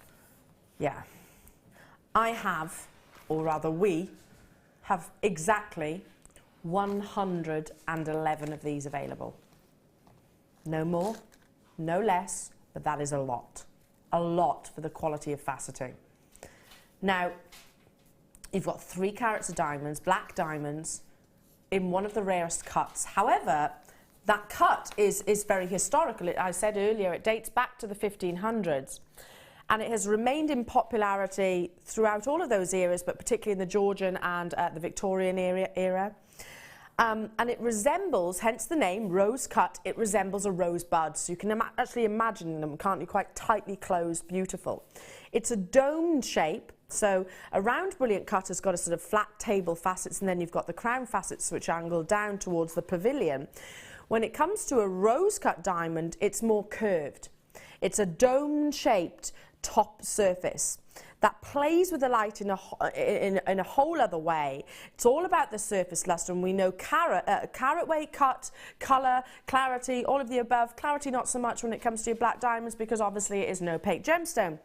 I have, or rather we, have exactly 111 of these available. No more, no less, but that is a lot. A lot for the quality of faceting. Now, you've got 3 carats of diamonds, black diamonds, in one of the rarest cuts. However, that cut is very historical. I said earlier, it dates back to the 1500s. And it has remained in popularity throughout all of those eras, but particularly in the Georgian and the Victorian era. And it resembles, hence the name, rose cut, it resembles a rosebud. So you can actually imagine them, can't you? Quite tightly closed, beautiful. It's a domed shape. So a round brilliant cut has got a sort of flat table facets, and then you've got the crown facets which angle down towards the pavilion. When it comes to a rose cut diamond, it's more curved. It's a dome shaped top surface that plays with the light in a whole other way. It's all about the surface luster, and we know carat weight, cut, colour, clarity, all of the above. Clarity not so much when it comes to your black diamonds, because obviously it is an opaque gemstone.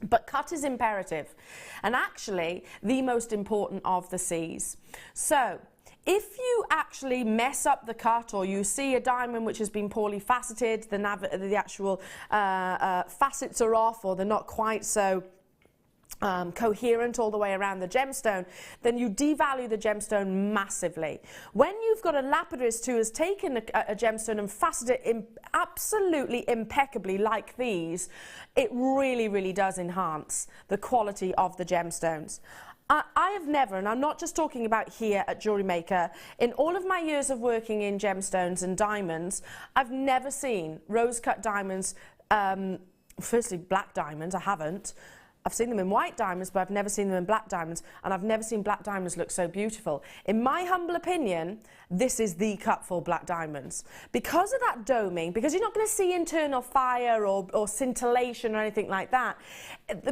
But cut is imperative, and actually the most important of the C's. So if you actually mess up the cut, or you see a diamond which has been poorly faceted, the actual facets are off, or they're not quite so coherent all the way around the gemstone, then you devalue the gemstone massively. When you've got a lapidist who has taken a gemstone and faceted it absolutely impeccably like these, it really, really does enhance the quality of the gemstones. I have never, and I'm not just talking about here at Jewellery Maker, in all of my years of working in gemstones and diamonds, I've never seen rose-cut diamonds, firstly black diamonds, I haven't. I've seen them in white diamonds, but I've never seen them in black diamonds, and I've never seen black diamonds look so beautiful. In my humble opinion, this is the cut for black diamonds. Because of that doming, because you're not going to see internal fire or scintillation or anything like that,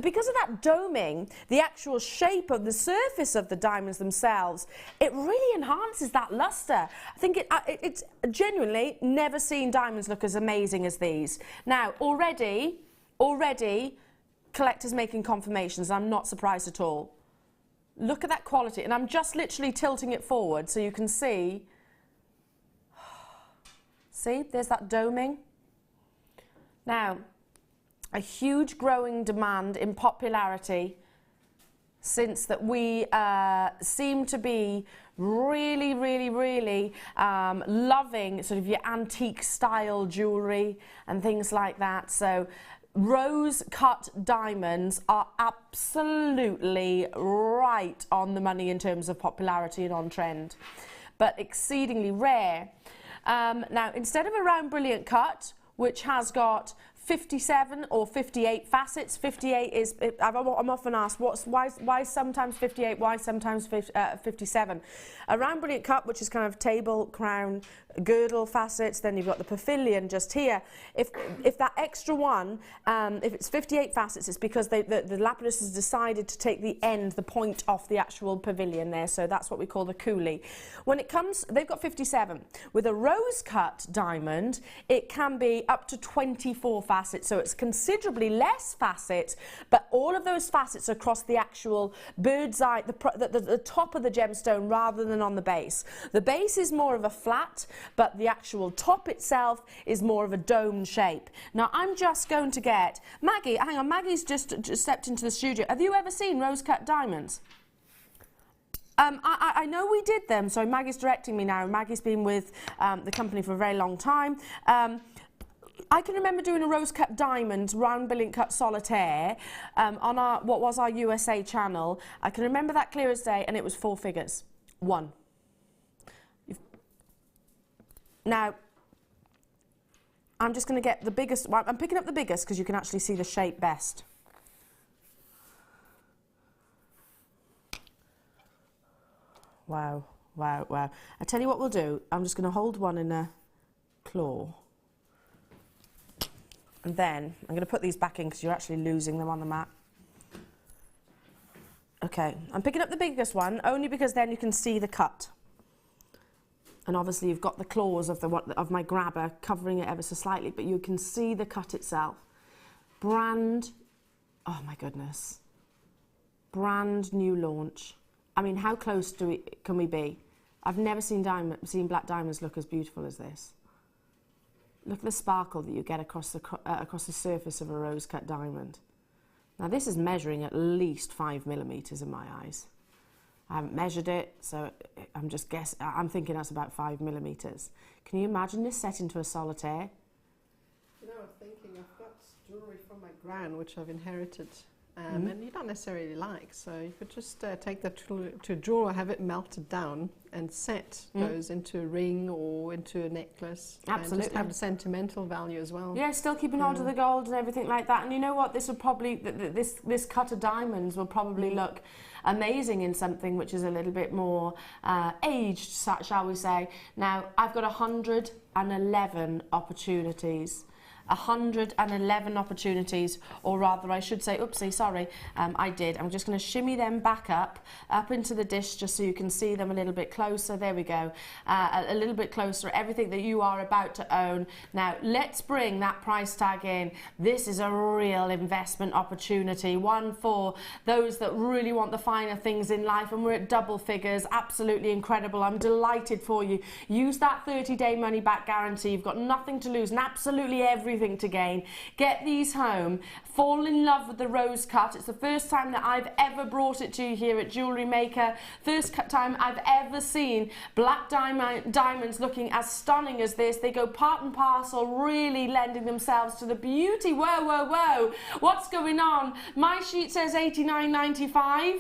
because of that doming, the actual shape of the surface of the diamonds themselves, it really enhances that luster. I think it's genuinely never seen diamonds look as amazing as these. Now, already, collectors making confirmations. I'm not surprised at all. Look at that quality, and I'm just literally tilting it forward so you can see. See, there's that doming. Now, a huge growing demand in popularity since that we seem to be really loving sort of your antique style jewellery and things like that. So rose-cut diamonds are absolutely right on the money in terms of popularity and on trend, but exceedingly rare. Now, instead of a round brilliant cut, which has got 57 or 58 facets, 58 is, I'm often asked, why sometimes 58, why sometimes 57? A round brilliant cut, which is kind of table, crown, girdle facets, then you've got the pavilion just here. If that extra one, if it's 58 facets, it's because the lapidus has decided to take the end, the point off the actual pavilion there, so that's what we call the coulis. When it comes, they've got 57. With a rose cut diamond, it can be up to 24 facets, so it's considerably less facets, but all of those facets across the actual bird's eye, the top of the gemstone rather than on the base. The base is more of a flat, but the actual top itself is more of a dome shape. Now I'm just going to get Maggie, hang on, Maggie's just stepped into the studio. Have you ever seen rose cut diamonds? I know we did them, so Maggie's directing me now. Maggie's been with the company for a very long time. I can remember doing a rose cut diamond, round brilliant cut solitaire on our, what was our USA channel. I can remember that clear as day, and it was 4 figures. 1. Now, I'm just going to get the biggest, well, I'm picking up the biggest because you can actually see the shape best. Wow, wow, wow. I tell you what we'll do, I'm just going to hold one in a claw. And then I'm going to put these back in because you're actually losing them on the mat. Okay, I'm picking up the biggest one only because then you can see the cut. And obviously you've got the claws of my grabber covering it ever so slightly, but you can see the cut itself. Brand, oh my goodness. Brand new launch. I mean, how close can we be? I've never seen black diamonds look as beautiful as this. Look at the sparkle that you get across the surface of a rose-cut diamond. Now this is measuring at least 5 millimeters in my eyes. I haven't measured it, so I'm just guessing. I'm thinking that's about 5 millimeters. Can you imagine this set into a solitaire? You know, I'm thinking I've got jewellery from my gran, which I've inherited, and you don't necessarily like. So you could just take that to a drawer, have it melted down, and set those into a ring or into a necklace. Absolutely. And just have the sentimental value as well. Yeah, still keeping on to the gold and everything like that. And you know what? This would probably, this cut of diamonds will probably look amazing in something which is a little bit more aged, shall we say. Now, I've got 111 opportunities. 111 opportunities, or rather I should say, oopsie, sorry, I did. I'm just going to shimmy them back up into the dish just so you can see them a little bit closer. There we go. A little bit closer, everything that you are about to own. Now, let's bring that price tag in. This is a real investment opportunity, one for those that really want the finer things in life, and we're at double figures. Absolutely incredible. I'm delighted for you. Use that 30-day money-back guarantee. You've got nothing to lose and absolutely everything to gain. Get these home. Fall in love with the rose cut. It's the first time that I've ever brought it to you here at Jewellery Maker. First time I've ever seen black diamonds looking as stunning as this. They go part and parcel, really lending themselves to the beauty. Whoa, whoa, whoa. What's going on? My sheet says $89.95.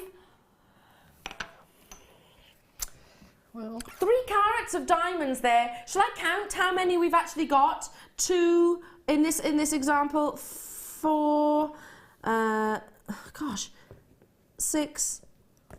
Well, 3 carats of diamonds there. Shall I count how many we've actually got? 2 in this example. 4, gosh, 6,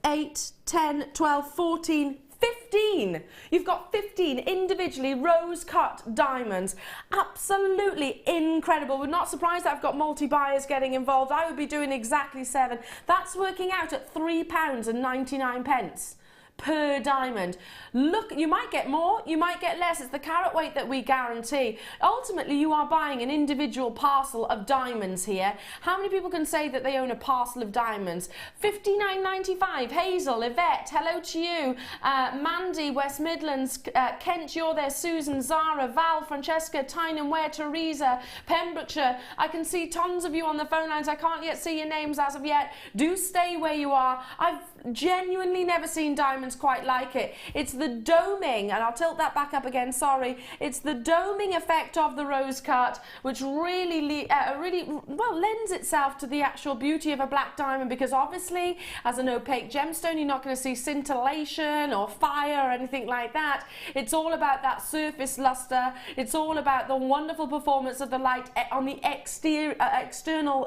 8, 10, 12, 14, 15. You've got 15 individually rose-cut diamonds. Absolutely incredible. We're not surprised that I've got multi-buyers getting involved. I would be doing exactly 7. That's working out at £3.99 per diamond. Look, you might get more, you might get less. It's the carat weight that we guarantee. Ultimately, you are buying an individual parcel of diamonds here. How many people can say that they own a parcel of diamonds? £59.95. Hazel, Yvette, hello to you. Mandy, West Midlands, Kent, you're there. Susan, Zara, Val, Francesca, Tyne Ware, Teresa, Pembrokeshire. I can see tons of you on the phone lines. I can't yet see your names as of yet. Do stay where you are. I've genuinely never seen diamonds quite like it. It's the doming, and I'll tilt that back up again, sorry. It's the doming effect of the rose cut which really lends itself to the actual beauty of a black diamond, because obviously as an opaque gemstone you're not going to see scintillation or fire or anything like that. It's all about that surface luster. It's all about the wonderful performance of the light on the external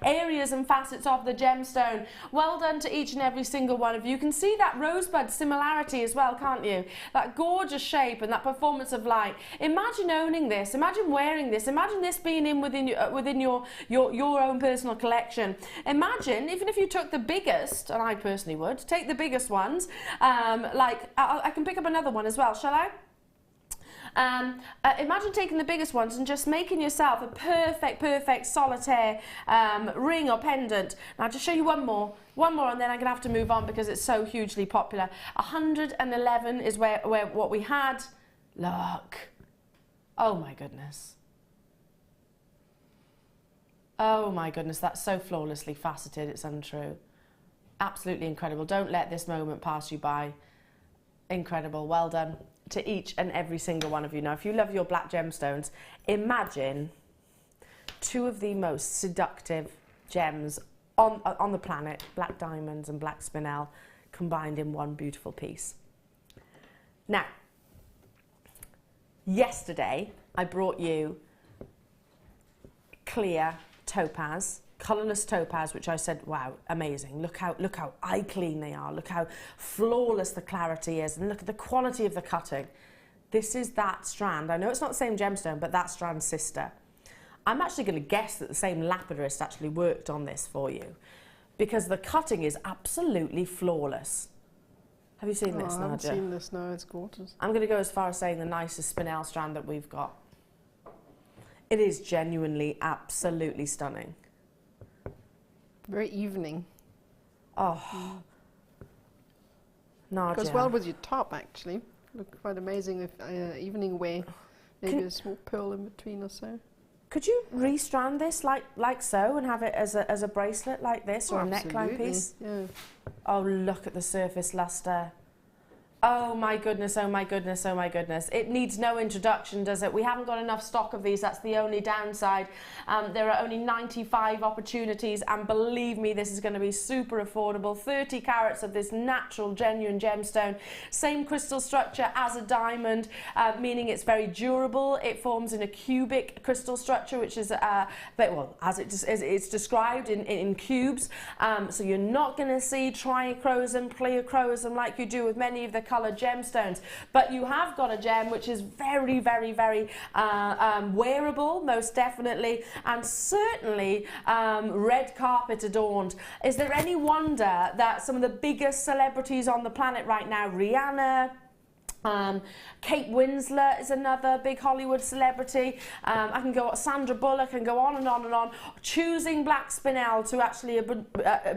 areas and facets of the gemstone. Well done to each and every single one of you. You can see that rosebud similarity as well, can't you? That gorgeous shape and that performance of light. Imagine owning this. Imagine wearing this. Imagine this being in within your own personal collection. Imagine even if you took the biggest, and I personally would take the biggest ones. I can pick up another one as well. Shall I? Imagine taking the biggest ones and just making yourself a perfect solitaire ring or pendant. Now I'll just show you one more and then I'm going to have to move on because it's so hugely popular. 111 is where what we had. Look. Oh my goodness. Oh my goodness, that's so flawlessly faceted, it's untrue. Absolutely incredible. Don't let this moment pass you by. Incredible, well done. to each and every single one of you. Now, if you love your black gemstones, imagine two of the most seductive gems on the planet, black diamonds and black spinel, combined in one beautiful piece. Now, yesterday I brought you clear topaz, colourless topaz, which I said, wow, amazing. Look how eye clean they are. Look how flawless the clarity is, and look at the quality of the cutting. This is that strand. I know it's not the same gemstone, but that strand's sister. I'm actually going to guess that the same lapidorist actually worked on this for you, because the cutting is absolutely flawless. Have you seen this, Nadja? I haven't seen this, no, it's gorgeous. I'm going to go as far as saying the nicest spinel strand that we've got. It is genuinely absolutely stunning. Very evening. Oh, Nadja. Goes well with your top, actually. Look quite amazing with evening wear. Maybe a small pearl in between or so. Could you restrand this like so and have it as a bracelet like this, or a neckline piece? Yeah. Oh, look at the surface luster. Oh my goodness, oh my goodness, oh my goodness. It needs no introduction, does it? We haven't got enough stock of these, that's the only downside. There are only 95 opportunities, and believe me, this is going to be super affordable. 30 carats of this natural, genuine gemstone. Same crystal structure as a diamond, meaning it's very durable. It forms in a cubic crystal structure, which is, well, as it's described in cubes. So you're not going to see trichrosum, pleochrosum like you do with many of the coloured gemstones, but you have got a gem which is very, very, very wearable, most definitely, and certainly red carpet adorned. Is there any wonder that some of the biggest celebrities on the planet right now, Rihanna, Kate Winslet is another big Hollywood celebrity. I can go, Sandra Bullock, and go on and on and on, choosing black spinel to actually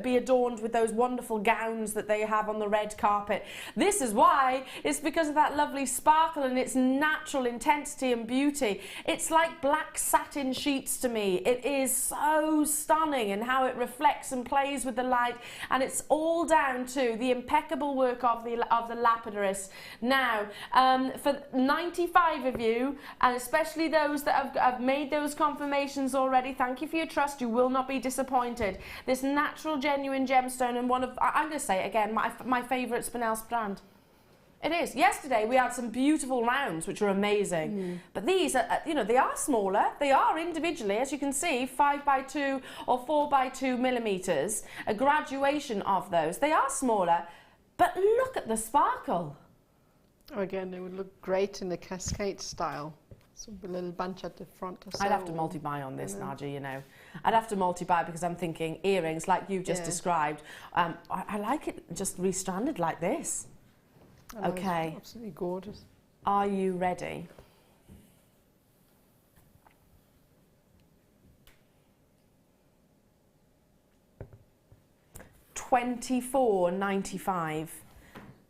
be adorned with those wonderful gowns that they have on the red carpet. This is why. It's because of that lovely sparkle and its natural intensity and beauty. It's like black satin sheets to me. It is so stunning in how it reflects and plays with the light, and it's all down to the impeccable work of the lapidorist. Now, for 95 of you, and especially those that have made those confirmations already, thank you for your trust. You will not be disappointed. This natural, genuine gemstone, and one of, I'm going to say it again, my favourite spinel strand. It is. Yesterday we had some beautiful rounds which are amazing, but these are, you know, they are smaller. They are individually, as you can see, 5x2 or 4x2 millimetres. A graduation of those. They are smaller, but look at the sparkle. Again, they would look great in the cascade style. So a little bunch at the front or so. I'd have to multi-buy on this, Nadja, you know. I'd have to multi-buy because I'm thinking earrings, like you just described. I like it just restranded like this. Okay. Absolutely gorgeous. Are you ready? $24.95.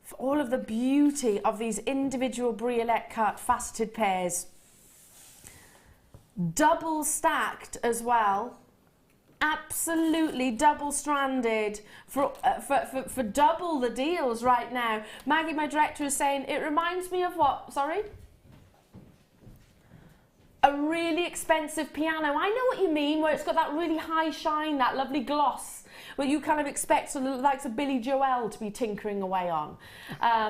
For all of the beauty of these individual briolette cut faceted pairs. Double stacked as well. Absolutely double stranded for double the deals right now. Maggie, my director, is saying it reminds me of what? Sorry? A really expensive piano. I know what you mean, where it's got that really high shine, that lovely gloss, where you kind of expect sort of like a Billy Joel to be tinkering away on,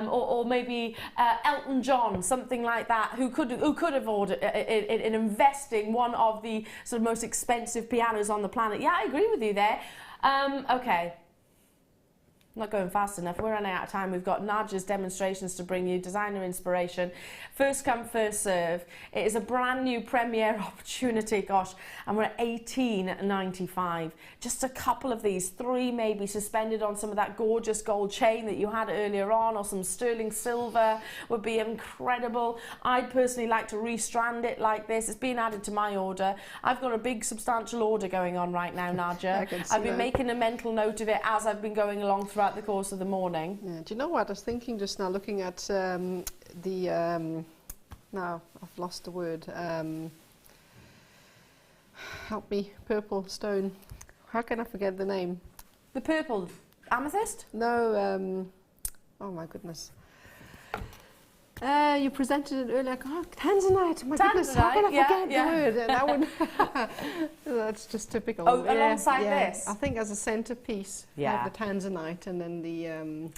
or maybe Elton John, something like that, who could have ordered in investing one of the sort of most expensive pianos on the planet. Yeah, I agree with you there. Okay. Not going fast enough. We're running out of time. We've got Nadja's demonstrations to bring you, designer inspiration. First come, first serve. It is a brand new premiere opportunity, gosh, and we're at $18.95. Just a couple of these, 3 maybe, suspended on some of that gorgeous gold chain that you had earlier on, or some sterling silver would be incredible. I'd personally like to restrand it like this. It's been added to my order. I've got a big substantial order going on right now, Nadja. I've been making a mental note of it as I've been going along throughout the course of the morning. Yeah. Do you know what I was thinking just now, looking at now I've lost the word, help me, purple stone, how can I forget the name? The purple amethyst? No, oh my goodness, You presented it earlier. Oh, Tanzanite. My goodness, how can I forget the word? That one. That's just typical. Oh, alongside this. I think as a centerpiece, have the Tanzanite and then the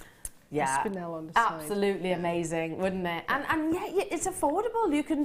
spinel on the side. Absolutely amazing, wouldn't it? And yeah, it's affordable. You can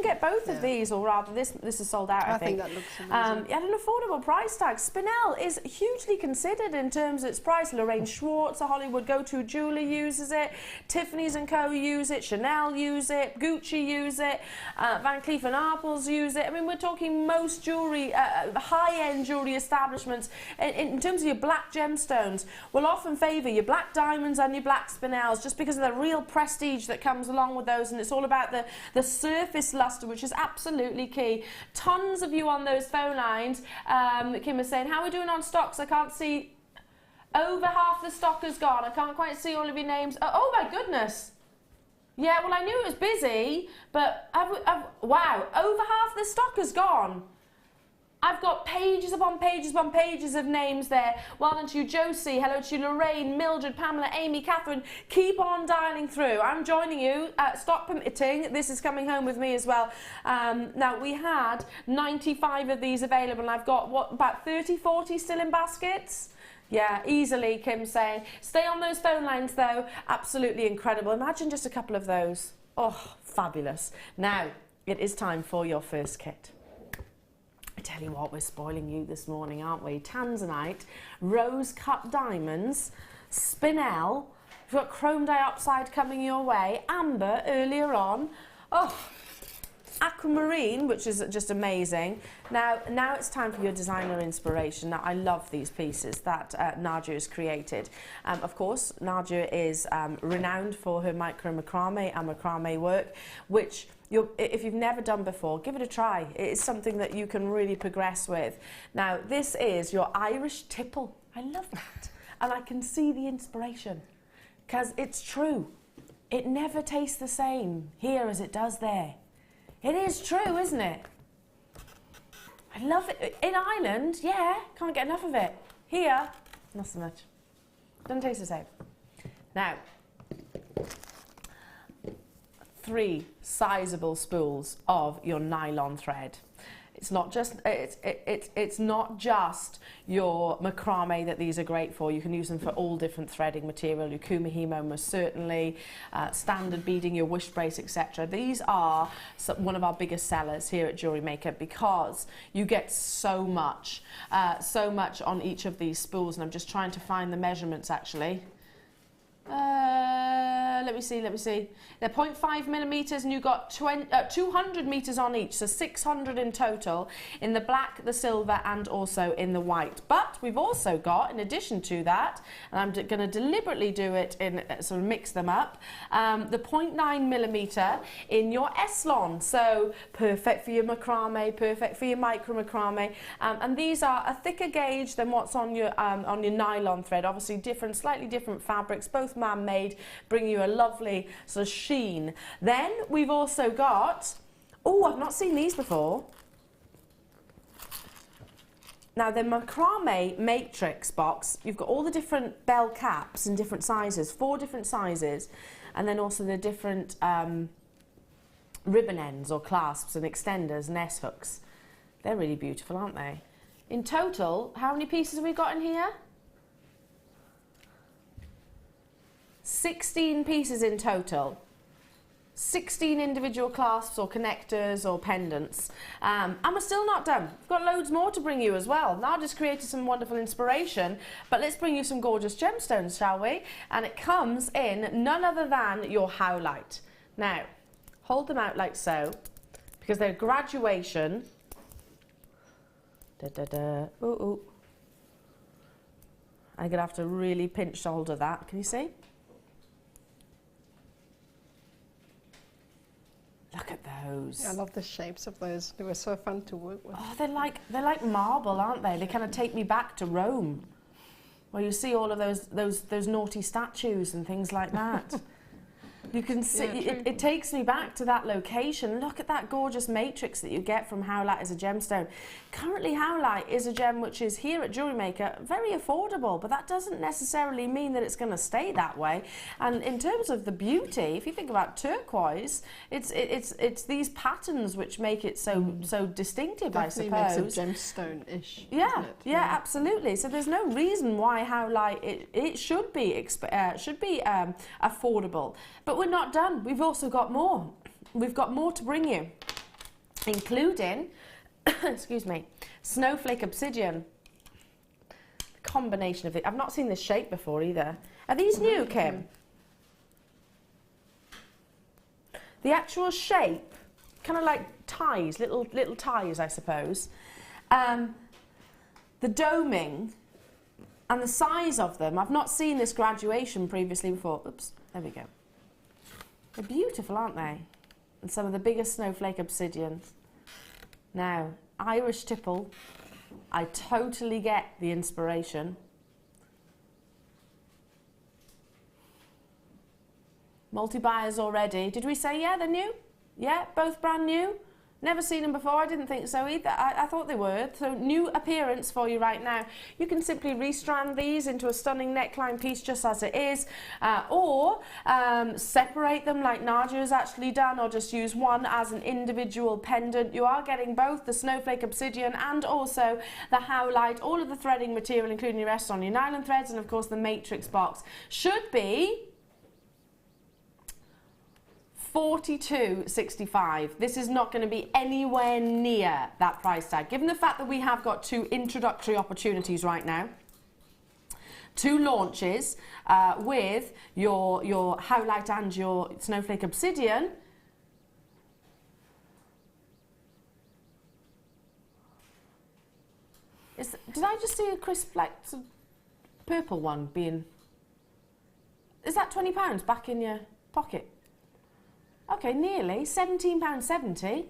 get both of these, or rather, this is sold out. I think that looks amazing. At an affordable price tag. Spinel is hugely considered in terms of its price. Lorraine Schwartz, a Hollywood go-to jeweler, uses it. Tiffany's & Co. use it. Chanel use it. Gucci use it. Van Cleef & Arpels use it. I mean, we're talking most jewellery, high-end jewellery establishments in terms of your black gemstones will often favour your black diamonds and your black spinels, just because of the real prestige that comes along with those, and it's all about the surface luster, which is absolutely key. Tons of you on those phone lines. Kim is saying, how are we doing on stocks? I can't see. Over half the stock is gone. I can't quite see all of your names. Oh my goodness. Yeah, well, I knew it was busy, but wow, over half the stock is gone. I've got pages upon pages upon pages of names there. Well done to you, Josie. Hello to you, Lorraine, Mildred, Pamela, Amy, Catherine. Keep on dialing through. I'm joining you. Stock permitting. This is coming home with me as well. Now, we had 95 of these available, and I've got, what, about 30, 40 still in baskets? Yeah, easily, Kim's saying. Stay on those phone lines, though. Absolutely incredible. Imagine just a couple of those. Oh, fabulous. Now, it is time for your first kit. I tell you what, we're spoiling you this morning, aren't we? Tanzanite, rose-cut diamonds, spinel, we've got chrome diopside coming your way, amber earlier on. Oh, aquamarine, which is just amazing. Now it's time for your designer inspiration. Now, I love these pieces that Nadja has created. Of course, Nadja is renowned for her micro macrame and macrame work, which if you've never done before, give it a try. It is something that you can really progress with. Now, this is your Irish tipple. I love that. And I can see the inspiration, because it's true. It never tastes the same here as it does there. It is true, isn't it? I love it. In Ireland, yeah, can't get enough of it. Here, not so much. Doesn't taste the same. Now, 3 sizable spools of your nylon thread. It's not just it's not just your macrame that these are great for. You can use them for all different threading material. Your kumihimo most certainly, standard beading, your wish brace, etc. These are one of our biggest sellers here at Jewellery Maker, because you get so much on each of these spools. And I'm just trying to find the measurements actually. Let me see. They're 0.5 millimeters, and you've got 200 meters on each, so 600 in total in the black, the silver, and also in the white. But we've also got, in addition to that, and I'm going to deliberately do it in sort of mix them up, the 0.9 millimeter in your Eslon. So perfect for your macrame, perfect for your micro macrame, and these are a thicker gauge than what's on your nylon thread. Obviously, slightly different fabrics, both man-made, bring you a lovely sort of sheen. Then we've also got, oh, I've not seen these before. Now, the macrame matrix box, you've got all the different bell caps in different sizes, 4 different sizes, and then also the different ribbon ends or clasps and extenders and S-hooks. They're really beautiful, aren't they? In total, how many pieces have we got in here? 16 pieces in total. 16 individual clasps or connectors or pendants. And we're still not done. We've got loads more to bring you as well. Nadja's created some wonderful inspiration, but let's bring you some gorgeous gemstones, shall we? And it comes in none other than your howlite. Now, hold them out like so, because they're graduation. Ooh, ooh. I'm gonna have to really pinch hold of that. Can you see? Look at those. I love the shapes of those. They were so fun to work with. Oh, they're like marble, aren't they? They kind of take me back to Rome, where you see all of those naughty statues and things like that. You can see, it takes me back to that location. Look at that gorgeous matrix that you get from howlite as a gemstone. Currently, howlite is a gem which is here at Jewellery Maker very affordable, but that doesn't necessarily mean that it's going to stay that way. And in terms of the beauty, if you think about turquoise, it's these patterns which make it so distinctive, Definitely I suppose. makes it gemstone-ish. Yeah, yeah, absolutely. So there's no reason why howlite it should be affordable. But we're not done. We've also got more. We've got more to bring you, including, excuse me, snowflake obsidian. Combination of it. I've not seen this shape before either. Are these new, Kim? The actual shape, kind of like ties, little ties, I suppose. The doming and the size of them. I've not seen this graduation previously before. Oops, there we go. They're beautiful, aren't they? And some of the biggest snowflake obsidians. Now, Irish tipple, I totally get the inspiration. Multi-buyers already. Did we say, yeah, they're new? Yeah, both brand new? Never seen them before, I didn't think so either. I thought they were. So new appearance for you right now. You can simply restrand these into a stunning neckline piece just as it is, or separate them like Nadja has actually done, or just use one as an individual pendant. You are getting both the snowflake obsidian and also the howlite, all of the threading material, including your rest on your nylon threads, and of course the matrix box. Should be $42.65. This is not going to be anywhere near that price tag. Given the fact that we have got two introductory opportunities right now, two launches with your howlite and your snowflake obsidian. Did I just see a crisp, like, sort of purple one being... Is that £20 back in your pocket? Okay, nearly. £17.70.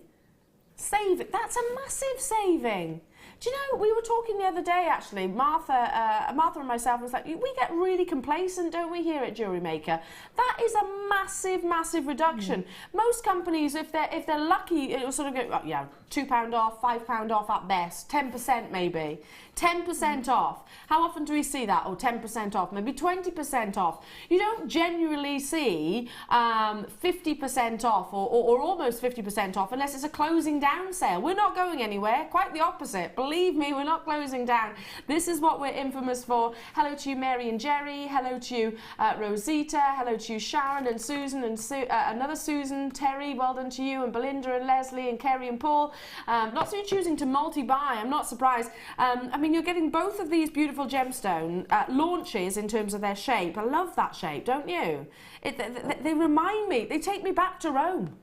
Save it. That's a massive saving. Do you know, we were talking the other day, actually, Martha and myself was like, we get really complacent, don't we, here at Jewellery Maker? That is a massive, massive reduction. Most companies, if they're lucky, it'll sort of go, oh, yeah, £2 off, £5 off at best, 10% maybe. 10% off. How often do we see that? Or 10% off, maybe 20% off. You don't genuinely see 50% off or almost 50% off unless it's a closing down sale. We're not going anywhere, quite the opposite. Believe me, we're not closing down. This is what we're infamous for. Hello to you, Mary and Jerry. Hello to you, Rosita. Hello to you, Sharon and Susan and another Susan, Terry. Well done to you, and Belinda and Leslie and Kerry and Paul. Lots of you choosing to multi-buy. I'm not surprised. I mean, you're getting both of these beautiful gemstone launches in terms of their shape. I love that shape, don't you? They remind me, they take me back to Rome,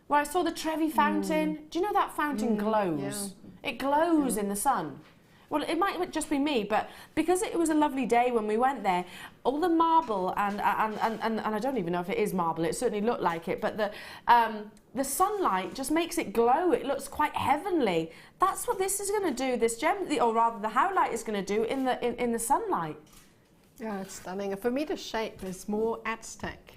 where I saw the Trevi fountain. Do you know that fountain glows? Yeah. It glows in the sun. Well, it might just be me, but because it was a lovely day when we went there, all the marble and I don't even know if it is marble. It certainly looked like it, but the sunlight just makes it glow. It looks quite heavenly. That's what this is going to do. This gem, or rather, the howlite is going to do in the sunlight. Yeah, it's stunning. For me, the shape is more Aztec.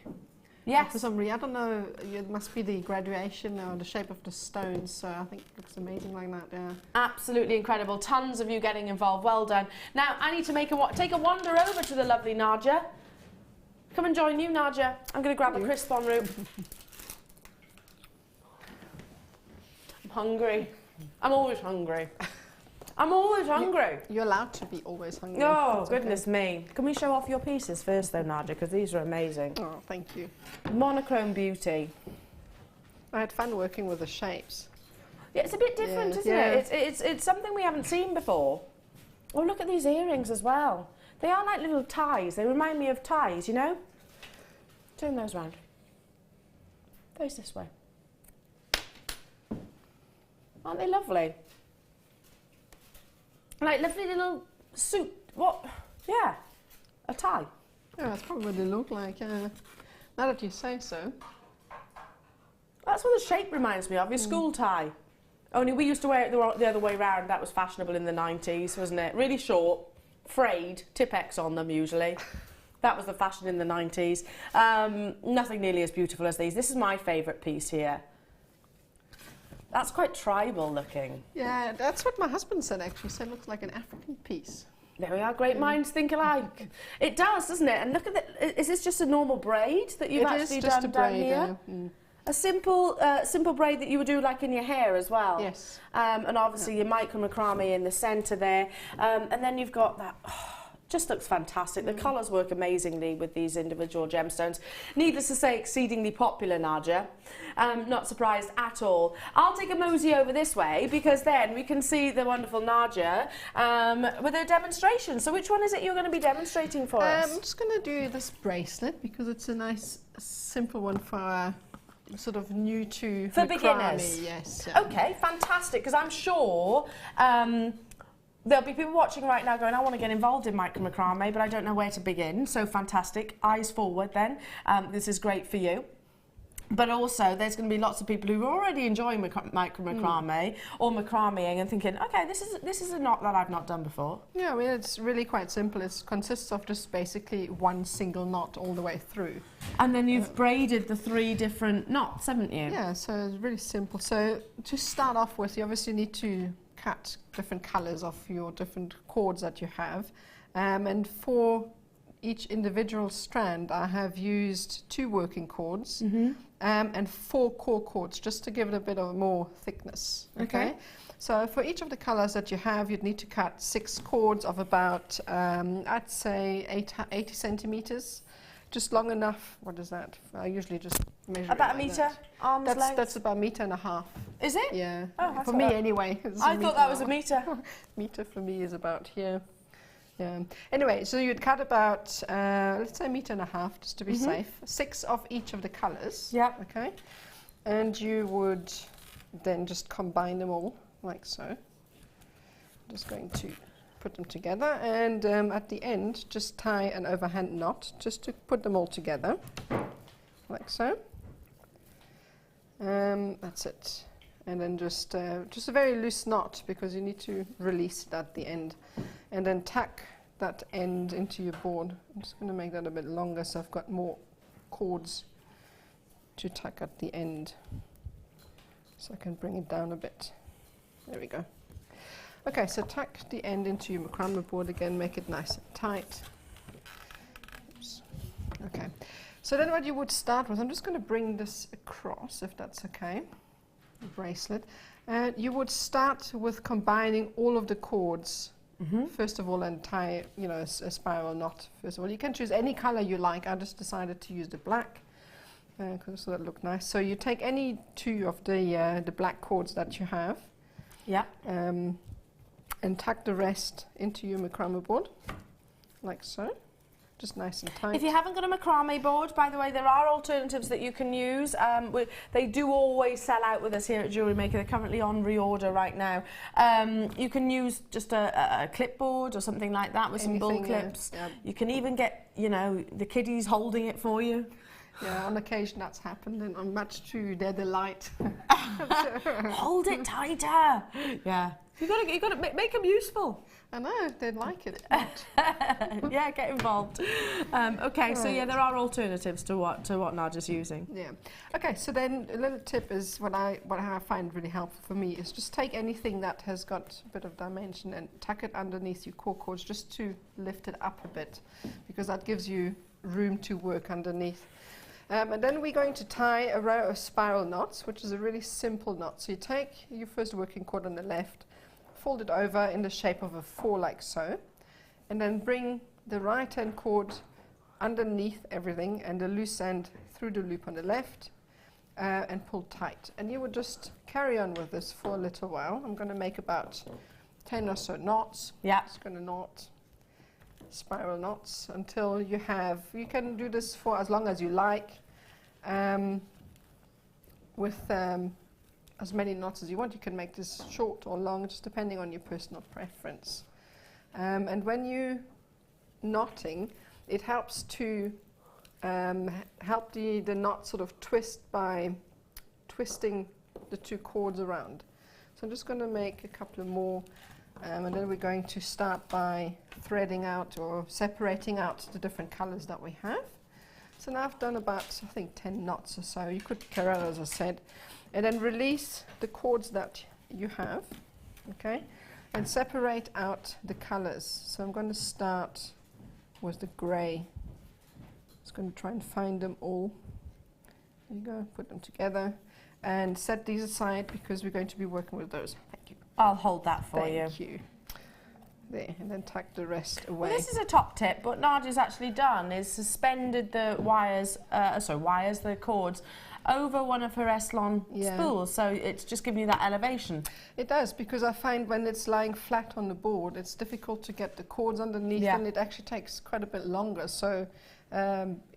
Yes. For some reason, I don't know, it must be the graduation or the shape of the stones, so I think it looks amazing like that, yeah. Absolutely incredible. Tons of you getting involved. Well done. Now, I need to take a wander over to the lovely Nadja. Come and join you, Nadja. I'm going to grab a crisp en route. I'm hungry. I'm always hungry. I'm always hungry. You're allowed to be always hungry. Oh, goodness me. Can we show off your pieces first, though, Nadja? Because these are amazing. Oh, thank you. Monochrome beauty. I had fun working with the shapes. Yeah, it's a bit different, isn't it? It's something we haven't seen before. Oh, look at these earrings as well. They are like little ties. They remind me of ties, you know? Turn those round. Face this way. Aren't they lovely? Like lovely little suit. What? Yeah, a tie. Yeah, that's probably what they look like. Now that you say so. That's what the shape reminds me of. Your school tie. Only we used to wear it the other way round. That was fashionable in the 90s, wasn't it? Really short, frayed, Tipp-Ex on them usually. That was the fashion in the 90s. Nothing nearly as beautiful as these. This is my favourite piece here. That's quite tribal looking. Yeah, that's what my husband said actually. He said it looks like an African piece. There we are, great minds think alike. It does, doesn't it? And look at the, is this just a normal braid that you've actually done down here? A simple braid that you would do like in your hair as well. Yes. And obviously your micro macrame in the centre there. And then you've got that, just looks fantastic. The colours work amazingly with these individual gemstones. Needless to say, exceedingly popular, Nadja. Not surprised at all. I'll take a mosey over this way because then we can see the wonderful Nadja with her demonstration. So which one is it you're going to be demonstrating for us? I'm just going to do this bracelet because it's a nice, simple one for our sort of new to for macrame. Beginners. Yes. Okay, fantastic. Because I'm sure there'll be people watching right now going, I want to get involved in micro macrame, but I don't know where to begin. So fantastic. Eyes forward then. This is great for you. But also, there's going to be lots of people who are already enjoying micro macrame or macrameing and thinking, okay, this is a knot that I've not done before. Yeah, I mean, it's really quite simple. It consists of just basically one single knot all the way through. And then you've braided the 3 different knots, haven't you? Yeah, so it's really simple. So to start off with, you obviously need to cut different colours of your different cords that you have. And for each individual strand, I have used 2 working cords. And 4 core cords just to give it a bit of more thickness. Okay. So for each of the colors that you have, you'd need to cut 6 cords of about I'd say 80 centimeters, just long enough. What is that? I usually just measure about it a like metre, arm's length. That's about 1.5 meters. Is it? Yeah. Oh, for me anyway. I thought that was a metre. Meter for me is about here. Yeah. Anyway, so you'd cut about, let's say 1.5 meters just to be safe. 6 of each of the colours. Yeah. Okay. And you would then just combine them all like so. Just going to put them together, and at the end, just tie an overhand knot just to put them all together, like so. That's it. And then just a very loose knot because you need to release it at the end. And then tuck that end into your board. I'm just going to make that a bit longer so I've got more cords to tuck at the end. So I can bring it down a bit. There we go. Okay, so tuck the end into your macrame board again, make it nice and tight. Oops. Okay, so then what you would start with, I'm just going to bring this across if that's okay, the bracelet. And you would start with combining all of the cords first of all, and tie, you know, a spiral knot. First of all, you can choose any color you like. I just decided to use the black because that looked nice. So you take any 2 of the black cords that you have, and tuck the rest into your macrame board, like so. Just nice and tight. If you haven't got a macrame board, by the way, there are alternatives that you can use. They do always sell out with us here at Jewellery Maker. They're currently on reorder right now. You can use just a clipboard or something like that with some bull clips. Yeah. You can even get, you know, the kiddies holding it for you. Yeah, on occasion that's happened, and much to their delight. Hold it tighter. Yeah. You've got to make them useful. I know, they'd like it. Yeah, get involved. Okay, right. So yeah, there are alternatives to what Nadja's using. Yeah. Okay, so then a little tip is what I find really helpful for me is just take anything that has got a bit of dimension and tuck it underneath your core cords just to lift it up a bit, because that gives you room to work underneath. And then we're going to tie a row of spiral knots, which is a really simple knot. So you take your first working cord on the left, fold it over in the shape of a 4 like so, and then bring the right hand cord underneath everything and the loose end through the loop on the left, and pull tight. And you would just carry on with this for a little while. I'm going to make about 10 or so knots. Yeah. Just going to knot, spiral knots until you have, you can do this for as long as you like, with as many knots as you want. You can make this short or long, just depending on your personal preference. And when you knotting, it helps to help the knot sort of twist by twisting the 2 cords around. So I'm just going to make a couple of more And then we're going to start by threading out or separating out the different colors that we have. So now I've done about, I think, 10 knots or so. You could carry on, as I said, and then release the cords that you have, okay, and separate out the colors. So I'm going to start with the gray. Just going to try and find them all. There you go, put them together and set these aside because we're going to be working with those. Thank you. I'll hold that for you. Thank you. There, and then tuck the rest away. Well, this is a top tip. What Nadja's actually done is suspended the wires, the cords, over one of her Eslon spools, so it's just giving you that elevation. It does, because I find when it's lying flat on the board, it's difficult to get the cords underneath, and it actually takes quite a bit longer. So,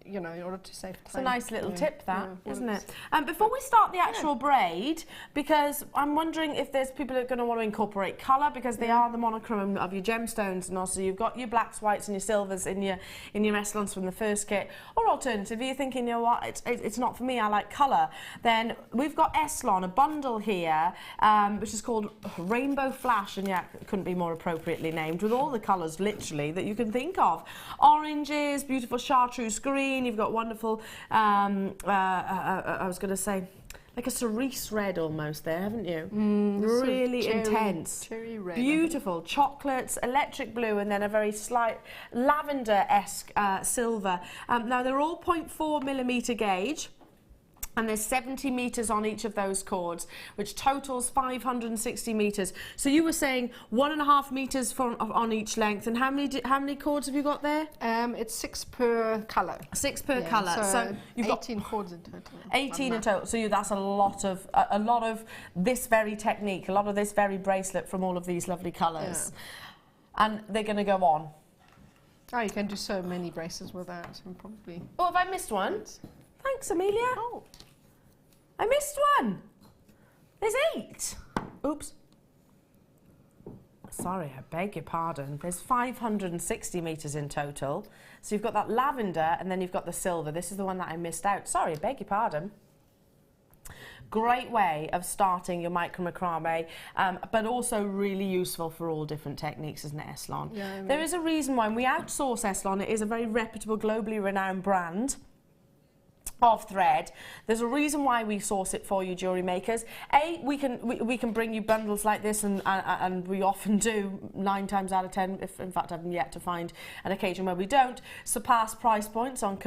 you know, in order to save time. It's a nice little tip, that, isn't it? Before we start the actual braid, because I'm wondering if there's people that are going to want to incorporate colour, because they are the monochrome of your gemstones, and also you've got your blacks, whites and your silvers in your Eslons from the first kit. Or alternatively, you're thinking, you know what, it's not for me, I like colour. Then we've got Eslon, a bundle here, which is called Rainbow Flash, and yeah, it couldn't be more appropriately named, with all the colours, literally, that you can think of. Oranges, beautiful chartreuse green, you've got wonderful, I was going to say, like a cerise red almost there, haven't you? Really intense. Cherry red. Beautiful. Chocolates, electric blue, and then a very slight lavender-esque silver. Now, they're all 0.4mm gauge. And there's 70 metres on each of those cords, which totals 560 metres. So you were saying 1.5 metres on each length, and how many cords have you got there? It's 6 per colour. 6 per colour. So you've 18 cords in total. 18 in total. So that's a lot of this very technique, a lot of this very bracelet from all of these lovely colours, and they're going to go on. Oh, you can do so many bracelets with that, and probably. Oh, have I missed one? Thanks, Amelia. Oh. I missed one. There's 8. Oops. Sorry, I beg your pardon. There's 560 metres in total. So you've got that lavender and then you've got the silver. This is the one that I missed out. Sorry, I beg your pardon. Great way of starting your micro macrame, but also really useful for all different techniques, isn't it, Eslon? Yeah, I mean, there is a reason why we outsource Eslon. It is a very reputable, globally renowned brand of thread. There's a reason why we source it for you, jewellery makers. We can bring you bundles like this, and we often do 9 times out of 10. If in fact I've yet to find an occasion where we don't surpass price points on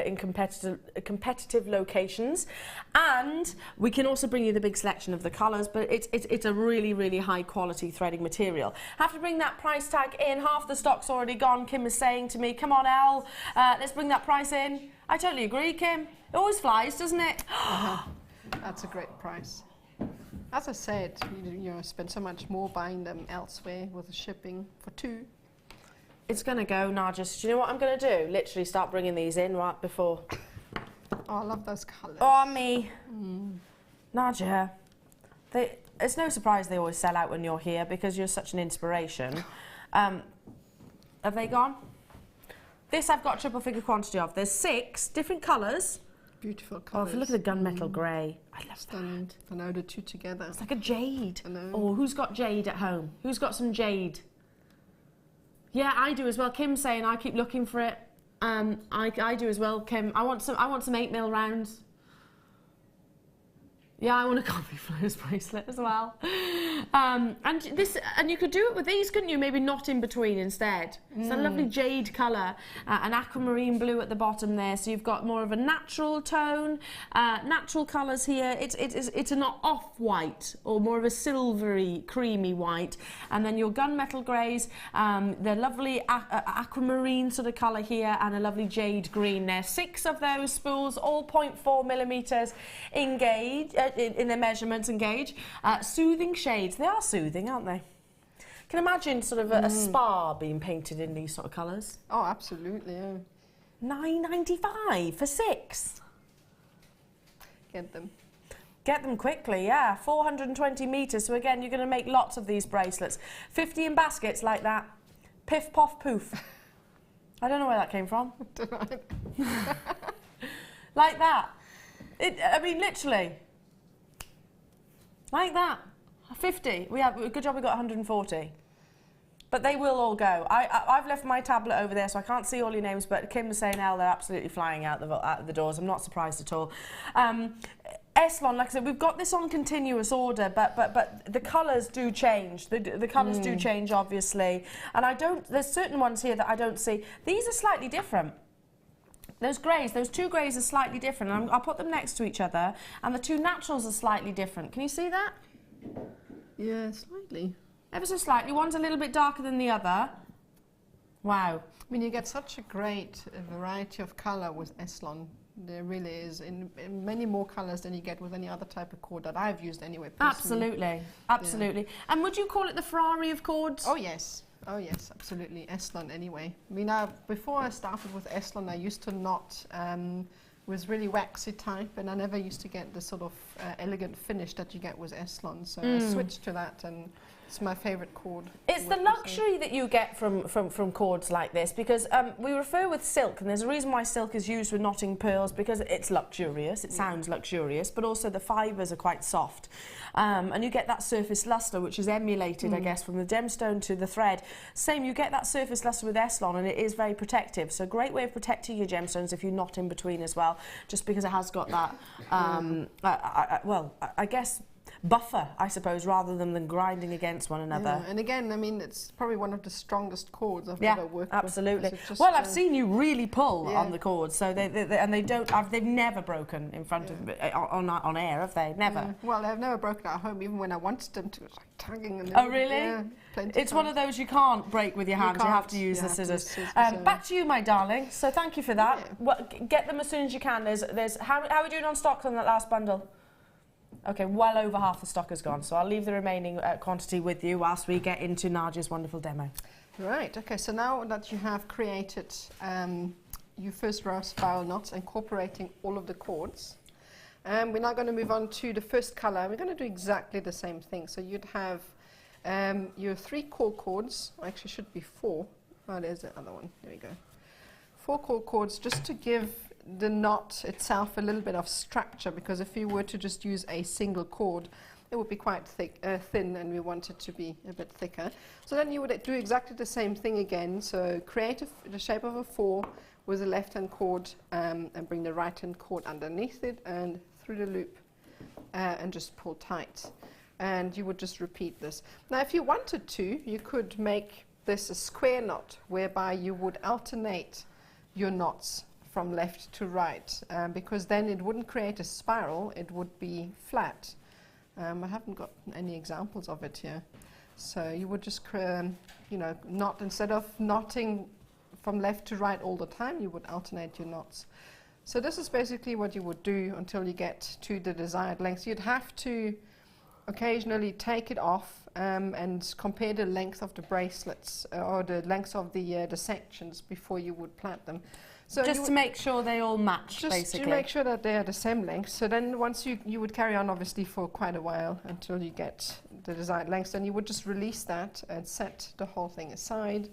in competitive locations, and we can also bring you the big selection of the colours. But it's a really high quality threading material. Have to bring that price tag in. Half the stock's already gone. Kim is saying to me, "Come on, Elle, let's bring that price in." I totally agree, Kim. It always flies, doesn't it? That's a great price. As I said, you spend so much more buying them elsewhere with the shipping for 2. It's going to go, Nadja. Do you know what I'm going to do? Literally start bringing these in right before. Oh, I love those colours. Oh, me. Nadja, it's no surprise they always sell out when you're here because you're such an inspiration. Have they gone? This I've got triple figure quantity of. There's 6 different colours. Beautiful colours. Oh, if you look at the gunmetal grey. I love Stunning. that. I know the 2 together. It's like a jade. I know. Oh, who's got jade at home? Who's got some jade? Yeah, I do as well. Kim's saying I keep looking for it. I do as well, Kim. I want some 8mm rounds. Yeah, I want a coffee flows bracelet as well. And you could do it with these, couldn't you? Maybe not in between instead. It's a lovely jade colour, an aquamarine blue at the bottom there. So you've got more of a natural tone, natural colours here. It's an off-white or more of a silvery, creamy white. And then your gunmetal greys, the lovely aquamarine sort of colour here, and a lovely jade green there. 6 of those spools, all 0.4mm in gauge. In their measurements and gauge. Soothing shades. They are soothing, aren't they? Can you imagine sort of a spa being painted in these sort of colours? Oh, absolutely, yeah. $9.95 for 6. Get them. Get them quickly, yeah. 420 metres. So again, you're going to make lots of these bracelets. 50 in baskets like that. Piff, poff, poof. I don't know where that came from. Like that. I mean, literally. Like that. 50. Good job we got 140. But they will all go. I've left my tablet over there, so I can't see all your names, but Kim was saying, they're absolutely flying out the doors. I'm not surprised at all. Eslon, like I said, we've got this on continuous order, but the colours do change. The colours do change, obviously. And there's certain ones here that I don't see. These are slightly different. Those greys, those two greys are slightly different. And I'll put them next to each other, and the two naturals are slightly different. Can you see that? Yeah, slightly. Ever so slightly. One's a little bit darker than the other. Wow. I mean, you get such a great variety of colour with Eslon. There really is, in many more colours than you get with any other type of cord that I've used anyway. Personally. Absolutely, absolutely. Yeah. And would you call it the Ferrari of cords? Oh yes, absolutely. Eslon anyway. I mean, before I started with Eslon, I used to knot was really waxy type, and I never used to get the sort of elegant finish that you get with Eslon. So I switched to that, and it's my favourite cord. It's the luxury that you get from cords like this, because we refer with silk, and there's a reason why silk is used with knotting pearls, because it's luxurious, it sounds luxurious, but also the fibres are quite soft. And you get that surface lustre, which is emulated, I guess, from the gemstone to the thread. Same, you get that surface lustre with Eslon, and it is very protective. So a great way of protecting your gemstones if you knot in between as well, just because it has got that, I guess, buffer, I suppose, rather than grinding against one another. Yeah. And again, I mean, it's probably one of the strongest cords I've ever worked absolutely. with. Well, I've seen you really pull on the cords, so they've never broken in front of on air, have they? Never. Well, they've never broken at home, even when I wanted them to. It was like tugging. And oh, really? Yeah, it's one of those you can't break with your hands. You have to use the scissors. Back to you, my darling. So thank you for that. Yeah. Well, get them as soon as you can. How are we doing on stock on that last bundle? Okay, well over half the stock is gone, so I'll leave the remaining quantity with you whilst we get into Nadja's wonderful demo. Right, okay, so now that you have created your first row of spiral knots, incorporating all of the cords, we're now going to move on to the first colour. We're going to do exactly the same thing. So you'd have your 3 core cords, actually should be 4. Oh, there's the other one, there we go. 4 core cords, just to give the knot itself a little bit of structure, because if you were to just use a single cord, it would be quite thin, and we want it to be a bit thicker. So then you would do exactly the same thing again. So create the shape of a 4 with the left hand cord, and bring the right hand cord underneath it and through the loop, and just pull tight. And you would just repeat this. Now, if you wanted to, you could make this a square knot, whereby you would alternate your knots from left to right, because then it wouldn't create a spiral, it would be flat. I haven't got any examples of it here. So you would just, knot, instead of knotting from left to right all the time, you would alternate your knots. So this is basically what you would do until you get to the desired length. You'd have to occasionally take it off and compare the length of the bracelets or the length of the sections before you would plait them. So just to make sure they all match, just basically. Just to make sure that they are the same length. So then once you would carry on, obviously, for quite a while until you get the desired length. Then you would just release that and set the whole thing aside.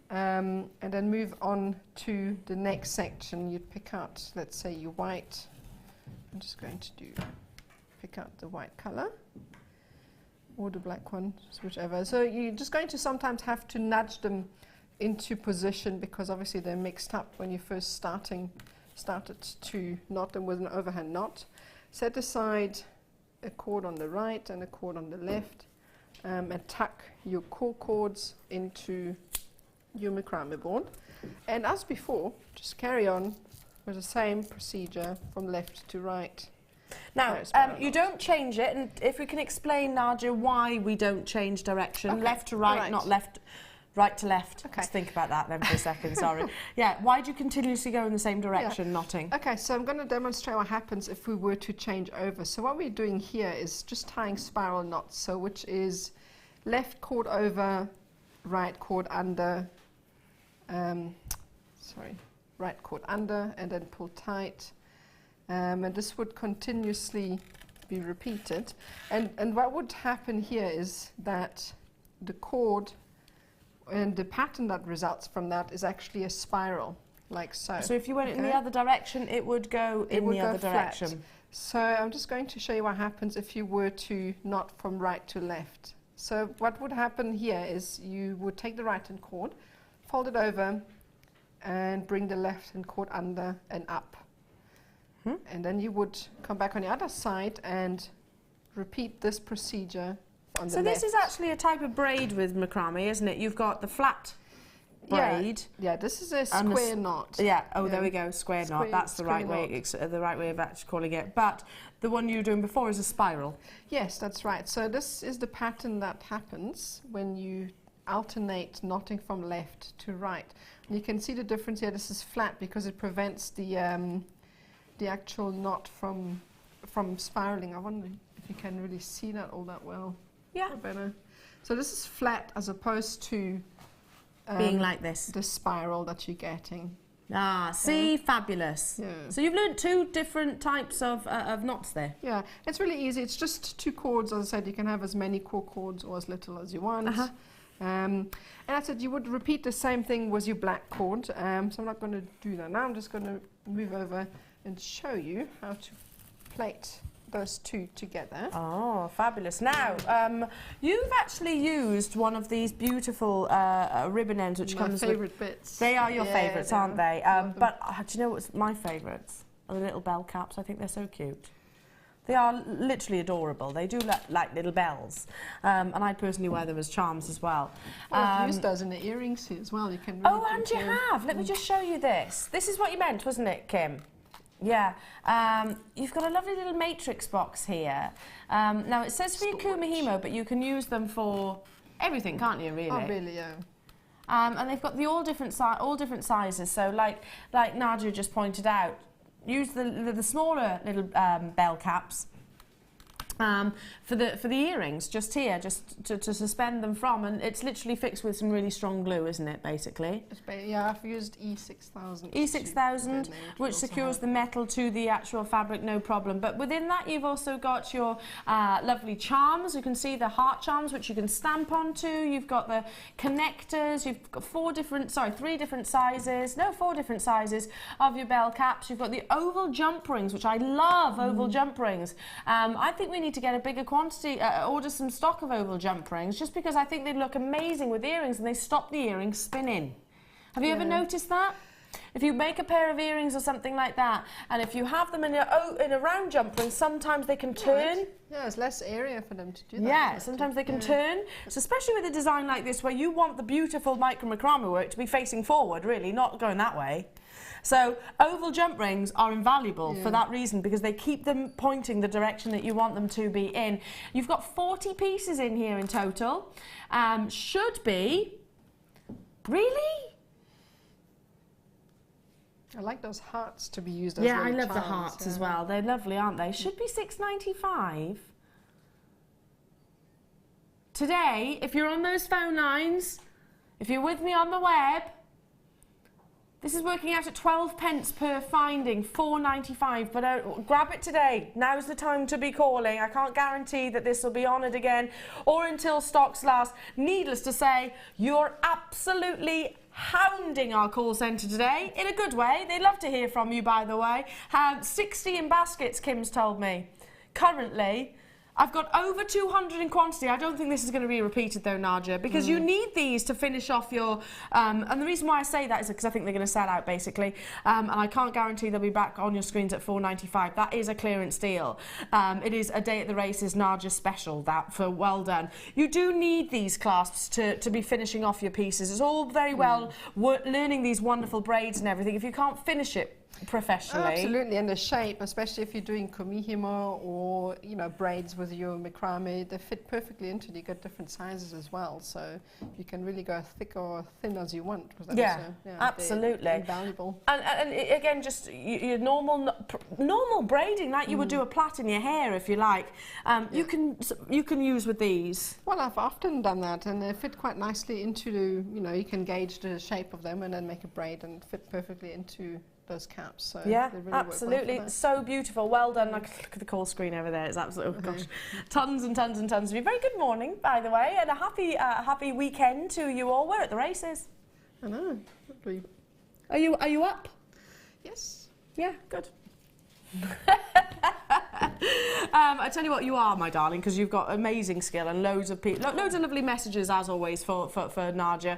And then move on to the next section. You'd pick out, let's say, your white. I'm just going to pick out the white colour. Or the black one, whichever. So you're just going to sometimes have to nudge them into position, because obviously they're mixed up when you first started to knot them with an overhand knot. Set aside a cord on the right and a cord on the left, and tuck your core cords into your macrame board. And as before, just carry on with the same procedure from left to right. Now, you don't change it, and if we can explain, Nadja, why we don't change direction, left to right, not right to left. Okay. Let's think about that then for a second, sorry. Yeah, why do you continuously go in the same direction, knotting? Okay, so I'm going to demonstrate what happens if we were to change over. So what we're doing here is just tying spiral knots, so which is left cord over, right cord under, right cord under, and then pull tight. And this would continuously be repeated. And what would happen here is that the cord and the pattern that results from that is actually a spiral, like so. So if you went in the other direction, it would go in the other direction. So I'm just going to show you what happens if you were to knot from right to left. So what would happen here is you would take the right hand cord, fold it over, and bring the left hand cord under and up. And then you would come back on the other side and repeat this procedure on the left. So this is actually a type of braid with macrame, isn't it? You've got the flat braid. Yeah, this is a square knot. Yeah. Oh, there we go. Square knot. That's the right way. The right way of actually calling it. But the one you were doing before is a spiral. Yes, that's right. So this is the pattern that happens when you alternate knotting from left to right. And you can see the difference here. This is flat because it prevents the actual knot from spiraling. I wonder if you can really see that all that well. Yeah. Better. So this is flat as opposed to being like this. The spiral that you're getting. Ah, see, fabulous. Yeah. So you've learned 2 different types of knots there. Yeah, it's really easy. It's just 2 cords. As I said, you can have as many cords or as little as you want. And I said you would repeat the same thing with your black cord. So I'm not going to do that now. I'm just going to move over and show you how to plait those 2 together. Oh, fabulous. Now, you've actually used one of these beautiful ribbon ends which comes with... My favourite bits. They are your favourites, aren't they? But do you know what's my favourites? Are the little bell caps. I think they're so cute. They are literally adorable. They do look like little bells. And I personally wear them as charms as well. Well, I've used those in the earrings here as well. You can really and you have. Let me just show you this. This is what you meant, wasn't it, Kim? Yeah. You've got a lovely little matrix box here. Now, it says for your kumihimo, but you can use them for everything, can't you, really? Oh, really, yeah. And they've got all different sizes. So, like Nadja just pointed out, use the smaller little bell caps for the earrings, just here, just to suspend them from, and it's literally fixed with some really strong glue, isn't it, basically? Yeah, I've used E6000. E6000, which secures the metal to the actual fabric, no problem. But within that, you've also got your lovely charms. You can see the heart charms, which you can stamp onto. You've got the connectors. You've got 4 different sizes of your bell caps. You've got the oval jump rings, which I love, oval jump rings. I think we need to get a bigger quantity, order some stock of oval jump rings, just because I think they look amazing with earrings and they stop the earrings spinning. Have you ever noticed that? If you make a pair of earrings or something like that, and if you have them in a round jump ring, sometimes they can turn. Yeah, there's less area for them to do that. Yeah, sometimes they can turn. So especially with a design like this, where you want the beautiful micro macrame work to be facing forward, really, not going that way. So oval jump rings are invaluable for that reason, because they keep them pointing the direction that you want them to be in. You've got 40 pieces in here in total. Should be... Really? I like those hearts to be used as I little love the charms, hearts as well. They're lovely, aren't they? Should be $6.95. Today, if you're on those phone lines, if you're with me on the web, this is working out at 12 pence per finding, $4.95. But grab it today. Now's the time to be calling. I can't guarantee that this will be honoured again or until stocks last. Needless to say, you're absolutely hounding our call centre today in a good way. They'd love to hear from you, by the way. 60 in baskets, Kim's told me. Currently, I've got over 200 in quantity. I don't think this is going to be repeated though, Nadja, because you need these to finish off your... and the reason why I say that is because I think they're going to sell out, basically. And I can't guarantee they'll be back on your screens at $4.95. That is a clearance deal. It is a day at the races Nadja special, that, for well done. You do need these clasps to be finishing off your pieces. It's all very well learning these wonderful braids and everything. If you can't finish it professionally. Absolutely, and the shape, especially if you're doing kumihimo or braids with your macrame, they fit perfectly into it. You got different sizes as well, so you can really go thick or thin as you want. Absolutely, invaluable. And again, just your normal braiding, like you would do a plait in your hair, if you like. You can use with these. Well, I've often done that, and they fit quite nicely into you can gauge the shape of them and then make a braid and fit perfectly into those caps. So yeah, they really absolutely. work well, so beautiful. Well done. Look at the call screen over there. It's absolutely, oh gosh, tons and tons and tons of you. Very good morning, by the way, and a happy weekend to you all. We're at the races. I know. Lovely. Are you up? Yes. Yeah, good. I tell you what, you are, my darling, because you've got amazing skill and loads of people, loads of lovely messages, as always, for Nadja.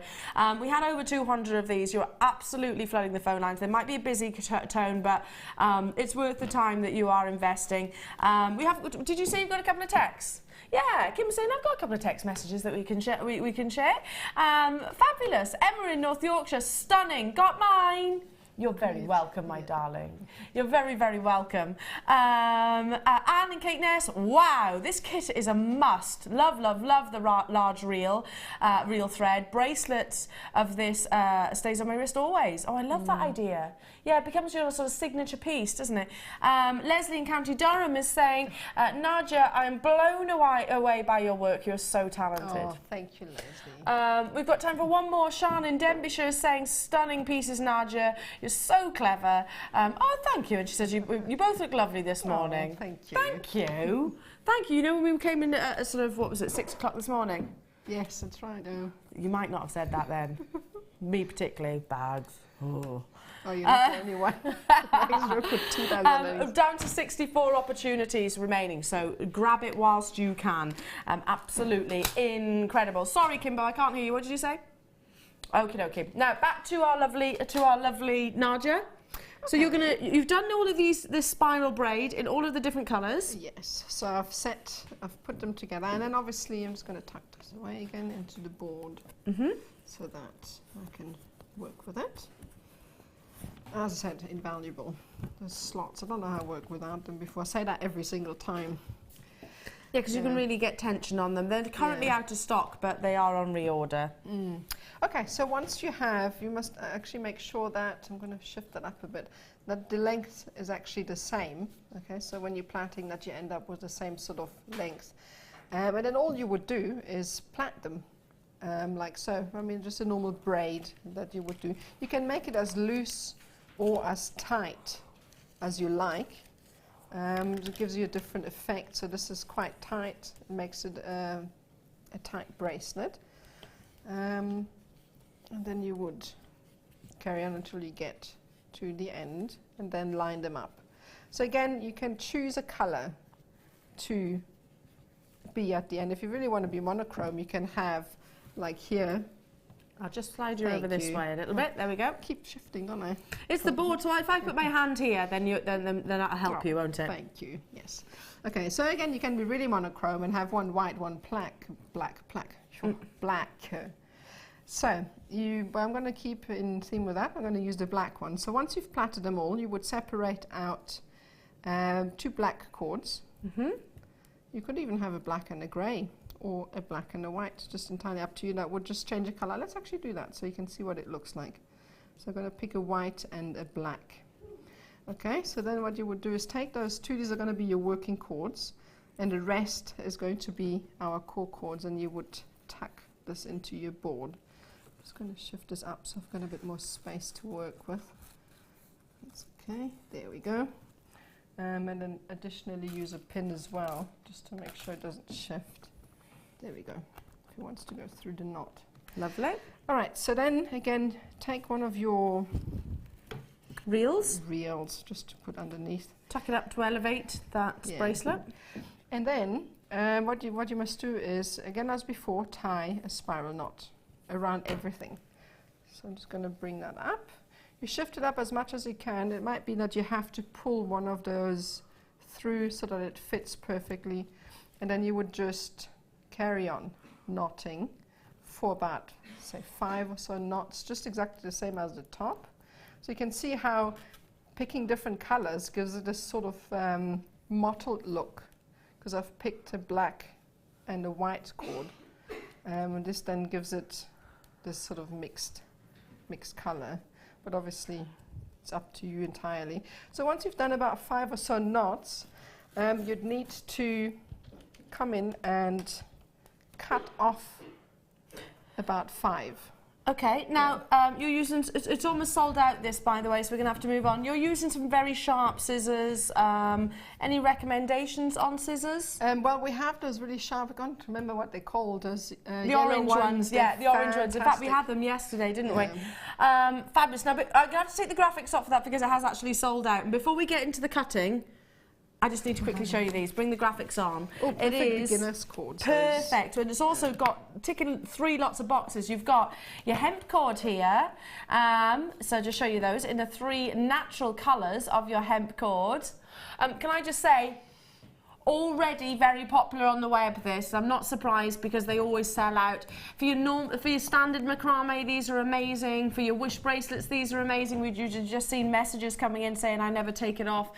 We had over 200 of these. You're absolutely flooding the phone lines. They might be a busy tone, but it's worth the time that you are investing. Did you say you've got a couple of texts? Yeah, Kim was saying I've got a couple of text messages that we can share. We can share. Fabulous. Emma in North Yorkshire, stunning. Got mine. You're very welcome, my darling. You're very, very welcome. Anne and Kate Ness, wow, this kit is a must. Love, love, love the large reel thread. Bracelets of this stays on my wrist always. Oh, I love that idea. Yeah, it becomes your sort of signature piece, doesn't it? Leslie in County Durham is saying, Nadja, I'm blown away by your work. You're so talented. Oh, thank you, Leslie. We've got time for one more. Sean in Denbighshire is saying, stunning pieces, Nadja. You're so clever. Oh, thank you. And she says, you both look lovely this morning. Oh, thank you. Thank you. Thank you. You know when we came in at sort of, what was it, 6 o'clock this morning? Yes, that's right. You might not have said that then. Me particularly. Bags. Oh. Oh, you're not the only one. Down to 64 opportunities remaining, so grab it whilst you can. Absolutely incredible. Sorry, Kimbo, I can't hear you. What did you say? Okay, okay. Now back to our lovely Nadja. So you've done all of this spiral braid in all of the different colours. Yes. So I've put them together, and then obviously I'm just going to tuck this away again into the board, so that I can work with it. As I said, invaluable. There's slots. I don't know how to work without them before. I say that every single time. Yeah, because you can really get tension on them. They're currently out of stock, but they are on reorder. Okay, so once you must actually make sure that, I'm going to shift that up a bit, that the length is actually the same. Okay, so when you're plaiting that you end up with the same sort of length. And then all you would do is plait them. Like so. I mean, just a normal braid that you would do. You can make it as loose or as tight as you like. It gives you a different effect. So this is quite tight. It makes it a tight bracelet. And then you would carry on until you get to the end and then line them up. So again, you can choose a color to be at the end. If you really want to be monochrome, you can have, like here. I'll just slide you over this way a little bit. There we go. Keep shifting, don't I? It's the board, so if I put my hand here, then that'll help you, won't it? Thank you. Yes. Okay. So again, you can be really monochrome and have one white, one black. So I'm going to keep in theme with that. I'm going to use the black one. So once you've plaited them all, you would separate out 2 black cords. You could even have a black and a grey, or a black and a white, just entirely up to you. That would just change the colour. Let's actually do that so you can see what it looks like. So I'm going to pick a white and a black. Okay, so then what you would do is take those 2, these are going to be your working cords, and the rest is going to be our core cords, and you would tuck this into your board. I'm just going to shift this up so I've got a bit more space to work with. That's okay, there we go. And then additionally use a pin as well, just to make sure it doesn't shift. There we go, if it wants to go through the knot. Lovely. All right, so then again, take one of your reels, just to put underneath. Tuck it up to elevate that bracelet. And then what you must do is, again as before, tie a spiral knot around everything. So I'm just going to bring that up. You shift it up as much as you can. It might be that you have to pull one of those through so that it fits perfectly. And then you would just carry on knotting for about, say, 5 or so knots, just exactly the same as the top. So you can see how picking different colors gives it this sort of mottled look, because I've picked a black and a white cord, and this then gives it this sort of mixed color. But obviously it's up to you entirely. So once you've done about 5 or so knots, you'd need to come in and cut off about 5. Okay, now you're using, it's almost sold out this, by the way, so we're going to have to move on. You're using some very sharp scissors. Any recommendations on scissors? Well, we have those really sharp, I can't remember what they're called. Those, the orange ones, yeah, the orange ones. In fact, we had them yesterday, didn't we? Fabulous. Now, but I'm going to have to take the graphics off for that because it has actually sold out. And before we get into the cutting, I just need to quickly show you these. Bring the graphics on. Oh, it is beginner's cord. perfect, and it's also got ticking 3 lots of boxes. You've got your hemp cord here. So just show you those in the 3 natural colours of your hemp cord. Can I just say, already very popular on the web, this. I'm not surprised because they always sell out. For your standard macrame, these are amazing. For your wish bracelets, these are amazing. We've just seen messages coming in saying I never take it off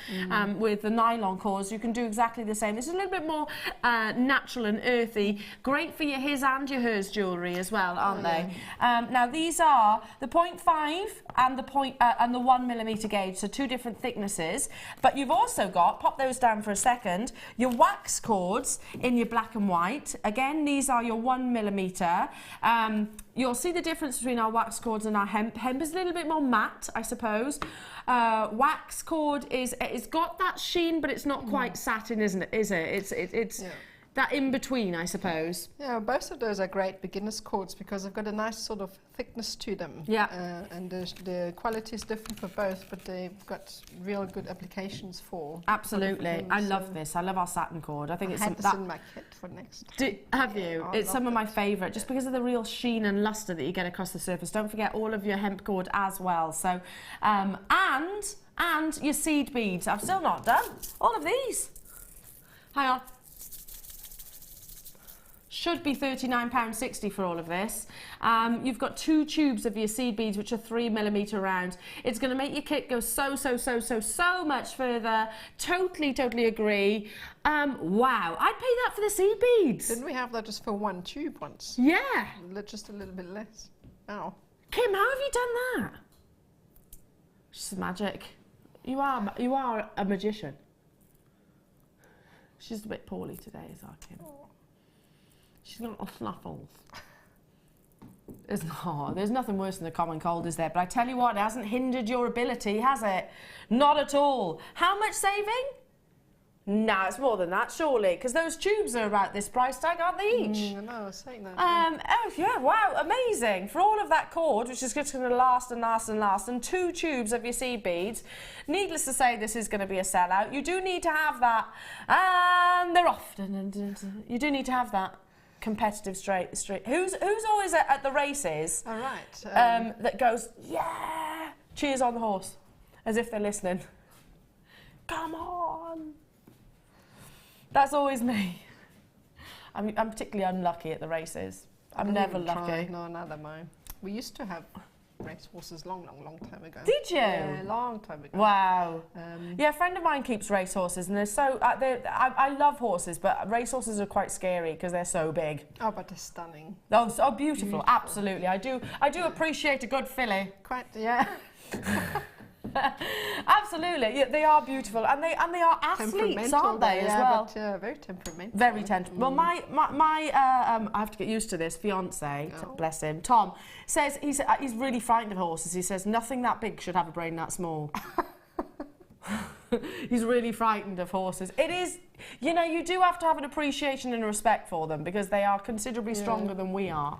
with the nylon cords. You can do exactly the same. This is a little bit more natural and earthy. Great for your his and your hers jewellery as well, aren't they? Now these are the 0.5 and the 1mm gauge, so 2 different thicknesses. But you've also got, pop those down for a second, your wax cords in your black and white. Again, these are your 1mm. You'll see the difference between our wax cords and our hemp. Hemp is a little bit more matte, I suppose. Wax cord it's got that sheen, but it's not quite satin, isn't it? Is it? It's that in between, I suppose. Yeah, both of those are great beginner's cords because they've got a nice sort of thickness to them. Yeah. And the quality is different for both, but they've got real good applications for. Absolutely. I love this. I love our satin cord. I think it's had this in my kit for next. Have you? It's some of my favourite, just because of the real sheen and lustre that you get across the surface. Don't forget all of your hemp cord as well. So, and your seed beads. I've still not done all of these. Hang on. Should be £39.60 for all of this. You've got 2 tubes of your seed beads, which are 3mm round. It's going to make your kit go so much further. Totally agree. Wow, I'd pay that for the seed beads. Didn't we have that just for 1 tube once? Yeah. Just a little bit less. Oh. Kim, how have you done that? She's magic. You are a magician. She's a bit poorly today, is our Kim. Oh. She's got little snuffles. There's nothing worse than a common cold, is there? But I tell you what, it hasn't hindered your ability, has it? Not at all. How much saving? No, it's more than that, surely, because those tubes are about this price tag, aren't they, each? I know, I was saying that. Oh, yeah, wow, amazing. For all of that cord, which is just going to last and last and last, and 2 tubes of your seed beads, needless to say, this is going to be a sellout. You do need to have that, and they're off. You do need to have that. Competitive straight. Who's always at the races? All right. That goes, yeah, cheers on the horse, as if they're listening. Come on. That's always me. I'm particularly unlucky at the races. I'm never lucky. No, neither mine. We used to have race horses long time ago. Did you? Yeah, long time ago. Wow. Yeah, a friend of mine keeps race horses, and they're so. I love horses, but race horses are quite scary because they're so big. Oh, but they're stunning. Oh, so beautiful. Absolutely. I do appreciate a good filly. Quite, yeah. Absolutely, yeah, they are beautiful, and they are athletes, aren't they, as well? But, very temperamental. Very temperamental. Well, my I have to get used to this. Fiance, bless him, Tom, says he's really frightened of horses. He says nothing that big should have a brain that small. He's really frightened of horses. It is, you do have to have an appreciation and a respect for them because they are considerably stronger than we are.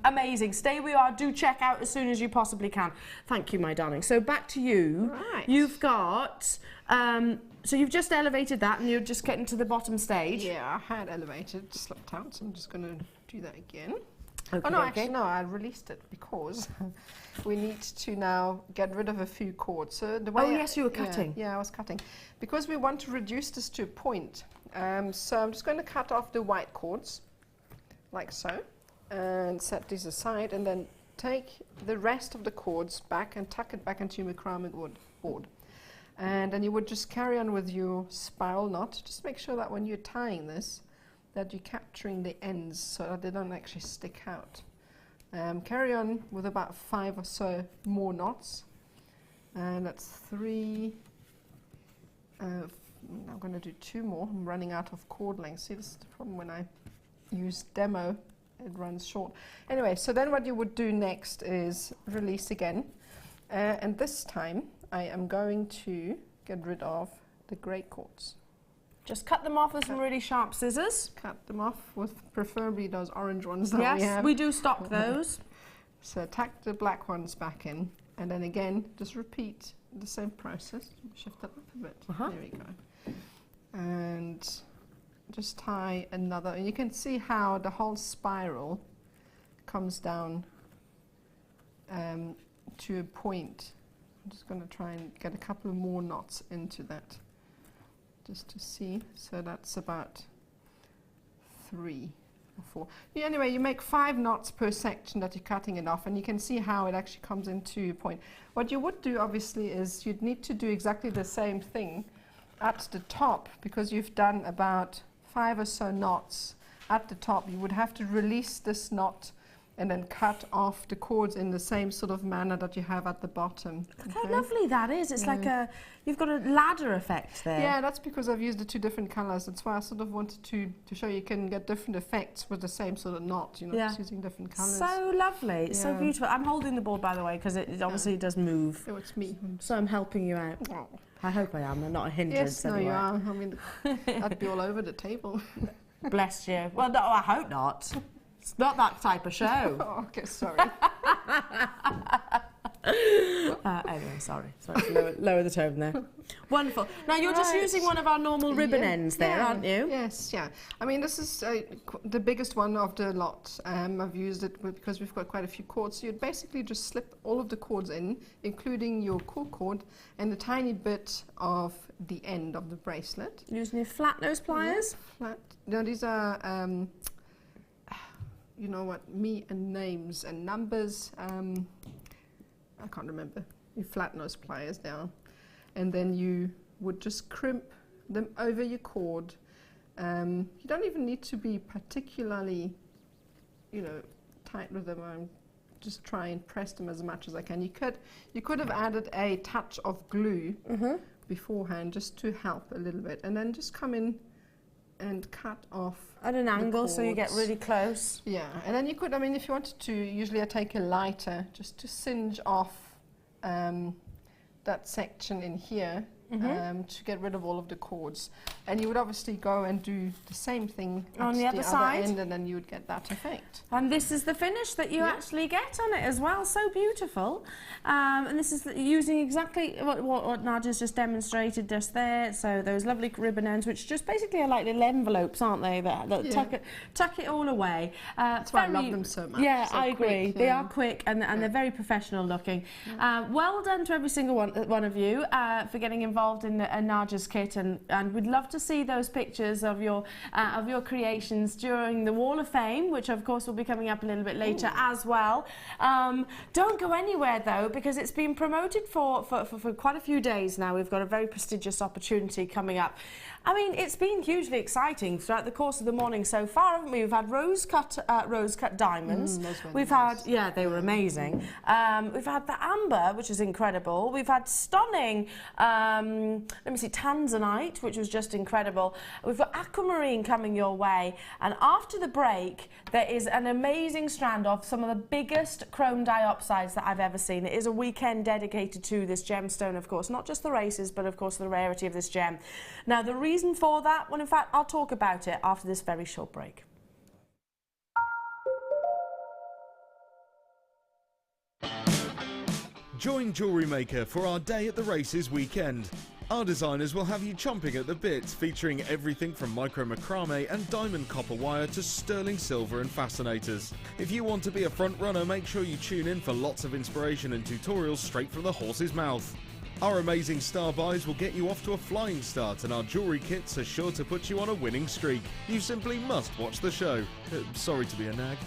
Amazing. Stay where you are. Do check out as soon as you possibly can. Thank you, my darling. So back to you. Right. You've got, so you've just elevated that and you're just getting to the bottom stage. Yeah, I had elevated, slipped out, so I'm just going to do that again. Okay, oh, no, actually, no, I released it because we need to now get rid of a few cords. So the way yes, you were cutting. Yeah, I was cutting. Because we want to reduce this to a point. So I'm just going to cut off the white cords, like so. And set these aside, and then take the rest of the cords back and tuck it back into your macrame board. And then you would just carry on with your spiral knot. Just make sure that when you're tying this, that you're capturing the ends so that they don't actually stick out. Carry on with about 5 or so more knots. And that's 3. I'm going to do 2 more. I'm running out of cord length. See, this is the problem when I use demo. It runs short. Anyway, so then what you would do next is release again. And this time, I am going to get rid of the grey cords. Just cut them off with some really sharp scissors. Cut them off with preferably those orange ones that we have. Yes, we do stock those. So tuck the black ones back in. And then again, just repeat the same process. Shift that up a bit. There we go. and just tie another, and you can see how the whole spiral comes down to a point. I'm just going to try and get a couple more knots into that just to see. So that's about 3 or 4. Yeah, anyway, you make 5 knots per section that you're cutting it off, and you can see how it actually comes into a point. What you would do obviously is you'd need to do exactly the same thing at the top, because you've done about 5 or so knots at the top. You would have to release this knot and then cut off the cords in the same sort of manner that you have at the bottom. Look how lovely that is. It's like you've got a ladder effect there. Yeah, that's because I've used the 2 different colours. That's why I sort of wanted to show you can get different effects with the same sort of knot, you know, just using different colours. So lovely. It's so beautiful. I'm holding the board, by the way, because it obviously does move. Oh, it's me. So I'm helping you out. Oh. I hope I am. I'm not a hindrance. Yes, no, you are. I mean, I'd be all over the table. Bless you. Well, no, I hope not. It's not that type of show. Oh, okay, sorry. Anyway, sorry. Lower the tone there. Wonderful. Now, you're just using one of our normal ribbon ends there, aren't you? Yes, yeah. I mean, this is the biggest one of the lot. I've used it because we've got quite a few cords. So you'd basically just slip all of the cords in, including your core cord and a tiny bit of the end of the bracelet. Using your flat nose pliers? Yeah, flat. No, these are... you know what, me and names and numbers, I can't remember, your flat nose pliers down, and then you would just crimp them over your cord. You don't even need to be particularly, you know, tight with them. I'm just try and press them as much as I can. You could have added a touch of glue beforehand just to help a little bit, and then just come in and cut off at an angle so you get really close. Yeah, and then you could, I mean, if you wanted to, usually I take a lighter just to singe off that section in here to get rid of all of the cords. And you would obviously go and do the same thing on the other side, end, and then you would get that effect. And this is the finish that you actually get on it as well. So beautiful. And this is using exactly what Nadja's just demonstrated just there. So those lovely ribbon ends, which just basically are like little envelopes, aren't they? That tuck it all away. That's why I love them so much. Yeah, so I agree. Quick, they are quick and they're very professional looking. Well done to every single one of you for getting involved in Nadja's kit, and we'd love to see those pictures of your creations during the Wall of Fame, which of course will be coming up a little bit later as well. Don't go anywhere though, because it's been promoted for quite a few days now. We've got a very prestigious opportunity coming up. I mean, it's been hugely exciting throughout the course of the morning so far, haven't we? We've had rose-cut diamonds. We've had, they were amazing. We've had the amber, which is incredible. We've had stunning, let me see, Tanzanite, which was just incredible. We've got Aquamarine coming your way. And after the break, there is an amazing strand of some of the biggest chrome diopsides that I've ever seen. It is a weekend dedicated to this gemstone, of course, not just the races, but of course the rarity of this gem. Now, the reason for that, well, in fact, I'll talk about it after this very short break. Join Jewellery Maker for our Day at the Races weekend. Our designers will have you chomping at the bit, featuring everything from micro macrame and diamond copper wire to sterling silver and fascinators. If you want to be a front runner, make sure you tune in for lots of inspiration and tutorials straight from the horse's mouth. Our amazing star buys will get you off to a flying start, and our jewellery kits are sure to put you on a winning streak. You simply must watch the show. Sorry to be a nag.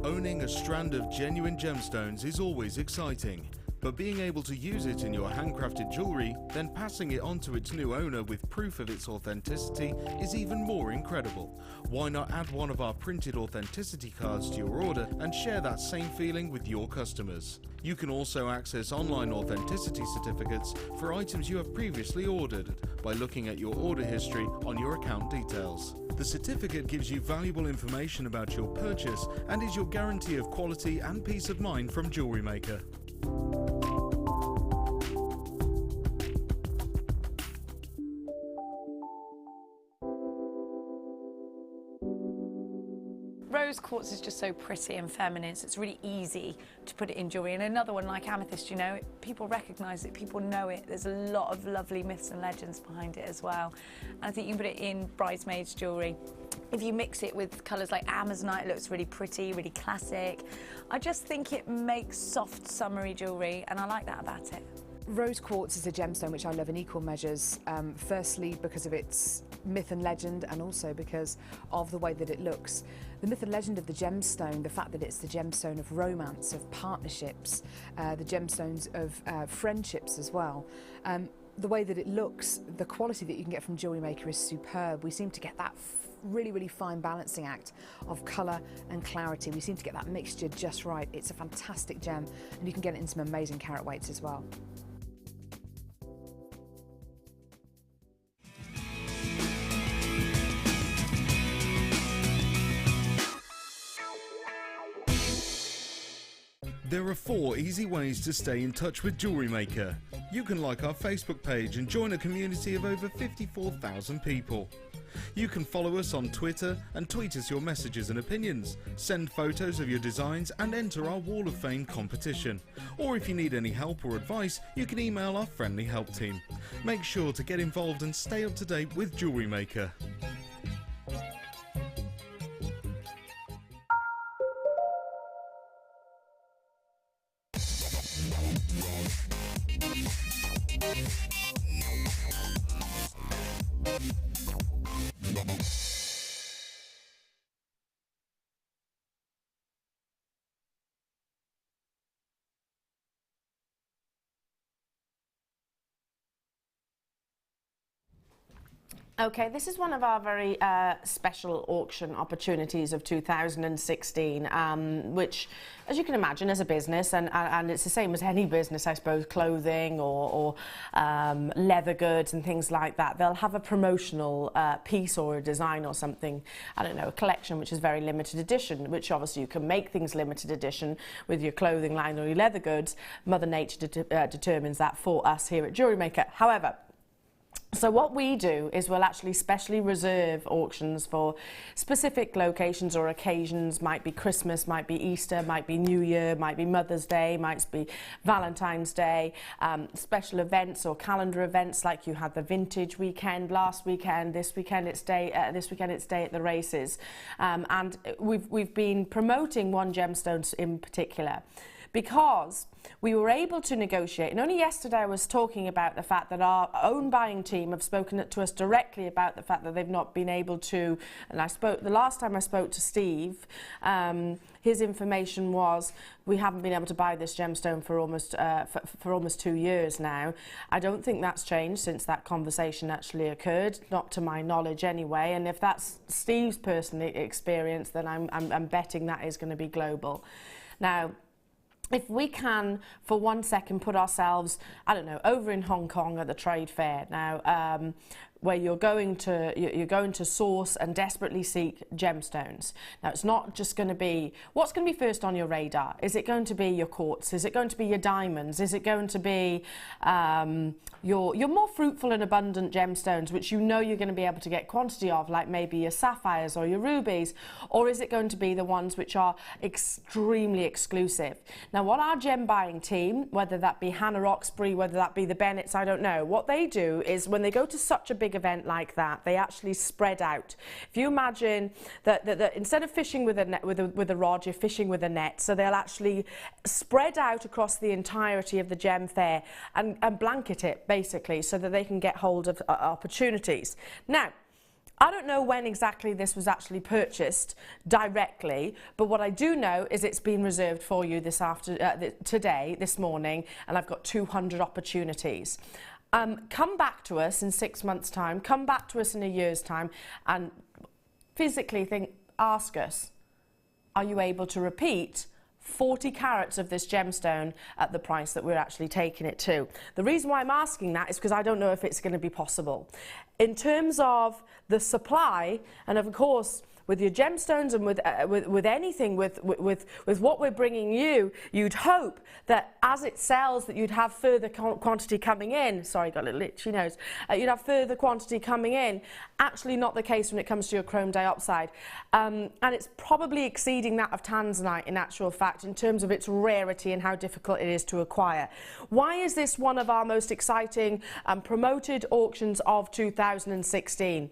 Owning a strand of genuine gemstones is always exciting, But being able to use it in your handcrafted jewellery, then passing it on to its new owner with proof of its authenticity is even more incredible. Why not add one of our printed authenticity cards to your order and share that same feeling with your customers? You can also access online authenticity certificates for items you have previously ordered by looking at your order history on your account details. The certificate gives you valuable information about your purchase and is your guarantee of quality and peace of mind from Jewellery Maker. Rose quartz is just so pretty and feminine, so it's really easy to put it in jewellery. And another one like amethyst, you know, people recognise it, people know it. There's a lot of lovely myths and legends behind it as well. And I think you can put it in bridesmaids jewellery. If you mix it with colours like Amazonite, it looks really pretty, really classic. I just think it makes soft, summery jewellery, and I like that about it. Rose quartz is a gemstone which I love in equal measures, firstly because of its myth and legend, and also because of the way that it looks. The myth and legend of the gemstone, the fact that it's the gemstone of romance, of partnerships, the gemstones of friendships as well. The way that it looks, the quality that you can get from Jewellery Maker is superb. We seem to get that really, really fine balancing act of colour and clarity. We seem to get that mixture just right. It's a fantastic gem, and you can get it in some amazing carat weights as well. There are 4 easy ways to stay in touch with Jewellery Maker. You can like our Facebook page and join a community of over 54,000 people. You can follow us on Twitter and tweet us your messages and opinions, send photos of your designs and enter our Wall of Fame competition. Or if you need any help or advice, you can email our friendly help team. Make sure to get involved and stay up to date with Jewellery Maker. Okay, this is one of our very special auction opportunities of 2016, which, as you can imagine, as a business, and it's the same as any business, I suppose, clothing or leather goods and things like that, they'll have a promotional piece or a design or something, I don't know, a collection which is very limited edition, which obviously you can make things limited edition with your clothing line or your leather goods. Mother Nature determines that for us here at Jewellery Maker. However, so what we do is we'll actually specially reserve auctions for specific locations or occasions. Might be Christmas, might be Easter, might be New Year, might be Mother's Day, might be Valentine's Day, special events or calendar events like you had the vintage weekend last weekend, this weekend it's day at the races. And we've been promoting one gemstone in particular, because we were able to negotiate, and only yesterday I was talking about the fact that our own buying team have spoken to us directly about the fact that they've not been able to, and the last time I spoke to Steve, his information was we haven't been able to buy this gemstone for almost 2 years now. I don't think that's changed since that conversation actually occurred, not to my knowledge anyway, and if that's Steve's personal experience, then I'm betting that is going to be global. Now, if we can, for 1 second, put ourselves, I don't know, over in Hong Kong at the trade fair now, where you're going to source and desperately seek gemstones. Now, it's not just going to be, what's going to be first on your radar? Is it going to be your quartz? Is it going to be your diamonds? Is it going to be your more fruitful and abundant gemstones, which you know you're going to be able to get quantity of, like maybe your sapphires or your rubies? Or is it going to be the ones which are extremely exclusive? Now, what our gem buying team, whether that be Hannah Roxbury, whether that be the Bennetts, I don't know, what they do is when they go to such a big event like that, they actually spread out. If you imagine that instead of fishing with a rod, you're fishing with a net, so they'll actually spread out across the entirety of the gem fair and blanket it basically, so that they can get hold of opportunities. Now, I don't know when exactly this was actually purchased directly, but what I do know is it's been reserved for you today, this morning, and I've got 200 opportunities. Come back to us in 6 months' time, come back to us in a year's time, and physically ask us, are you able to repeat 40 carats of this gemstone at the price that we're actually taking it to? The reason why I'm asking that is because I don't know if it's going to be possible. In terms of the supply, and of course, with your gemstones and with anything, with what we're bringing you, you'd hope that as it sells that you'd have further quantity coming in. Sorry, got a little itchy nose. You'd have further quantity coming in. Actually not the case when it comes to your chrome diopside. And it's probably exceeding that of Tanzanite in actual fact in terms of its rarity and how difficult it is to acquire. Why is this one of our most exciting and promoted auctions of 2016?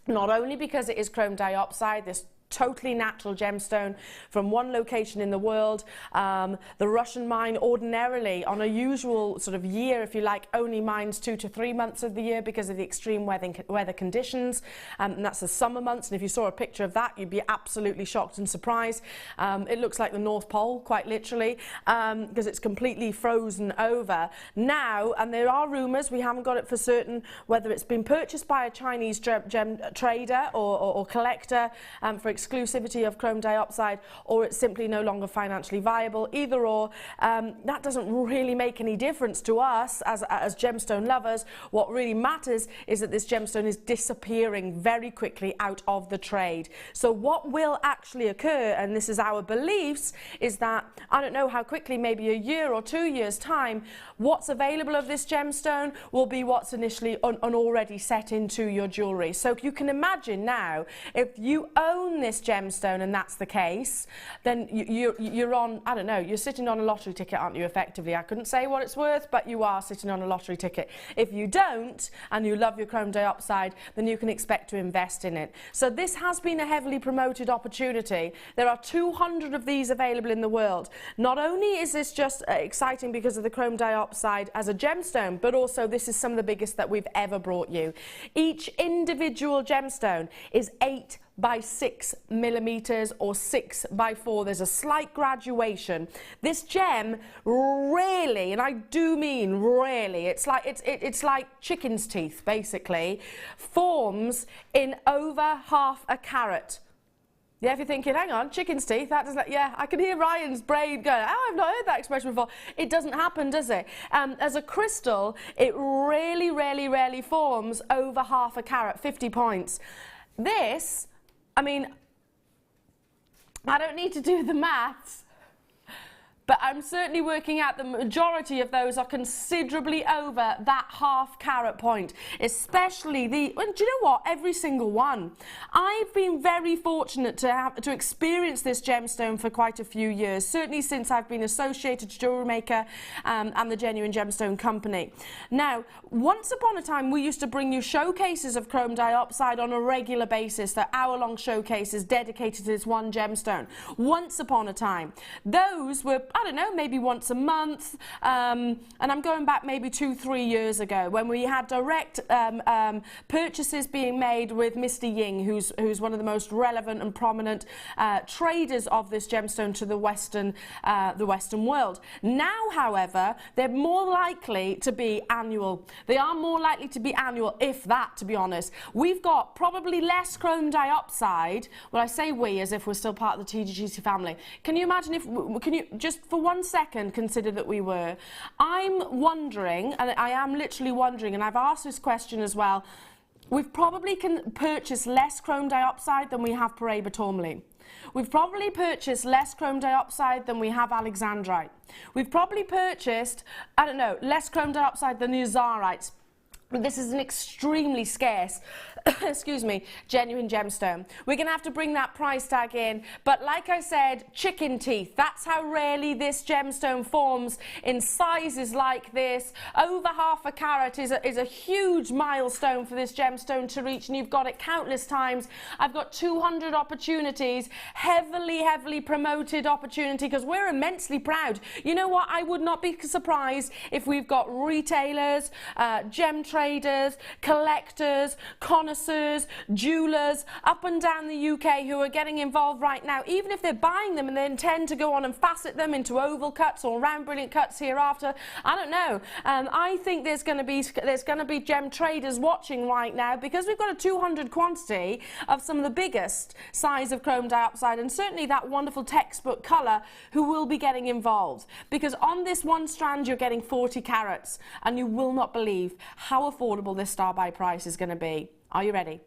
Not only because it is chrome diopside, this totally natural gemstone from one location in the world. The Russian mine ordinarily on a usual sort of year, if you like, only mines 2 to 3 months of the year because of the extreme weather conditions, and that's the summer months. And if you saw a picture of that, you'd be absolutely shocked and surprised. It looks like the North Pole, quite literally, because it's completely frozen over now. And there are rumours, we haven't got it for certain, whether it's been purchased by a Chinese gem trader or collector for exclusivity of chrome diopside, or it's simply no longer financially viable. Either or, that doesn't really make any difference to us as gemstone lovers. What really matters is that this gemstone is disappearing very quickly out of the trade. So what will actually occur, and this is our beliefs, is that, I don't know how quickly, maybe a year or 2 years time, what's available of this gemstone will be what's initially already set into your jewellery. So you can imagine now, if you own this gemstone and that's the case, then you're on, I don't know, you're sitting on a lottery ticket, aren't you, effectively? I couldn't say what it's worth, but you are sitting on a lottery ticket. If you don't, and you love your chrome diopside, then you can expect to invest in it. So this has been a heavily promoted opportunity. There are 200 of these available in the world. Not only is this just exciting because of the chrome diopside as a gemstone, but also this is some of the biggest that we've ever brought you. Each individual gemstone is 8 by 6 millimeters or 6 by 4. There's a slight graduation. This gem really, and I do mean really, it's like chicken's teeth basically, forms in over half a carat. Yeah, if you're thinking, hang on, chicken's teeth, that doesn't, yeah, I can hear Ryan's brain going, oh, I've not heard that expression before. It doesn't happen, does it? As a crystal, it really, rarely forms over half a carat, 50 points. This, I mean, I don't need to do the maths, but I'm certainly working out the majority of those are considerably over that half carat point, especially the, and do you know what, every single one. I've been very fortunate to experience this gemstone for quite a few years, certainly since I've been associated to Jewellery Maker and the Genuine Gemstone Company. Now, once upon a time, we used to bring you showcases of chrome diopside on a regular basis, they're hour-long showcases dedicated to this one gemstone. Once upon a time, those were, I don't know, maybe once a month, and I'm going back maybe 2-3 years ago when we had direct purchases being made with Mr. Ying, who's one of the most relevant and prominent traders of this gemstone to the Western world. Now, however, they're more likely to be annual. They are more likely to be annual, if that, to be honest. We've got probably less chrome diopside. Well, I say we as if we're still part of the TGGC family. Can you imagine if, can you just for 1 second consider that we were? I'm wondering, and I am literally wondering, and I've asked this question as well, we've probably can purchase less chrome diopside than we have Peridot tourmaline. We've probably purchased less chrome diopside than we have alexandrite. We've probably purchased, I don't know, less chrome diopside than azurites. This is an extremely scarce, excuse me, genuine gemstone. We're going to have to bring that price tag in, but like I said, chicken teeth, that's how rarely this gemstone forms in sizes like this. Over half a carat is a huge milestone for this gemstone to reach, and you've got it countless times. I've got 200 opportunities, heavily promoted opportunity, because we're immensely proud. You know what, I would not be surprised if we've got retailers, gem traders, traders, collectors, connoisseurs, jewellers up and down the UK who are getting involved right now, even if they're buying them and they intend to go on and facet them into oval cuts or round brilliant cuts hereafter. I don't know. I think there's going to be gem traders watching right now, because we've got a 200 quantity of some of the biggest size of chrome diopside, and certainly that wonderful textbook colour, who will be getting involved. Because on this one strand you're getting 40 carats, and you will not believe how affordable this star buy price is going to be. Are you ready?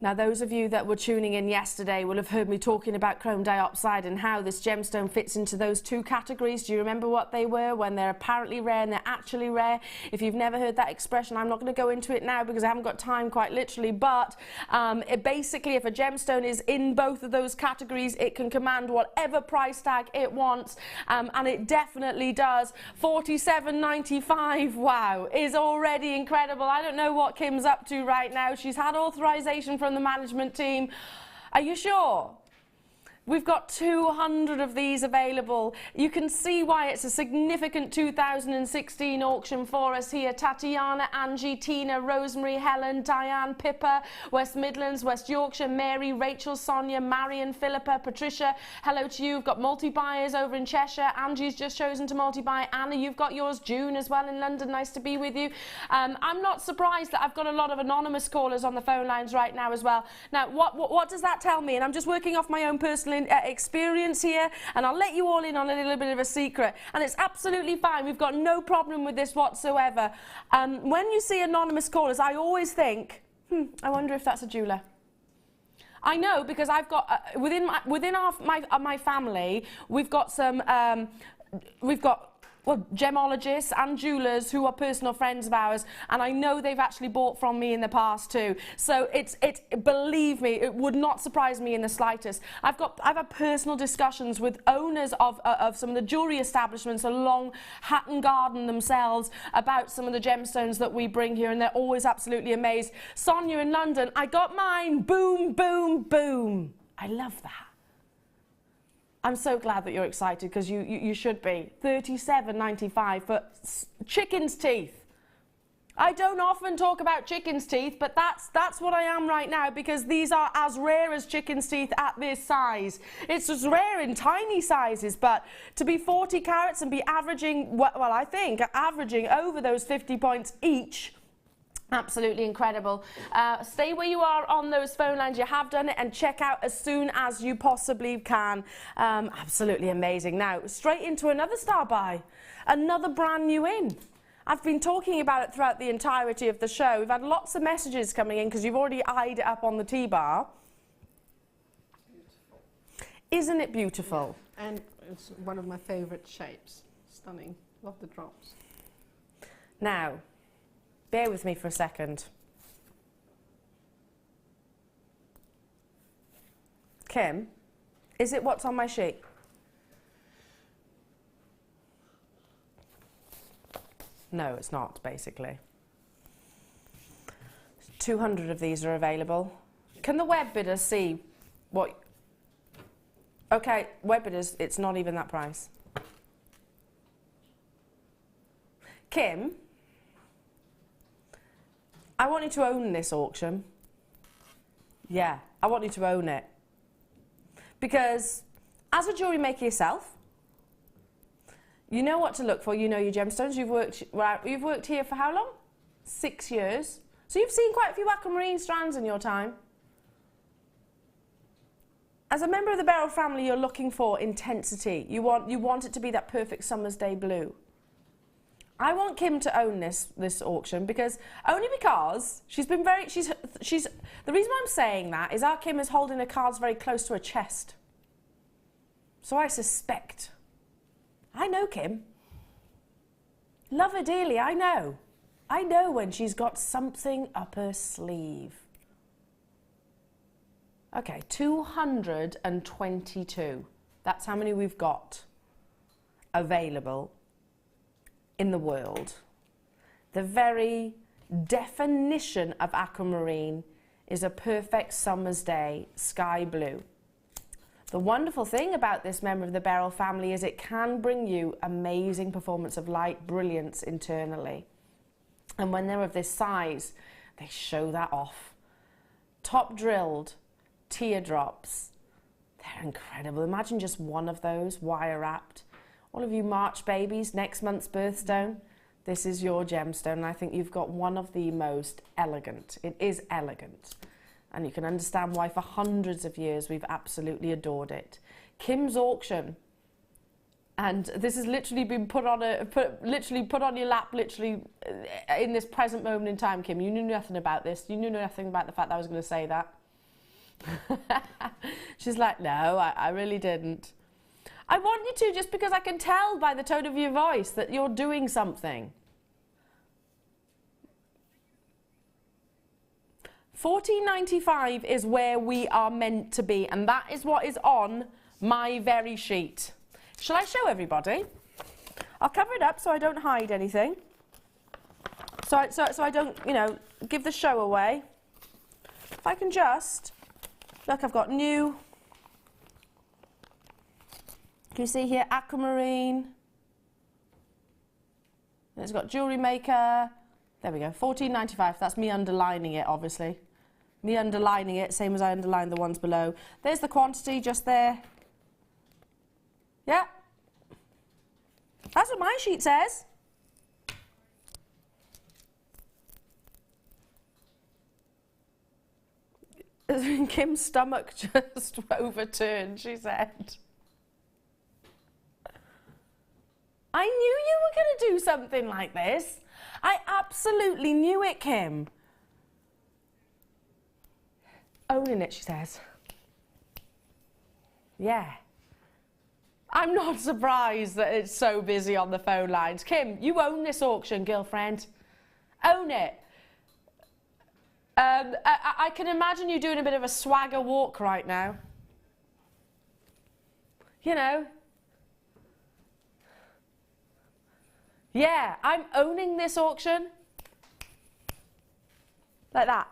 Now, those of you that were tuning in yesterday will have heard me talking about chrome diopside and how this gemstone fits into those two categories. Do you remember what they were, when they're apparently rare and they're actually rare? If you've never heard that expression, I'm not going to go into it now because I haven't got time, quite literally, but basically, if a gemstone is in both of those categories, it can command whatever price tag it wants, and it definitely does. $47.95, wow, is already incredible. I don't know what Kim's up to right now. She's had authorization from the management team. Are you sure? We've got 200 of these available. You can see why it's a significant 2016 auction for us here. Tatiana, Angie, Tina, Rosemary, Helen, Diane, Pippa, West Midlands, West Yorkshire, Mary, Rachel, Sonia, Marion, Philippa, Patricia, hello to you. We've got multi-buyers over in Cheshire. Angie's just chosen to multi-buy. Anna, you've got yours. June as well in London. Nice to be with you. I'm not surprised that I've got a lot of anonymous callers on the phone lines right now as well. Now, what does that tell me? And I'm just working off my own personal experience here, and I'll let you all in on a little bit of a secret, and it's absolutely fine. We've got no problem with this whatsoever. When you see anonymous callers, I always think, I wonder if that's a jeweller. I know, because I've got within my family, we've got some gemologists and jewellers who are personal friends of ours, and I know they've actually bought from me in the past too. So believe me, it would not surprise me in the slightest. I've had personal discussions with owners of some of the jewellery establishments along Hatton Garden themselves about some of the gemstones that we bring here, and they're always absolutely amazed. Sonia in London, I got mine, boom, boom, boom. I love that. I'm so glad that you're excited, because you should be. $37.95 for chicken's teeth. I don't often talk about chicken's teeth, but that's what I am right now, because these are as rare as chicken's teeth at this size. It's as rare in tiny sizes, but to be 40 carats and be averaging, well, I think averaging over those 50 points each, absolutely incredible. Stay where you are on those phone lines. You have done it, and check out as soon as you possibly can. Absolutely amazing. Now, straight into another star buy, another brand new in. I've been talking about it throughout the entirety of the show. We've had lots of messages coming in because you've already eyed it up on the T-bar. Isn't it beautiful? And it's one of my favourite shapes. Stunning. Love the drops. Now, bear with me for a second. Kim, is it what's on my sheet? No, it's not, basically. 200 of these are available. Can the web bidders see what... Okay, web bidders, it's not even that price. Kim, I want you to own this auction. Yeah, I want you to own it. Because as a jewellery maker yourself, you know what to look for, you know your gemstones. You've worked here for how long? 6 years. So you've seen quite a few Aquamarine strands in your time. As a member of the Beryl family, you're looking for intensity. You want it to be that perfect summer's day blue. I want Kim to own this auction, only because she's been very, the reason why I'm saying that is our Kim is holding her cards very close to her chest. So I suspect, I know Kim. Love her dearly, I know. I know when she's got something up her sleeve. Okay, 222. That's how many we've got available in the world. The very definition of aquamarine is a perfect summer's day, sky blue. The wonderful thing about this member of the beryl family is it can bring you amazing performance of light brilliance internally. And when they're of this size, they show that off. Top drilled teardrops. They're incredible. Imagine just one of those wire wrapped. All of you March babies, next month's birthstone, this is your gemstone. And I think you've got one of the most elegant. It is elegant. And you can understand why for hundreds of years we've absolutely adored it. Kim's auction, and this has literally been put on your lap, literally in this present moment in time. Kim, you knew nothing about this. You knew nothing about the fact that I was going to say that. She's like, no, I really didn't. I want you to, just because I can tell by the tone of your voice that you're doing something. $14.95 is where we are meant to be, and that is what is on my very sheet. Shall I show everybody? I'll cover it up so I don't hide anything. So I don't, you know, give the show away. If I can just, look, I've got new. Can you see here, Aquamarine. It's got Jewellery Maker. There we go, $14.95. That's me underlining it, obviously. Me underlining it, same as I underlined the ones below. There's the quantity just there. Yeah. That's what my sheet says. Kim's stomach just overturned, she said. I knew you were going to do something like this. I absolutely knew it, Kim. Owning it, she says. Yeah. I'm not surprised that it's so busy on the phone lines. Kim, you own this auction, girlfriend. Own it. I can imagine you doing a bit of a swagger walk right now. You know. Yeah, I'm owning this auction. Like that.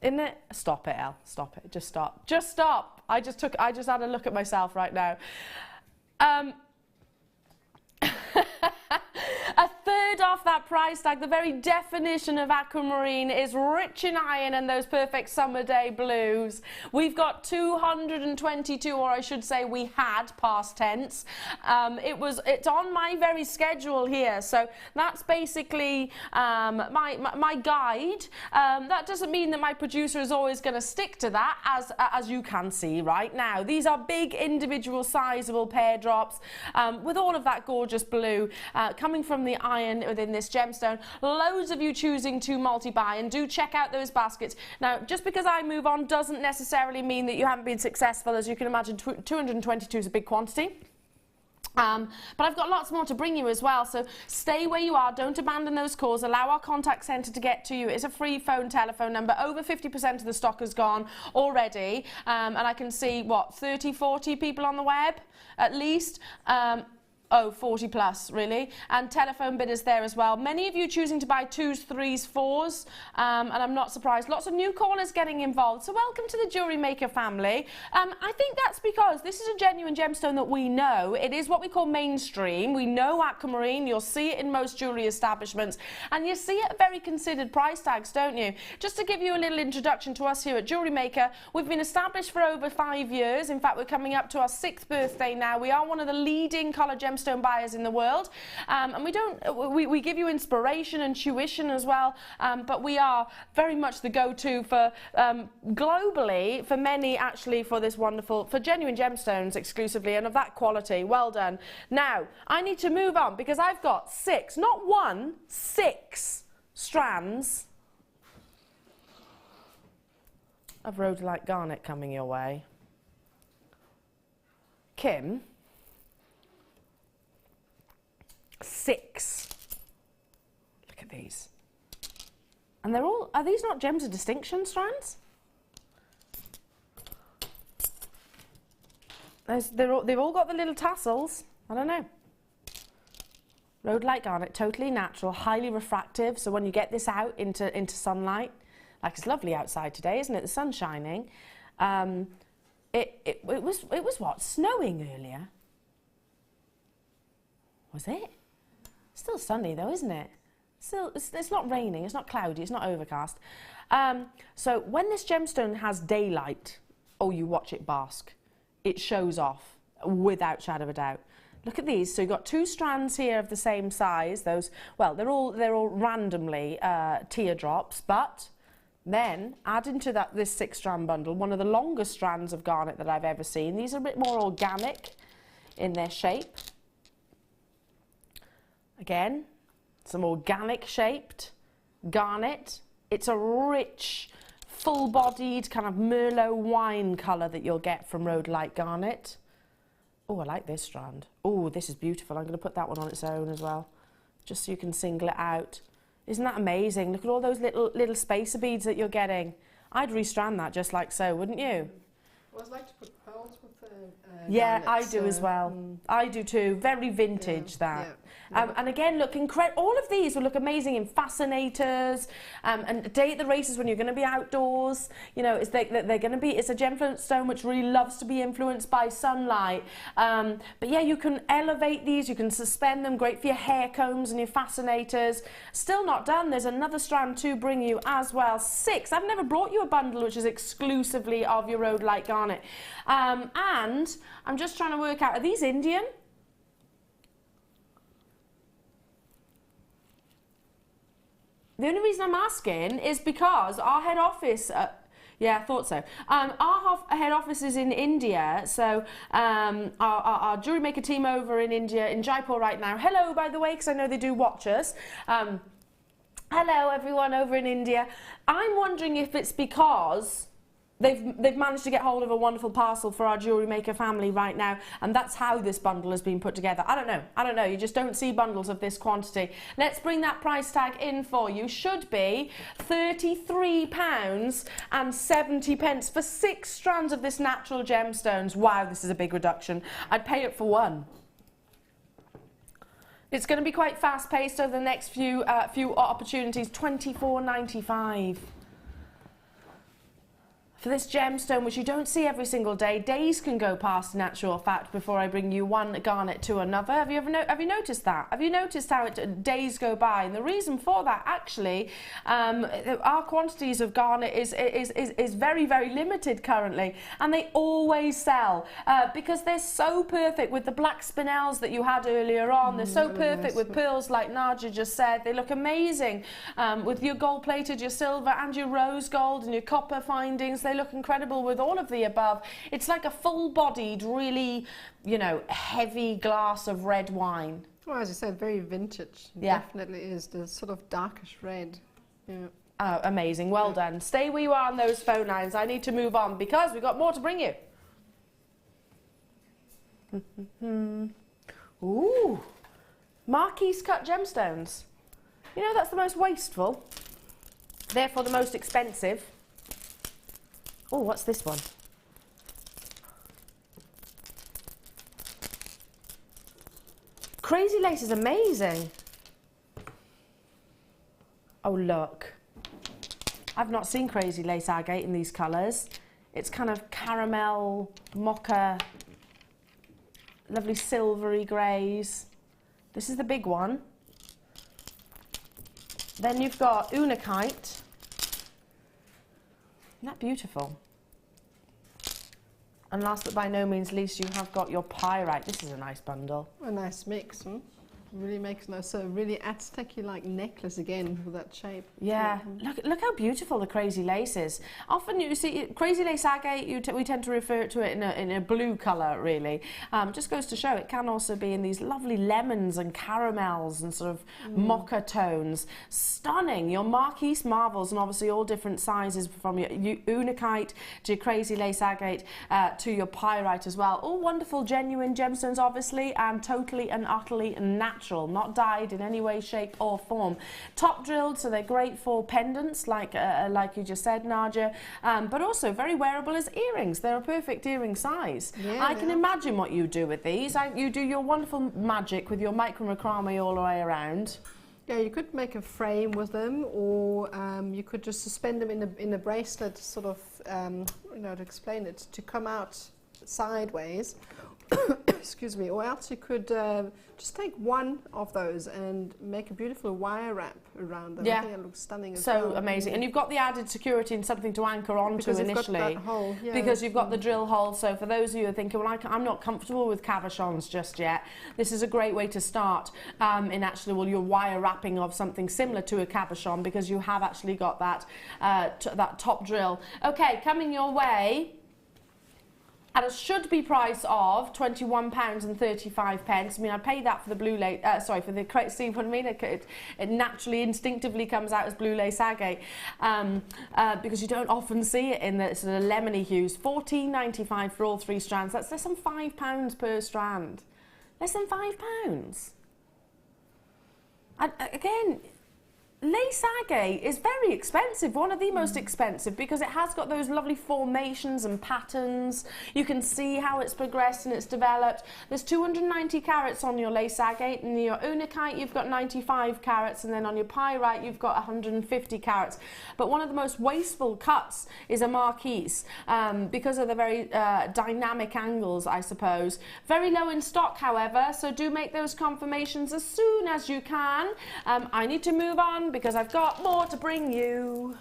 Isn't it? Stop it, Elle. Stop it. Just stop. Just stop. I just had a look at myself right now. A third off that price tag. The very definition of aquamarine is rich in iron and those perfect summer day blues. We've got 222, or I should say we had, past tense. It's on my very schedule here, so that's basically my guide. That doesn't mean that my producer is always going to stick to that, as you can see right now. These are big individual sizable pear drops with all of that gorgeous blue coming from the iron within this gemstone. Loads of you choosing to multi-buy, and do check out those baskets. Now, just because I move on doesn't necessarily mean that you haven't been successful. As you can imagine, 222 is a big quantity. But I've got lots more to bring you as well, so stay where you are, don't abandon those calls, allow our contact centre to get to you. It's a free telephone number. Over 50% of the stock has gone already, and I can see, what, 30, 40 people on the web, at least. Oh, 40 plus, really. And telephone bidders there as well. Many of you choosing to buy 2s, 3s, 4s, and I'm not surprised. Lots of new callers getting involved. So welcome to the Jewellery Maker family. I think that's because this is a genuine gemstone that we know. It is what we call mainstream. We know aquamarine. You'll see it in most jewellery establishments. And you see it at very considered price tags, don't you? Just to give you a little introduction to us here at Jewellery Maker, we've been established for over 5 years. In fact, we're coming up to our 6th birthday now. We are one of the leading colour gemstone buyers in the world, and we give you inspiration and tuition as well, but we are very much the go-to for globally, for many actually, for this wonderful, for genuine gemstones exclusively, and of that quality. Well done. Now I need to move on because I've got 6, not 1, 6 strands of rhodolite garnet coming your way. Kim, 6. Look at these. And they're all, are these not gems of distinction strands? They've all got the little tassels. I don't know. Rhodolite garnet, totally natural, highly refractive. So when you get this out into sunlight, like it's lovely outside today, isn't it? The sun's shining. it was what, snowing earlier? Was it? Still sunny though, isn't it? Still, it's not raining, it's not cloudy, it's not overcast. So when this gemstone has daylight, oh, you watch it bask. It shows off without shadow of a doubt. Look at these. So you've got 2 strands here of the same size. Those, well, they're all randomly teardrops, but then add into that this 6-strand bundle one of the longest strands of garnet that I've ever seen. These are a bit more organic in their shape. Again, some organic shaped garnet. It's a rich, full-bodied kind of Merlot wine colour that you'll get from rhodolite garnet. Oh, I like this strand. Oh, this is beautiful. I'm going to put that one on its own as well, just so you can single it out. Isn't that amazing? Look at all those little spacer beads that you're getting. I'd restrand that just like so, wouldn't you? Well, I'd like to put pearls with the yeah, garnet, I do as well. I do too. Very vintage, that. Yeah. And again, look, all of these will look amazing in fascinators and a day at the races when you're going to be outdoors. You know, they're going to be, it's a gemstone which really loves to be influenced by sunlight. But yeah, you can elevate these, you can suspend them, great for your hair combs and your fascinators. Still not done, there's another strand to bring you as well. 6. I've never brought you a bundle which is exclusively of your rhodolite garnet. And I'm just trying to work out, are these Indian? The only reason I'm asking is because our head office, yeah, I thought so. Our head office is in India, so our Jewellery Maker team over in India, in Jaipur right now. Hello, by the way, because I know they do watch us. Hello, everyone over in India. I'm wondering if it's because they've managed to get hold of a wonderful parcel for our Jewellery Maker family right now, and that's how this bundle has been put together. I don't know, you just don't see bundles of this quantity. Let's bring that price tag in for you. Should be £33.70 for 6 strands of this natural gemstones. Wow, this is a big reduction. I'd pay it for 1. It's going to be quite fast paced over the next few opportunities. £24.95. For this gemstone, which you don't see every single day. Days can go past, in actual fact, before I bring you one garnet to another. Have you noticed that? Have you noticed how days go by? And the reason for that, actually, our quantities of garnet is very, very limited currently, and they always sell because they're so perfect with the black spinels that you had earlier on. They're so perfect with pearls, like Nadja just said. They look amazing with your gold-plated, your silver, and your rose gold, and your copper findings. They look incredible with all of the above. It's like a full-bodied, really, you know, heavy glass of red wine. Well, as you said, very vintage. Yeah. Definitely is the sort of darkish red. Yeah. Oh, amazing. Well done. Stay where you are on those phone lines. I need to move on because we've got more to bring you. Ooh. Marquise cut gemstones. You know, that's the most wasteful, therefore the most expensive. Oh, what's this one? Crazy lace is amazing. Oh, look. I've not seen crazy lace agate in these colours. It's kind of caramel, mocha, lovely silvery greys. This is the big one. Then you've got unakite. Isn't that beautiful? And last but by no means least, you have got your pyrite. This is a nice bundle. A nice mix, hmm? Really makes nice, so really Aztec-y like necklace again with that shape. Yeah, look how beautiful the crazy lace is. Often you see crazy lace agate, we tend to refer to it in a blue colour, really. Just goes to show it can also be in these lovely lemons and caramels and sort of mocha tones. Stunning. Your Marquise marvels, and obviously all different sizes, from your unakite to your crazy lace agate to your pyrite as well. All wonderful, genuine gemstones, obviously, and totally and utterly natural. Not dyed in any way, shape or form. Top drilled, so they're great for pendants, like you just said, Nadja, but also very wearable as earrings. They're a perfect earring size. Yeah, I can imagine what you do with these. You do your wonderful magic with your micro macrame all the way around. Yeah, you could make a frame with them, or you could just suspend them in a bracelet, sort of, you know, to explain it, to come out sideways. Excuse me. Or else you could just take one of those and make a beautiful wire wrap around them. Yeah. I think it looks stunning as So well. amazing. And you've got the added security and something to anchor onto Because you've initially. got that hole, yeah. Because you've got the drill hole. So for those of you who are thinking, well, I'm not comfortable with cabochons just yet, this is a great way to start in actually, well, your wire wrapping of something similar to a cabochon, because you have actually got that, that top drill. Okay, coming your way at a should-be price of £21.35. I mean, I'd pay that for the blue lace, for the, see what I mean? It naturally, instinctively comes out as blue lace agate, because you don't often see it in the sort of lemony hues. £14.95 for all 3 strands. That's less than £5 per strand. Less than £5. And again, lace agate is very expensive, one of the most expensive, because it has got those lovely formations and patterns. You can see how it's progressed and it's developed. There's 290 carats on your lace agate, and your onychite you've got 95 carats, and then on your pyrite you've got 150 carats. But one of the most wasteful cuts is a marquise, because of the very dynamic angles, I suppose. Very low in stock, however, so do make those confirmations as soon as you can. I need to move on because I've got more to bring you.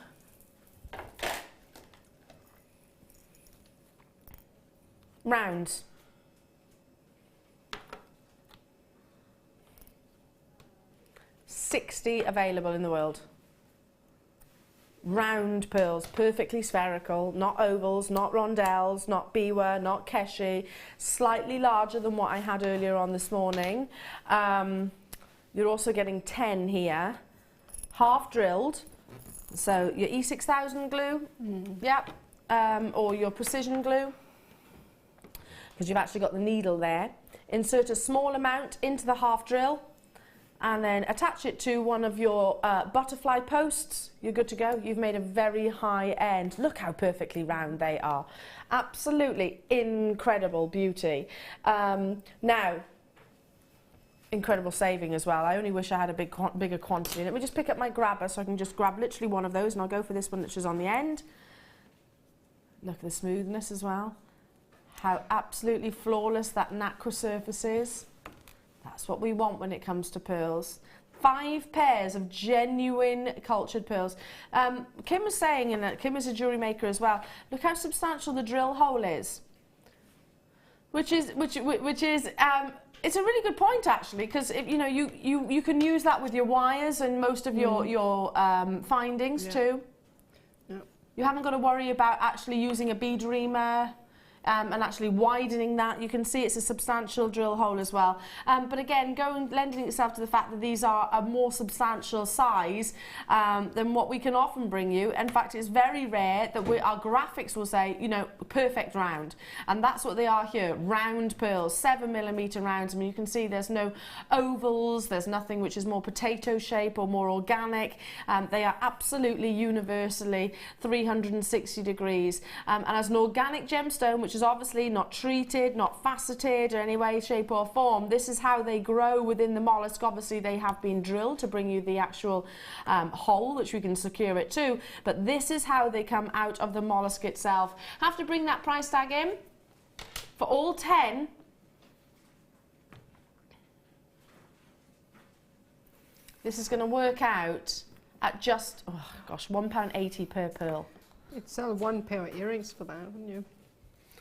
Rounds. $60 available in the world. Round pearls, perfectly spherical, not ovals, not rondelles, not biwa, not keshi, slightly larger than what I had earlier on this morning. You're also getting 10 here. Half drilled, so your E6000 glue, yep, or your precision glue, because you've actually got the needle there. Insert a small amount into the half drill, and then attach it to one of your butterfly posts. You're good to go. You've made a very high end. Look how perfectly round they are. Absolutely incredible beauty. Now, incredible saving as well. I only wish I had a bigger quantity. Let me just pick up my grabber so I can just grab literally one of those, and I'll go for this one which is on the end. Look at the smoothness as well. How absolutely flawless that nacre surface is. That's what we want when it comes to pearls. 5 pairs of genuine cultured pearls. Kim was saying, and Kim is a jewellery maker as well, look how substantial the drill hole is. Which is it's a really good point, actually, because you know you can use that with your wires and most of your findings too. Yep. You haven't got to worry about actually using a bead reamer and actually widening that. You can see it's a substantial drill hole as well. But again, lending itself to the fact that these are a more substantial size than what we can often bring you. In fact, it's very rare that our graphics will say, you know, perfect round. And that's what they are here, round pearls, 7mm rounds. I mean, you can see there's no ovals, there's nothing which is more potato shape or more organic. They are absolutely universally 360 degrees. And as an organic gemstone, which is obviously not treated, not faceted in any way, shape or form, this is how they grow within the mollusk. Obviously they have been drilled to bring you the actual hole which we can secure it to, but this is how they come out of the mollusk itself. Have to bring that price tag in for all 10. This is going to work out at just, oh gosh, £1.80 per pearl. You'd sell 1 pair of earrings for that, wouldn't you?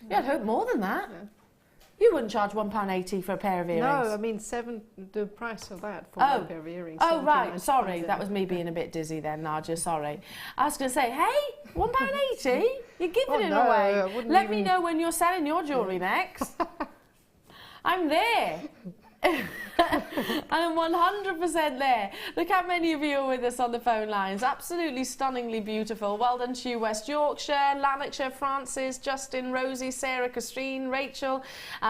Yeah, I'd hope more than that. Yeah. You wouldn't charge £1.80 for a pair of earrings. No, I mean the price of that for 1 pair of earrings. Oh, right, sorry, that was me being a bit dizzy then, Nadja, sorry. I was going to say, hey, £1.80? You're giving it away. Let me know when you're selling your jewellery next. I'm there. I'm 100% there. Look how many of you are with us on the phone lines. Absolutely stunningly beautiful. Well done to you, West Yorkshire, Lanarkshire, Francis, Justin, Rosie, Sarah, Christine, Rachel,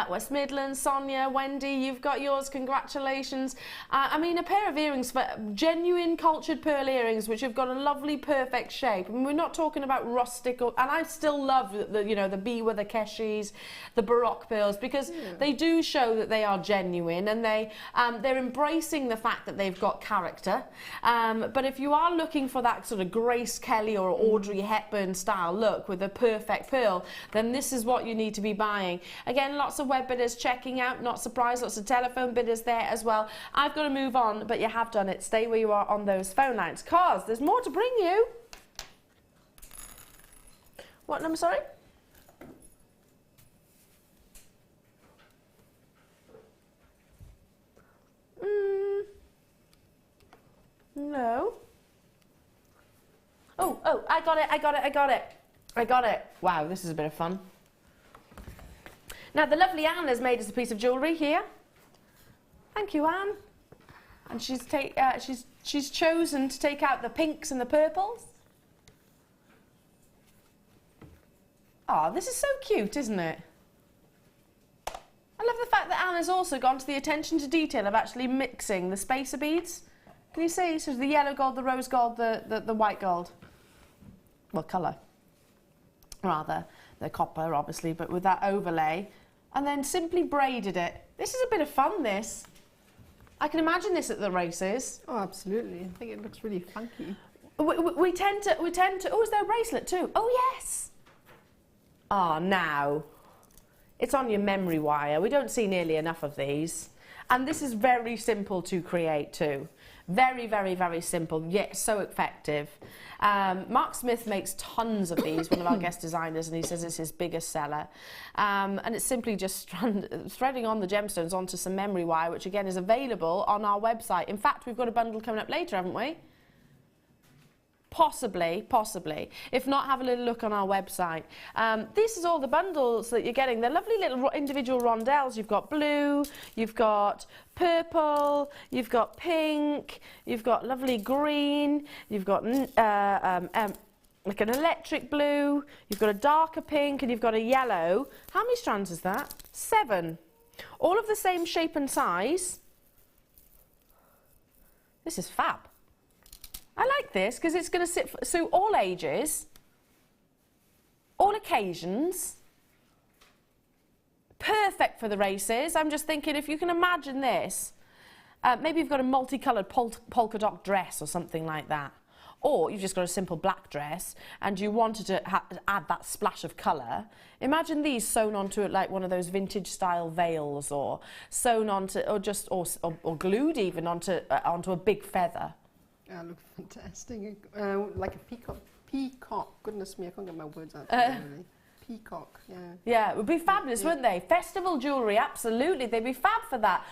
West Midlands, Sonia, Wendy, you've got yours. Congratulations. I mean, a pair of earrings, for genuine cultured pearl earrings, which have got a lovely, perfect shape. I mean, we're not talking about rustic, and I still love the biwa, the keshis, the baroque pearls, because they do show that they are genuine. in, and they're embracing the fact that they've got character. But if you are looking for that sort of Grace Kelly or Audrey Hepburn style look with a perfect pearl, then this is what you need to be buying. Again, lots of web bidders checking out, not surprised, lots of telephone bidders there as well. I've got to move on, but you have done it. Stay where you are on those phone lines, cause there's more to bring you. What number, sorry? No. Oh, I got it. Wow, this is a bit of fun. Now, the lovely Anne has made us a piece of jewellery here. Thank you, Anne. And she's chosen to take out the pinks and the purples. Oh, this is so cute, isn't it? I love the fact that Anne has also gone to the attention to detail of actually mixing the spacer beads. Can you see? So the yellow gold, the rose gold, the white gold. Well, colour. Rather, the copper, obviously, but with that overlay. And then simply braided it. This is a bit of fun, this. I can imagine this at the races. Oh, absolutely. I think it looks really funky. We tend to, oh, is there a bracelet too? Oh, yes. Ah, now. It's on your memory wire. We don't see nearly enough of these. And this is very simple to create too. Very, very, very simple, yet so effective. Mark Smith makes tons of these, one of our guest designers, and he says it's his biggest seller. And it's simply just threading on the gemstones onto some memory wire, which again is available on our website. In fact, we've got a bundle coming up later, haven't we? Possibly. If not, have a little look on our website. This is all the bundles that you're getting. They're lovely little individual rondelles. You've got blue, you've got purple, you've got pink, you've got lovely green, you've got like an electric blue, you've got a darker pink, and you've got a yellow. How many strands is that? 7. All of the same shape and size. This is fab. I like this because it's going to suit all ages, all occasions. Perfect for the races. I'm just thinking, if you can imagine this, maybe you've got a multicoloured polka dot dress or something like that. Or you've just got a simple black dress and you wanted to add that splash of colour. Imagine these sewn onto it like one of those vintage style veils, or sewn onto, or glued even onto a big feather. Yeah, look fantastic. Like a peacock. Goodness me, I can't get my words out. Peacock, yeah. Yeah, it would be fabulous, wouldn't they? Festival jewellery, absolutely. They'd be fab for that.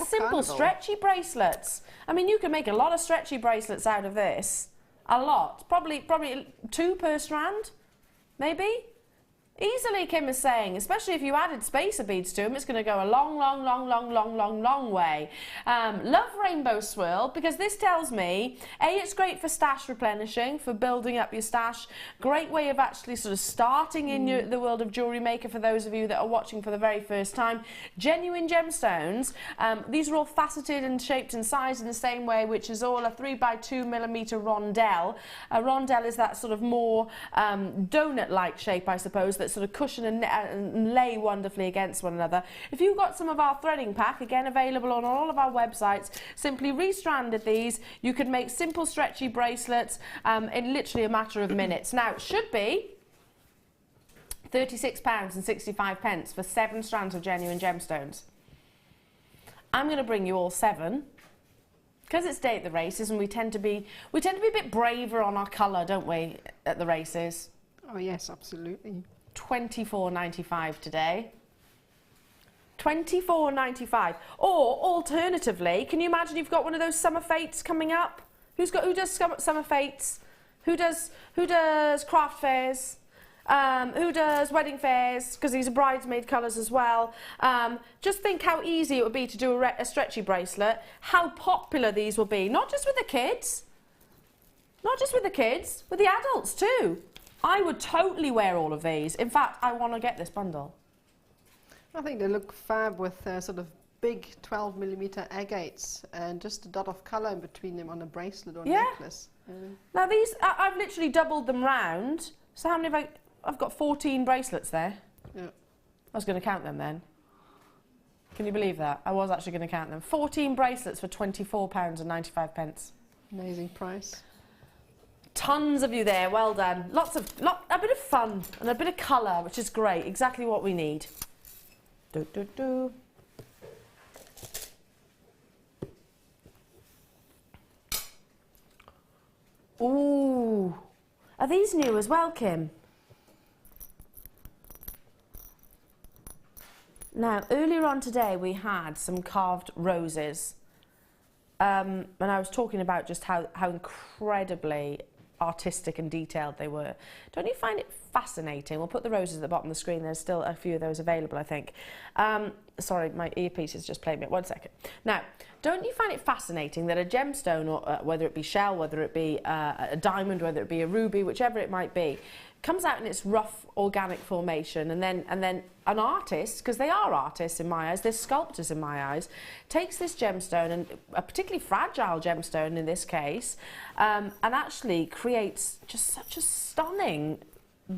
Simple, stretchy bracelets. I mean, you can make a lot of stretchy bracelets out of this. A lot. Probably 2 per strand, maybe? Easily, Kim is saying, especially if you added spacer beads to them, it's going to go a long way. Love rainbow swirl, because this tells me, A, it's great for stash replenishing, for building up your stash. Great way of actually sort of starting in the world of Jewellery Maker for those of you that are watching for the very first time. Genuine gemstones. These are all faceted and shaped and sized in the same way, which is all a 3x2mm rondelle. A rondelle is that sort of more donut-like shape, I suppose, that sort of cushion and lay wonderfully against one another. If you've got some of our threading pack, again available on all of our websites, simply restranded these, you could make simple stretchy bracelets in literally a matter of minutes. Now, it should be £36.65 for 7 strands of genuine gemstones. I'm going to bring you all 7. Because it's day at the races, and we tend to be a bit braver on our colour, don't we, at the races? Oh yes, absolutely. £24.95 today. £24.95. Or alternatively, can you imagine you've got one of those summer fates coming up? Who does summer fates? Who does craft fairs? Who does wedding fairs? Because these are bridesmaid colours as well. Just think how easy it would be to do a stretchy bracelet. How popular these will be, not just with the kids. Not just with the kids, with the adults too. I would totally wear all of these. In fact, I want to get this bundle. I think they look fab with sort of big 12mm agates and just a dot of colour in between them on a bracelet or necklace. Now these, I've literally doubled them round. So how many have I've got 14 bracelets there. Yeah. I was going to count them then. Can you believe that? I was actually going to count them. 14 bracelets for £24.95. Amazing price. Tons of you there, well done. A bit of fun and a bit of colour, which is great. Exactly what we need. Do, do, do. Ooh, are these new as well, Kim? Now, earlier on today, we had some carved roses. And I was talking about just how incredibly artistic and detailed they were. Don't you find it fascinating? We'll put the roses at the bottom of the screen. There's still a few of those available, I think. Sorry, my earpiece is just playing me. 1 second. Now, don't you find it fascinating that a gemstone, or whether it be shell, whether it be a diamond, whether it be a ruby, whichever it might be, comes out in its rough organic formation, and then an artist, because they are artists in my eyes, they're sculptors in my eyes, takes this gemstone, and a particularly fragile gemstone in this case, and actually creates just such a stunning,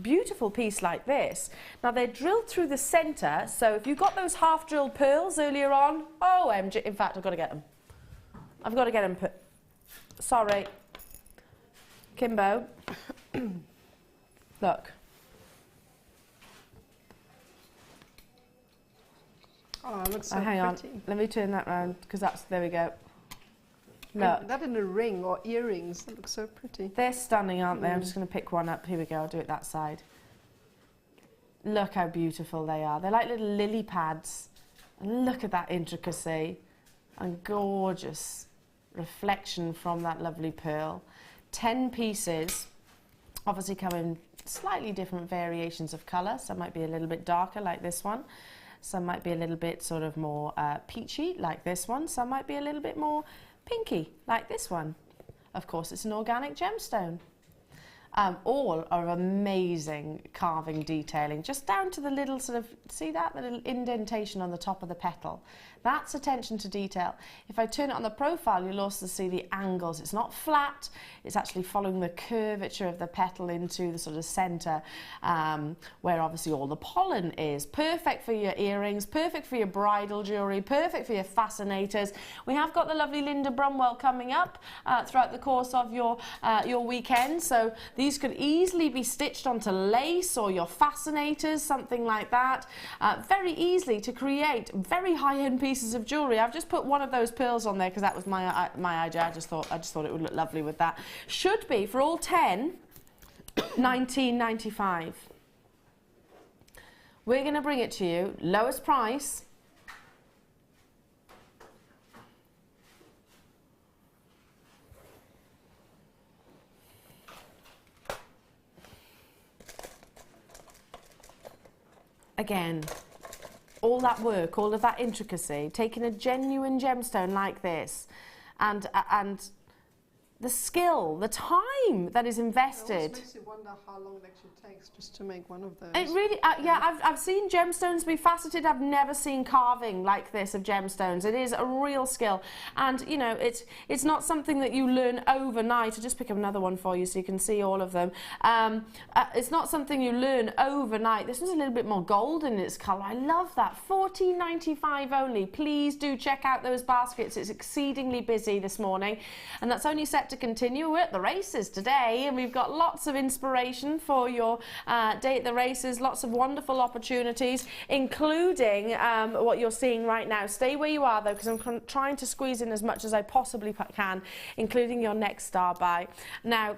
beautiful piece like this. Now they're drilled through the centre, so if you got those half-drilled pearls earlier on, OMG, in fact I've got to get them. I've got to get them. Sorry, Kimbo. Look. Oh, it looks so hang on, pretty. let me turn that round, because there we go. Look. And that in a ring or earrings, that looks so pretty. They're stunning, aren't they? I'm just going to pick one up. Here we go, I'll do it that side. Look how beautiful they are. They're like little lily pads. And look at that intricacy and gorgeous reflection from that lovely pearl. 10 pieces, obviously come in slightly different variations of colour. Some might be a little bit darker, like this one. Some might be a little bit sort of more peachy, like this one. Some might be a little bit more pinky, like this one. Of course, it's an organic gemstone. All are amazing carving detailing, just down to the little sort of, see that? The little indentation on the top of the petal. That's attention to detail. If I turn it on the profile, you'll also see the angles. It's not flat, it's actually following the curvature of the petal into the sort of centre, where obviously all the pollen is. Perfect for your earrings, perfect for your bridal jewellery, perfect for your fascinators. We have got the lovely Linda Brumwell coming up throughout the course of your weekend, so these could easily be stitched onto lace or your fascinators, something like that. Very easily to create very high-end pieces of jewellery. I've just put one of those pearls on there because that was my idea. I just thought it would look lovely with that. Should be for all 10, £19.95. We're going to bring it to you, lowest price. Again, all that work, all of that intricacy, taking a genuine gemstone like this, and the skill, the time that is invested. It almost makes you wonder how long it actually takes just to make one of those. It really, yeah, I've seen gemstones be faceted. I've never seen carving like this of gemstones. It is a real skill, and you know, it's not something that you learn overnight. I'll just pick up another one for you so you can see all of them. It's not something you learn overnight. This one's a little bit more golden in its colour. I love that. £14.95 only. Please do check out those baskets. It's exceedingly busy this morning, and that's only set to continue. We're at the races today, and we've got lots of inspiration for your day at the races, lots of wonderful opportunities, including what you're seeing right now. Stay where you are though, because I'm trying to squeeze in as much as I possibly can, including your next star buy. Now,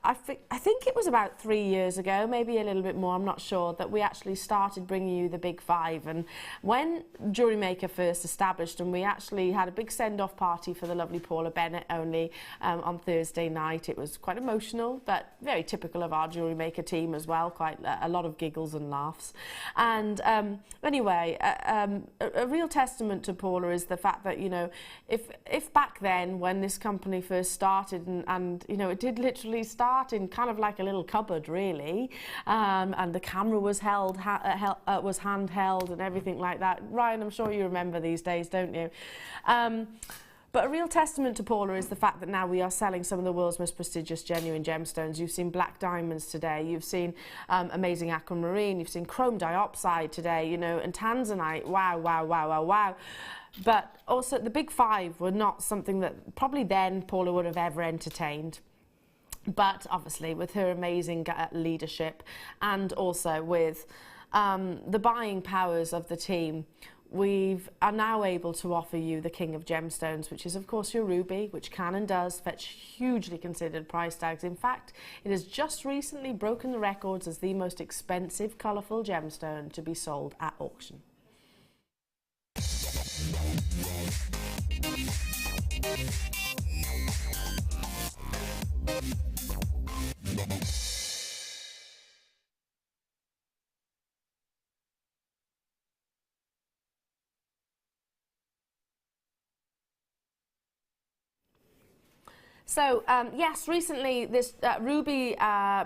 I think it was about 3 years ago, maybe a little bit more, I'm not sure, that we actually started bringing you the Big Five. And when Jewellery Maker first established, and we actually had a big send-off party for the lovely Paula Bennett only on Thursday night. It was quite emotional, but very typical of our Jewellery Maker team as well, quite a lot of giggles and laughs. And anyway, a real testament to Paula is the fact that, you know, if back then when this company first started, and you know, it did literally start in kind of like a little cupboard really, and the camera was was handheld and everything like that. Ryan, I'm sure you remember these days, don't you? But a real testament to Paula is the fact that now we are selling some of the world's most prestigious genuine gemstones. You've seen black diamonds today, you've seen amazing aquamarine, you've seen chrome diopside today, you know, and Tanzanite, wow, wow, wow, wow, wow. But also the big five were not something that probably then Paula would have ever entertained. But obviously with her amazing leadership and also with the buying powers of the team, we are now able to offer you the king of gemstones, which is of course your ruby, which can and does fetch hugely considered price tags. In fact, it has just recently broken the records as the most expensive colourful gemstone to be sold at auction. So, yes, recently this ruby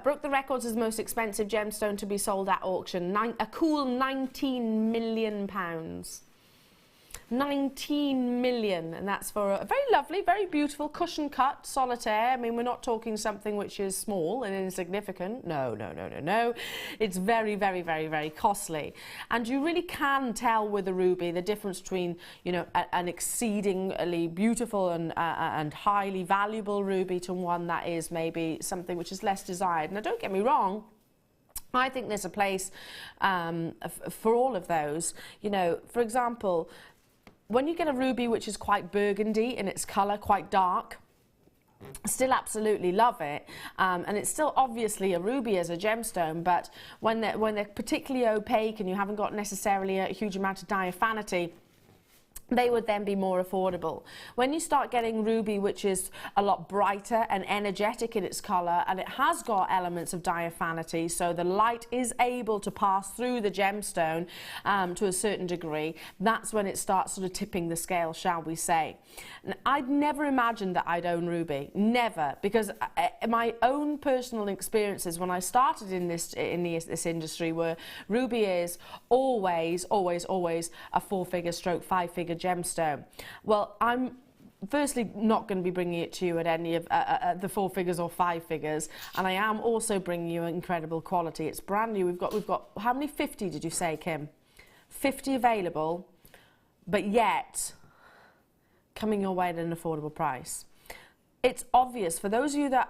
broke the records as the most expensive gemstone to be sold at auction. A cool £19 million. 19 million, and that's for a very lovely, very beautiful cushion cut solitaire. I mean, we're not talking something which is small and insignificant. No, no, no, no, no. It's very, very, very, very costly. And you really can tell with a ruby the difference between, you know, an exceedingly beautiful and highly valuable ruby to one that is maybe something which is less desired. Now, don't get me wrong, I think there's a place for all of those. You know, for example, when you get a ruby which is quite burgundy in its colour, quite dark, still absolutely love it, and it's still obviously a ruby as a gemstone, but when they're particularly opaque and you haven't got necessarily a huge amount of diaphanity, they would then be more affordable. When you start getting ruby which is a lot brighter and energetic in its colour, and it has got elements of diaphanity, so the light is able to pass through the gemstone to a certain degree, that's when it starts sort of tipping the scale, shall we say. And I'd never imagined that I'd own ruby, never, because my own personal experiences when I started in this industry were ruby is always a 4-figure stroke 5-figure gemstone. Well, I'm firstly not going to be bringing it to you at any of the 4 figures or 5 figures, and I am also bringing you incredible quality. It's brand new. We've got how many? 50 did you say, Kim? 50 available, but yet coming your way at an affordable price. It's obvious for those of you that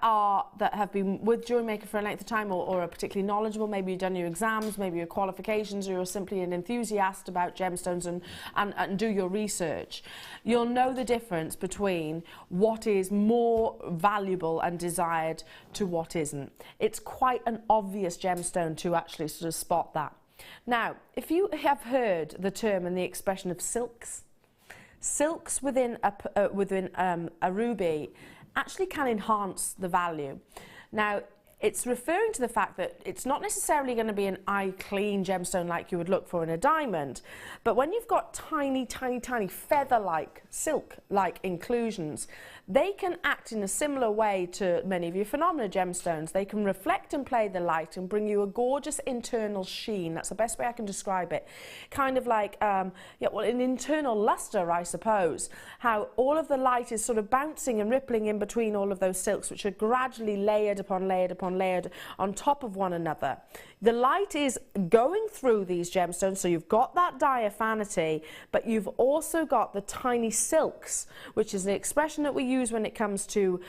have been with Jewellery Maker for a length of time, or are particularly knowledgeable. Maybe you've done your exams, maybe your qualifications, or you're simply an enthusiast about gemstones and do your research. You'll know the difference between what is more valuable and desired to what isn't. It's quite an obvious gemstone to actually sort of spot that. Now, if you have heard the term and the expression of silks within a ruby actually can enhance the value. Now, it's referring to the fact that it's not necessarily going to be an eye clean gemstone like you would look for in a diamond, but when you've got tiny, tiny, tiny feather-like, silk-like inclusions, they can act in a similar way to many of your phenomena gemstones. They can reflect and play the light and bring you a gorgeous internal sheen. That's the best way I can describe it. Kind of like, an internal luster, I suppose. How all of the light is sort of bouncing and rippling in between all of those silks, which are gradually layered upon layered upon layered on top of one another. The light is going through these gemstones, so you've got that diaphanity, but you've also got the tiny silks, which is the expression that we use when it comes to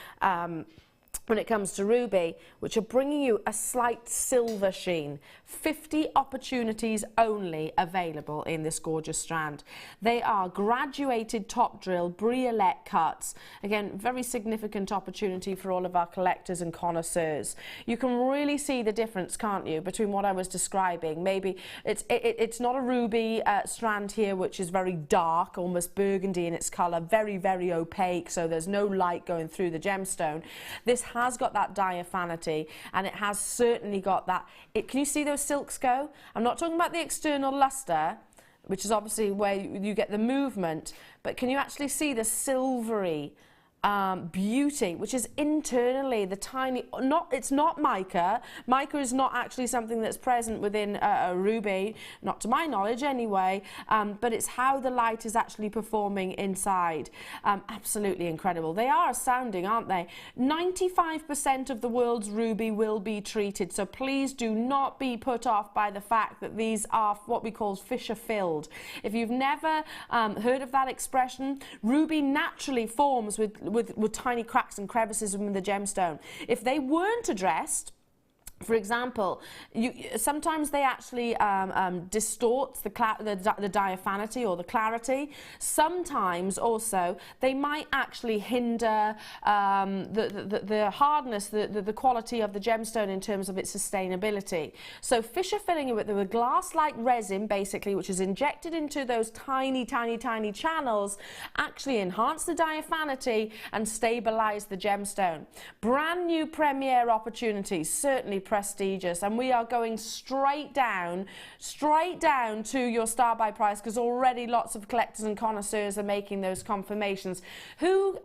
ruby, which are bringing you a slight silver sheen. 50 opportunities only available in this gorgeous strand. They are graduated top drill briolette cuts. Again, very significant opportunity for all of our collectors and connoisseurs. You can really see the difference, can't you, between what I was describing. Maybe it's not a ruby strand here, which is very dark, almost burgundy in its colour, very, very opaque, so there's no light going through the gemstone. This has got that diaphanity, and it has certainly got that. Can you see those silks go? I'm not talking about the external luster, which is obviously where you get the movement, but can you actually see the silvery beauty, which is internally the tiny, it's not mica. Mica is not actually something that's present within a ruby, not to my knowledge anyway, but it's how the light is actually performing inside. Absolutely incredible. They are astounding, aren't they? 95% of the world's ruby will be treated, so please do not be put off by the fact that these are what we call Fisher filled. If you've never heard of that expression, ruby naturally forms with tiny cracks and crevices within the gemstone. If they weren't addressed, for example, sometimes they actually distort the diaphanity or the clarity. Sometimes also they might actually hinder the hardness, the quality of the gemstone in terms of its sustainability. So Fisher filling it with a glass-like resin, basically, which is injected into those tiny channels, actually enhance the diaphanity and stabilize the gemstone. Brand new premiere opportunities, certainly prestigious, and we are going straight down to your star buy price, because already lots of collectors and connoisseurs are making those confirmations. Who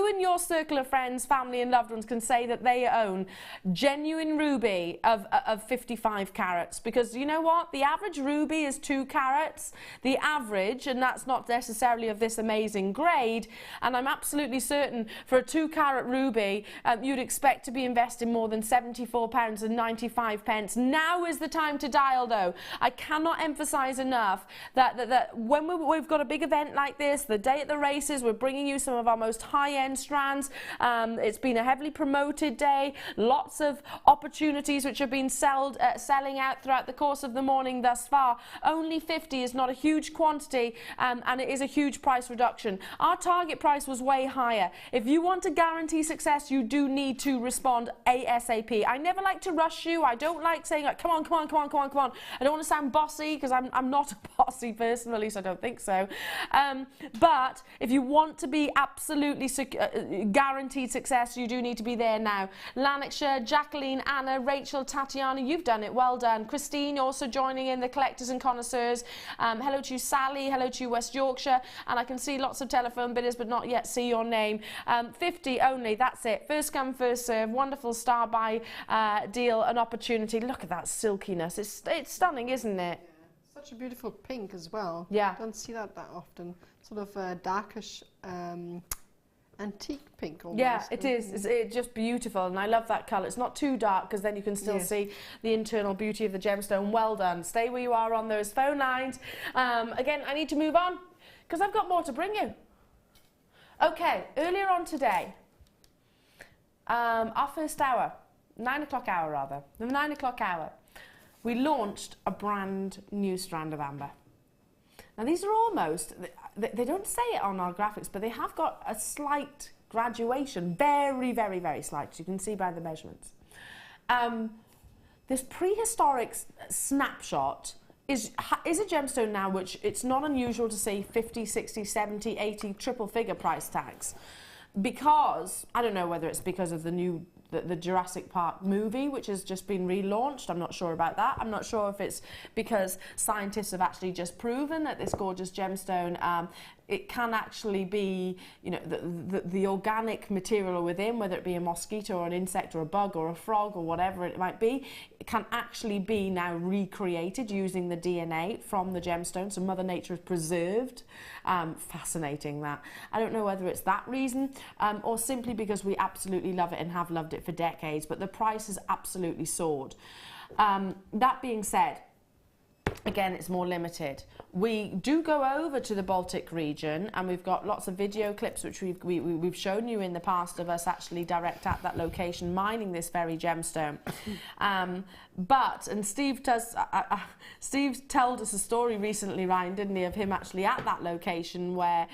in your circle of friends, family and loved ones can say that they own genuine ruby of 55 carats? Because you know what, the average ruby is 2 carats, the average, and that's not necessarily of this amazing grade, and I'm absolutely certain for a 2 carat ruby you'd expect to be investing more than £74 and 95 pence. Now is the time to dial, though. I cannot emphasize enough that when we've got a big event like this, the day at the races, we're bringing you some of our most high-end strands. It's been a heavily promoted day, lots of opportunities which have been selling out throughout the course of the morning thus far. Only 50 is not a huge quantity, and it is a huge price reduction. Our target price was way higher. If you want to guarantee success, you do need to respond ASAP. I never like to rush you. I don't like saying, like, come on. I don't want to sound bossy, because I'm not a bossy person, at least I don't think so. But if you want to be absolutely guaranteed success, you do need to be there now. Lanarkshire, Jacqueline, Anna, Rachel, Tatiana, you've done it. Well done. Christine also joining in, the collectors and connoisseurs. Hello to you, Sally. Hello to you, West Yorkshire. And I can see lots of telephone bidders, but not yet see your name. 50 only. That's it. First come, first serve. Wonderful star buy deal, an opportunity. Look at that silkiness. It's stunning, isn't it? Yeah. Such a beautiful pink as well. Yeah. Don't see that often. Sort of a darkish antique pink almost. Yeah, it is. It's just beautiful, and I love that colour. It's not too dark, because then you can still see the internal beauty of the gemstone. Well done. Stay where you are on those phone lines. Again, I need to move on, because I've got more to bring you. Okay, earlier on today, our first hour, 9 o'clock hour rather, the 9 o'clock hour, we launched a brand new strand of amber. Now these are almost, they don't say it on our graphics, but they have got a slight graduation, very slight, you can see by the measurements. This prehistoric snapshot is a gemstone now, which it's not unusual to see 50, 60, 70, 80 triple figure price tags, because, I don't know whether it's because of the Jurassic Park movie, which has just been relaunched. I'm not sure about that. I'm not sure if it's because scientists have actually just proven that this gorgeous gemstone, it can actually be, you know, the organic material within, whether it be a mosquito or an insect or a bug or a frog or whatever it might be, it can actually be now recreated using the DNA from the gemstone. So Mother Nature has preserved. Fascinating, that. I don't know whether it's that reason or simply because we absolutely love it and have loved it for decades, but the price has absolutely soared. That being said, again, it's more limited. We do go over to the Baltic region, and we've got lots of video clips which we've shown you in the past of us actually direct at that location mining this very gemstone. And Steve told us a story recently, Ryan, didn't he, of him actually at that location where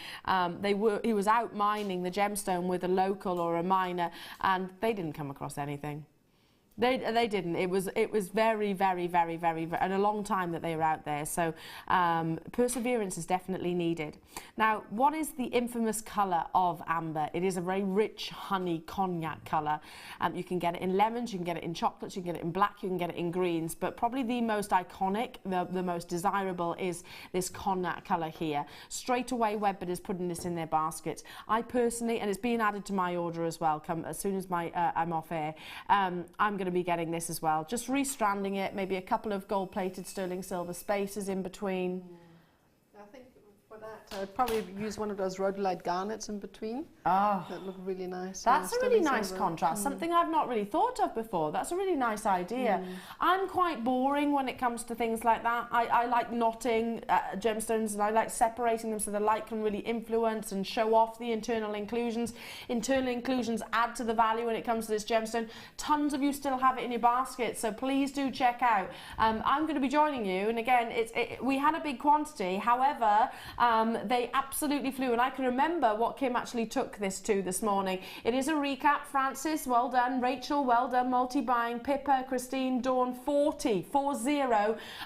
he was out mining the gemstone with a local or a miner, and they didn't come across anything. They didn't. It was very, very, very, very, and a long time that they were out there. So perseverance is definitely needed. Now, what is the infamous colour of amber? It is a very rich honey cognac colour. You can get it in lemons, you can get it in chocolates, you can get it in black, you can get it in greens. But probably the most iconic, the most desirable is this cognac colour here. Straight away, Webber is putting this in their baskets. I personally, and it's being added to my order as well. As soon as I'm off air, I'm going to be getting this as well, just restranding it, maybe a couple of gold-plated sterling silver spaces in between. I think for that I'd probably use one of those rhodolite garnets in between. Oh, that look really nice. That's a really nice silver. contrast, something I've not really thought of before. That's a really nice idea. I'm quite boring when it comes to things like that. I like knotting gemstones, and I like separating them so the light can really influence and show off the internal inclusions. Internal inclusions add to the value when it comes to this gemstone. Tons of you still have it in your basket, so please do check out. I'm going to be joining you, and again, we had a big quantity. However, they absolutely flew, and I can remember what Kim actually took this to this morning. It is a recap. Francis, well done. Rachel, well done. Multi-buying. Pippa, Christine, Dawn, 40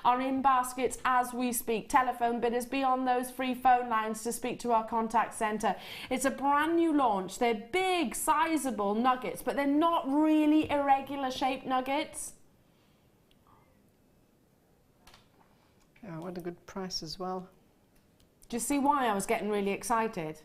are in baskets as we speak. Telephone bidders, be on those free phone lines to speak to our contact centre. It's a brand new launch. They're big, sizable nuggets, but they're not really irregular shaped nuggets. Yeah, what a good price as well. Do you see why I was getting really excited?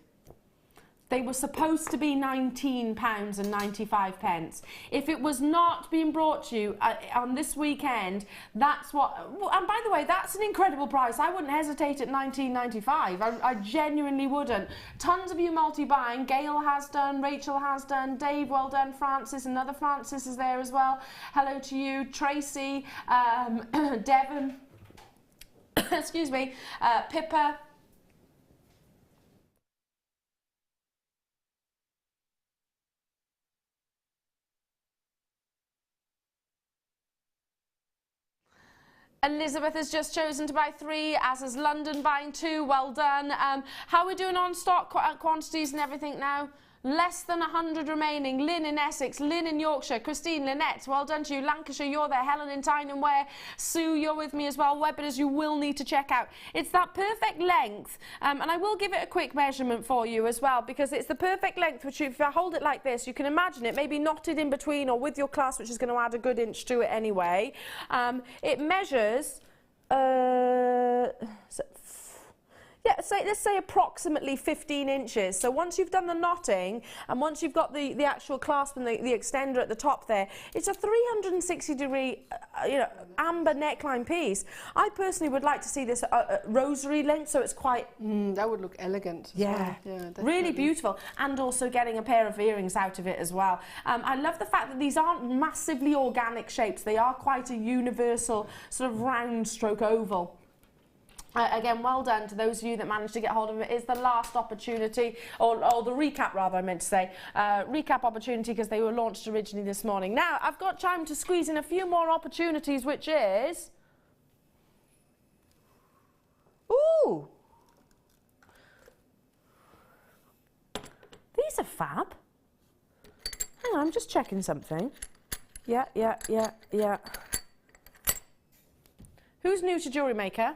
They were supposed to be £19.95. If it was not being brought to you on this weekend, that's what... And by the way, that's an incredible price. I wouldn't hesitate at £19.95. I genuinely wouldn't. Tons of you multi-buying. Gail has done, Rachel has done, Dave, well done, Francis, another Francis is there as well. Hello to you, Tracy, Devon, excuse me, Pippa. Elizabeth has just chosen to buy 3, as has London buying 2. Well done. How are we doing on stock quantities and everything now? Less than 100 remaining. Lynn in Essex, Lynn in Yorkshire, Christine, Lynette, well done to you. Lancashire, you're there. Helen in Tyne Ware. Sue, you're with me as well. Webbitters, you will need to check out. It's that perfect length, and I will give it a quick measurement for you as well, because it's the perfect length, which if I hold it like this, you can imagine it maybe knotted in between or with your clasp, which is going to add a good inch to it anyway. It measures... yeah, let's say approximately 15 inches. So once you've done the knotting and once you've got the actual clasp and the extender at the top there, it's a 360-degree amber neckline piece. I personally would like to see this rosary length, so it's quite... that would look elegant. Yeah, yeah, really beautiful. And also getting a pair of earrings out of it as well. I love the fact that these aren't massively organic shapes. They are quite a universal sort of round stroke oval. Again, well done to those of you that managed to get hold of it. It's the last opportunity, or the recap rather, I meant to say. Recap opportunity, because they were launched originally this morning. Now, I've got time to squeeze in a few more opportunities, which is... Ooh! These are fab. Hang on, I'm just checking something. Yeah. Who's new to Jewellery Maker?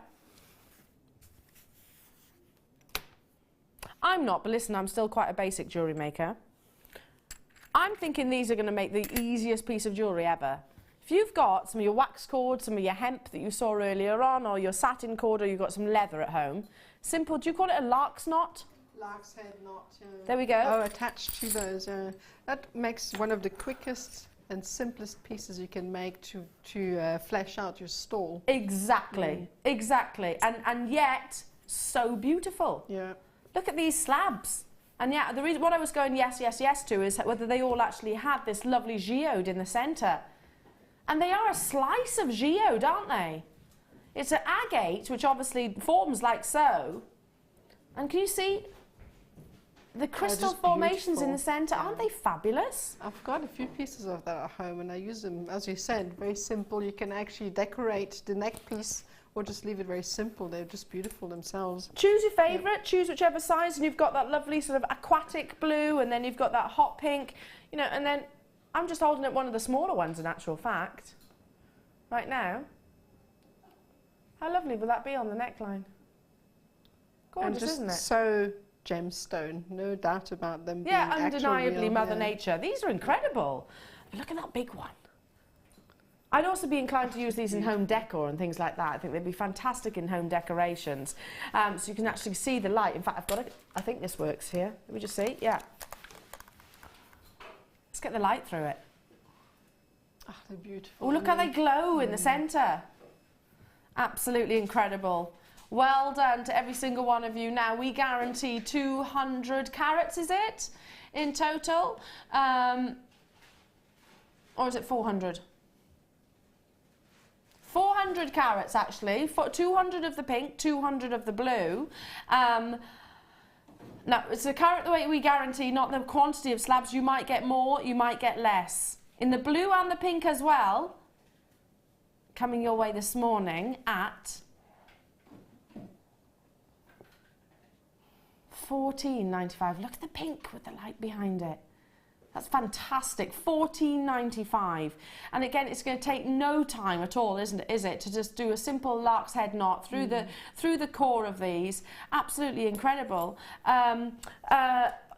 I'm not, but listen, I'm still quite a basic jewellery maker. I'm thinking these are going to make the easiest piece of jewellery ever. If you've got some of your wax cord, some of your hemp that you saw earlier on, or your satin cord, or you've got some leather at home, simple, do you call it a lark's knot? Lark's head knot, yeah. There we go. Oh, attached to those, that makes one of the quickest and simplest pieces you can make to flesh out your stall. Exactly, exactly. And yet, so beautiful. Yeah. Look at these slabs. And yeah, the reason what I was going yes to is whether they all actually had this lovely geode in the centre. And they are a slice of geode, aren't they? It's an agate, which obviously forms like so. And can you see the crystal formations in the centre? Aren't they fabulous? I've got a few pieces of that at home, and I use them, as you said, very simple. You can actually decorate the neck piece or just leave it very simple. They're just beautiful themselves. Choose your favourite, choose whichever size, and you've got that lovely sort of aquatic blue, and then you've got that hot pink, and then I'm just holding up one of the smaller ones in actual fact. Right now. How lovely will that be on the neckline? Gorgeous, and just isn't it? So gemstone, no doubt about them being Yeah, actual undeniably real, Mother yeah. Nature. These are incredible. Look at that big one. I'd also be inclined to use these in home decor and things like that. I think they'd be fantastic in home decorations. So you can actually see the light. In fact, I've got it. I think this works here. Let me just see. Yeah. Let's get the light through it. Oh, they're beautiful. Oh, look how they glow in the centre. Absolutely incredible. Well done to every single one of you. Now, we guarantee 200 carats, is it, in total? Or is it 400? 400 carats, actually. For 200 of the pink, 200 of the blue. Now, it's a carat weight we guarantee, not the quantity of slabs. You might get more, you might get less. In the blue and the pink as well, coming your way this morning at $14.95. Look at the pink with the light behind it. That's fantastic. $14.95. And again, it's going to take no time at all, isn't it? Is it, to just do a simple lark's head knot through the core of these? Absolutely incredible.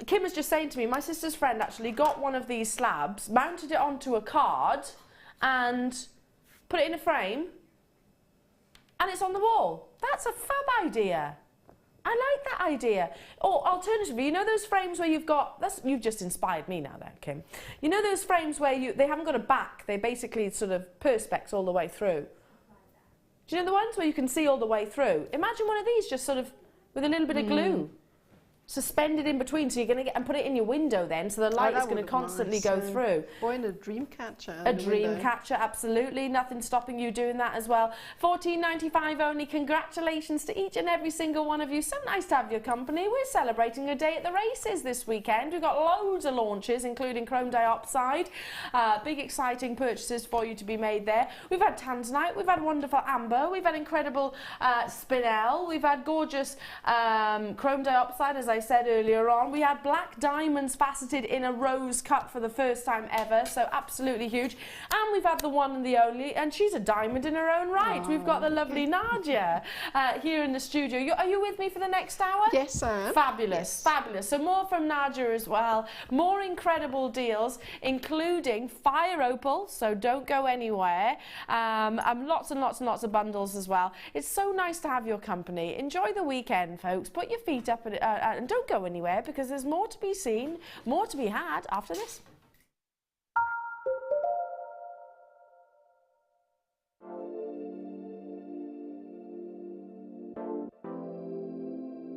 Kim was just saying to me, my sister's friend actually got one of these slabs, mounted it onto a card, and put it in a frame, and it's on the wall. That's a fab idea. I like that idea. Or alternatively, you know those frames where you've got, you've just inspired me now there, Kim. You know those frames where they haven't got a back, they basically sort of perspex all the way through. Do you know the ones where you can see all the way through? Imagine one of these just sort of with a little bit of glue. Suspended in between, so you're going to get and put it in your window then, so the light is going to constantly go through. Or in a dream catcher. A dream catcher, absolutely. Nothing stopping you doing that as well. $14.95 only. Congratulations to each and every single one of you. So nice to have your company. We're celebrating a day at the races this weekend. We've got loads of launches, including chrome diopside. Big exciting purchases for you to be made there. We've had Tanzanite, we've had wonderful amber, we've had incredible spinel, we've had gorgeous chrome diopside, as I said earlier on. We had black diamonds faceted in a rose cut for the first time ever, so absolutely huge. And we've had the one and the only, and she's a diamond in her own right. We've got the lovely Nadja here in the studio. Are you with me for the next hour? Yes, I am. Fabulous, yes. Fabulous. So more from Nadja as well. More incredible deals, including fire opal, so don't go anywhere. And lots and lots and lots of bundles as well. It's so nice to have your company. Enjoy the weekend, folks. Put your feet up and don't go anywhere, because there's more to be seen, more to be had after this.